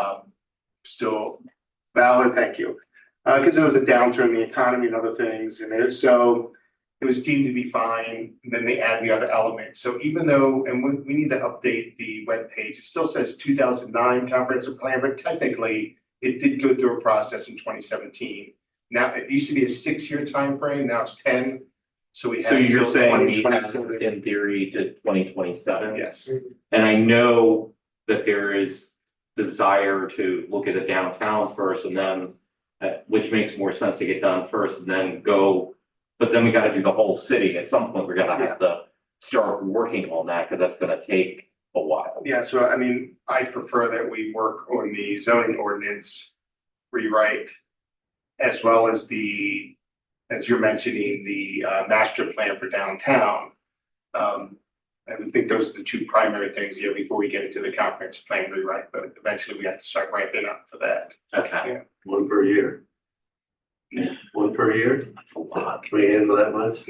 valid, thank you. Because there was a downturn in the economy and other things, and so it was deemed to be fine, and then they add the other elements. So even though, and we need to update the webpage, it still says 2009 comprehensive plan, but technically it did go through a process in 2017. Now, it used to be a 6-year time frame. Now it's 10. So we have. So you're until saying we have 2027. in theory to 2027? Yes. And I know that there is desire to look at the downtown first and then, which makes more sense to get done first and then go. But then we gotta do the whole city. At some point, we're gonna have to start working on that, because that's gonna take a while. Yeah, so I mean, I prefer that we work on the zoning ordinance rewrite as well as the, as you're mentioning, the master plan for downtown. I would think those are the two primary things here before we get into the comprehensive plan rewrite, but eventually we have to start ramping up for that. Okay. One per year. One per year? That's a lot. Can we handle that much?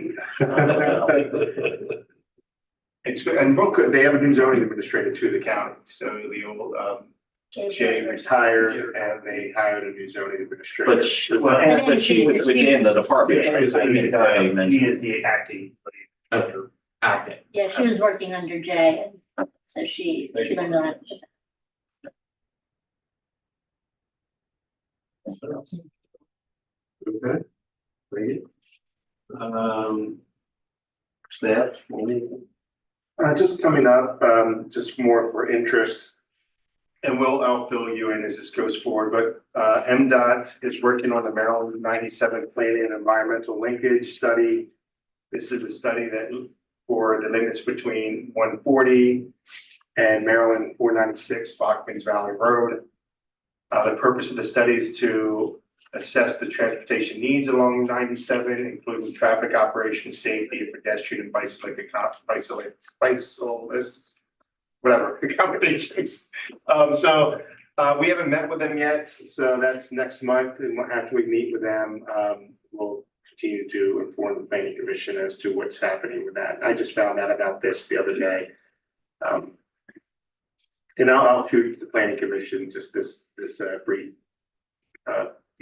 It's, and Brooke, they have a new zoning administrator to the county, so the old Jay retired and they hired a new zoning administrator. But she was within the department. She is the acting. Okay. Acting. Yeah, she was working under Jay, so she learned a lot. Okay. Great. Staff, anything? Just coming up, just more for interest. And I'll fill you in as this goes forward, but MDOT is working on the Maryland 97 planning and environmental linkage study. This is a study that for the limits between 140 and Maryland 496 Falklands Valley Road. The purpose of the study is to assess the transportation needs along 97, including traffic operations, safety, and pedestrian and bicyclists, whatever, accommodations. So we haven't met with them yet, so that's next month, and after we meet with them, we'll continue to inform the planning commission as to what's happening with that. I just found out about this the other day. And I'll shoot the planning commission just this brief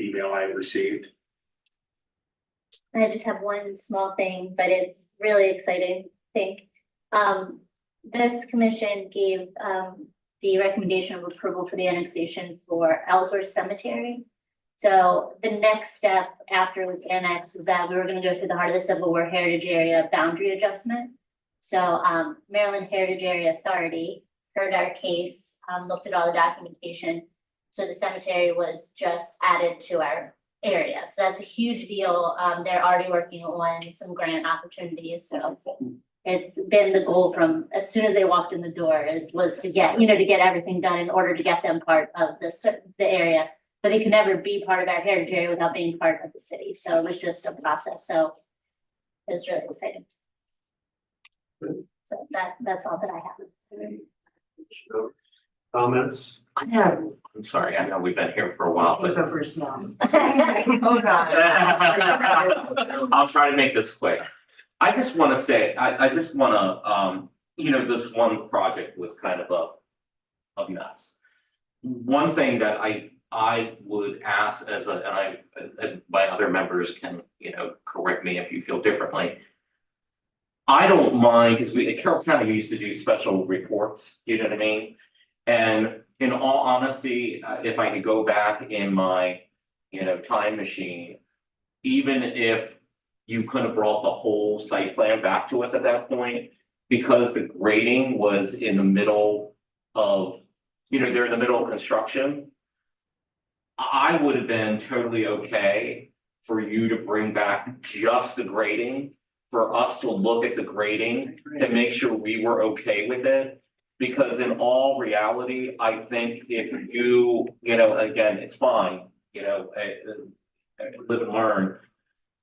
email I received. I just have one small thing, but it's really exciting, I think. This commission gave the recommendation of approval for the annexation for Ellsworth Cemetery. So the next step after it was annexed was that we were gonna go through the heart of the Civil War Heritage Area boundary adjustment. So Maryland Heritage Area Authority heard our case, looked at all the documentation, So the cemetery was just added to our area, so that's a huge deal. They're already working on some grant opportunities, so it's been the goal from as soon as they walked in the door was to get, to get everything done in order to get them part of the area. But they could never be part of our heritage area without being part of the city, so it was just a process, so it was really exciting. So that's all that I have. Comments? I have, I'm sorry, I know we've been here for a while, take but over his mouth. Hold on. I'll try to make this quick. I just wanna say, I just wanna, this one project was kind of a mess. One thing that I would ask and my other members can, correct me if you feel differently. I don't mind, because Carroll County used to do special reports, you know what I mean? And in all honesty, if I could go back in my, time machine, even if you could have brought the whole site plan back to us at that point, because the grading was in the middle of, they're in the middle of construction. I would have been totally okay for you to bring back just the grading, for us to look at the grading to make sure we were okay with it. Because in all reality, I think if you, again, it's fine, live and learn.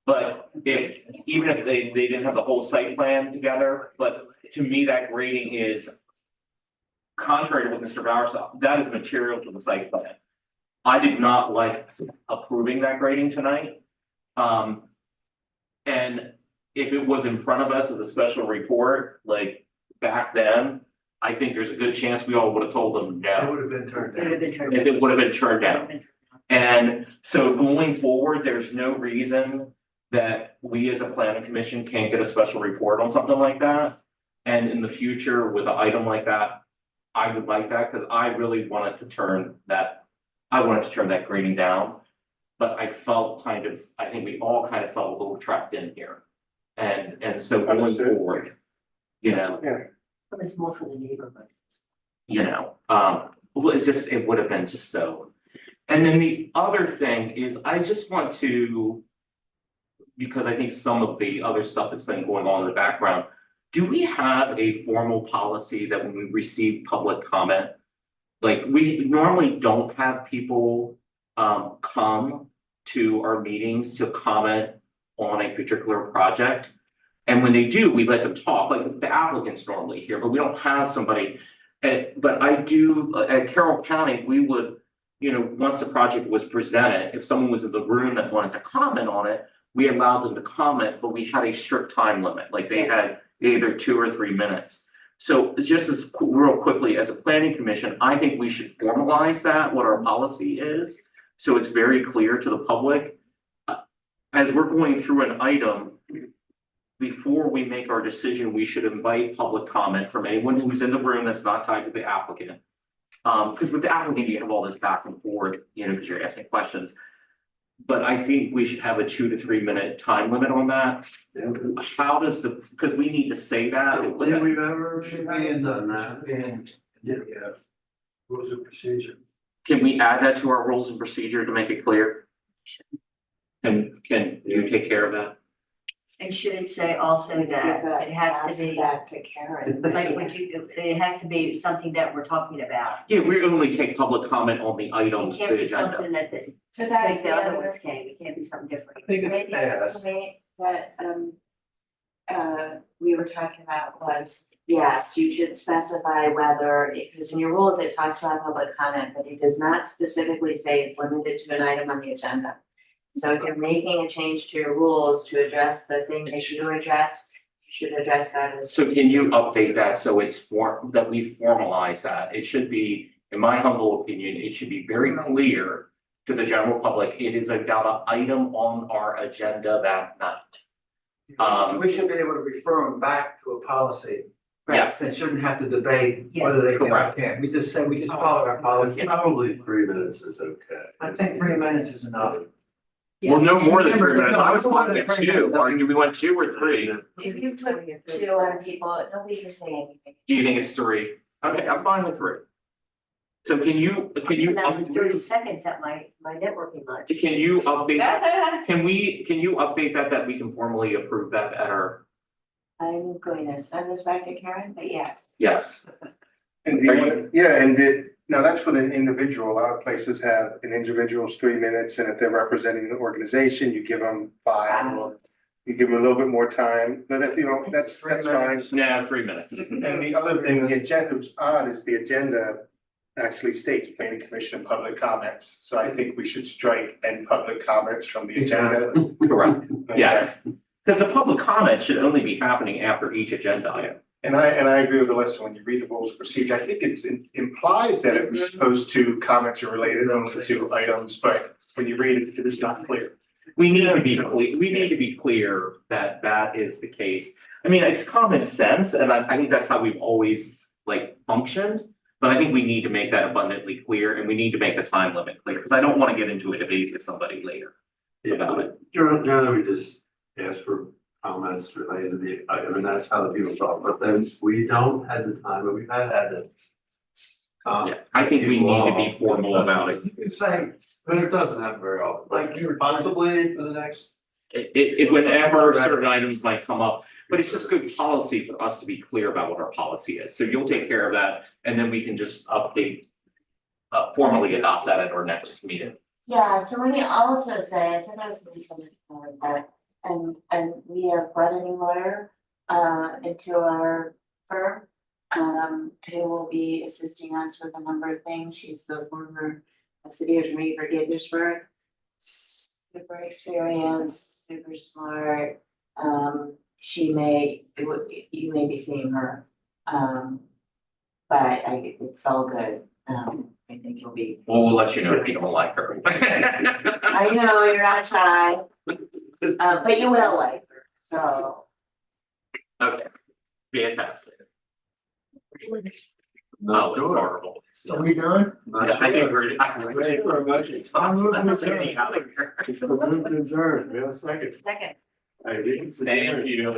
But even if they didn't have the whole site plan together, but to me, that grading is contrary to what Mr. Bauer said, that is material to the site plan. I did not like approving that grading tonight. And if it was in front of us as a special report, like back then, I think there's a good chance we all would have told them no. It would have been turned down. It would have been turned down. And so going forward, there's no reason that we as a planning commission can't get a special report on something like that. And in the future, with an item like that, I would like that, because I really wanted to turn that grading down. But I felt I think we all kind of felt a little trapped in here. And so going Understood. forward, Yeah. It was more for the neighborhood. well, it would have been just so. And then the other thing is, I just want to, because I think some of the other stuff that's been going on in the background, do we have a formal policy that when we receive public comment, like we normally don't have people come to our meetings to comment on a particular project? And when they do, we let them talk, like the applicants normally here, but we don't have somebody. But I do, at Carroll County, we would, once the project was presented, if someone was in the room that wanted to comment on it, we allowed them to comment, but we had a strict time limit, like they had either 2 or 3 minutes. So just as real quickly, as a planning commission, I think we should formalize that, what our policy is, so it's very clear to the public. As we're going through an item, before we make our decision, we should invite public comment from anyone who's in the room that's not tied to the applicant. Because with the applicant, you have all this back and forth, because you're asking questions. But I think we should have a 2 to 3 minute time limit on that. How does because we need to say that. Did we ever should be in done that? Yeah, rules of procedure. Can we add that to our rules and procedure to make it clear? Can you take care of that? And should it say also that it has to be, Back to Karen. like, it has to be something that we're talking about. Yeah, we only take public comment on the It items, can't the be agenda. something that So like that's the the other other, ones came, it can't be something different. I think in maybe the the other past, point that we were talking about was, yes, you should specify whether, because in your rules, it talks about public comment, but it does not specifically say it's limited to an item on the agenda. So if you're making a change to your rules to address the thing that you addressed, you should address that as. So can you update that so it's that we formalize that? It should be, in my humble opinion, it should be very clear to the general public, it is about an item on our agenda that night. We should be able to refer them back to a policy. Yes. They shouldn't have to debate whether they can or Correct. can't. We just followed our policy. Probably 3 minutes is okay. I think 3 minutes is enough. Well, no more than 3 minutes. No, I was no more looking than at 3 2, minutes. or do we want 2 or 3? If you took 2 on people, nobody can say anything. Do you think it's 3? Okay, I'm fine with 3. So can you And I'm 30 seconds at my networking lunch. can you update that? Can you update that we can formally approve that at our, I'm going to send this back to Karen, but yes. yes, And now that's with an individual, a lot of places have an individual's 3 minutes, and if they're representing the organization, you give them 5, or you give them a little bit more time, but if, that's fine. yeah, 3 minutes. And the other thing, the agenda was odd, is the agenda actually states planning commission public comments, so I think we should strike and public comments from the agenda. Correct, yes, because the public comment should only be happening after each agenda item. And I agree with Alyssa, when you read the rules of procedure, I think it implies that it was supposed to, comments are related only to items, but when you read it, it is not clear. We need to be clear that that is the case. I mean, it's common sense, and I think that's how we've always functioned. But I think we need to make that abundantly clear, and we need to make the time limit clear, because I don't want to get into a debate with somebody later about it. Generally, we just ask for comments related to the, I mean, that's how the people talk, but then we don't have the time, but we've had it. Yeah, I think we need to be formal about it. You say, but it doesn't happen very often, like you possibly for the next. Whenever certain items might come up, but it's just good policy for us to be clear about what our policy is, so you'll take care of that, and then we can just update. Formally adopt that at our next meeting. Yeah, so let me also say, I said I was gonna be something before, but, and we have brought a new lawyer, into our firm. Who will be assisting us with a number of things. She's the former city attorney for Gaithersburg. Super experienced, super smart. You may be seeing her. But it's all good. I think you'll be. Well, we'll let you know if you don't like her. I know, you're not shy. But you will like her, so. Okay, fantastic. No, It's horrible. Are we done? Yeah, I think we're. Ready for a motion? I'm moving out of here. It's the movement adjourned, we have a second. Second. I didn't. Thank you.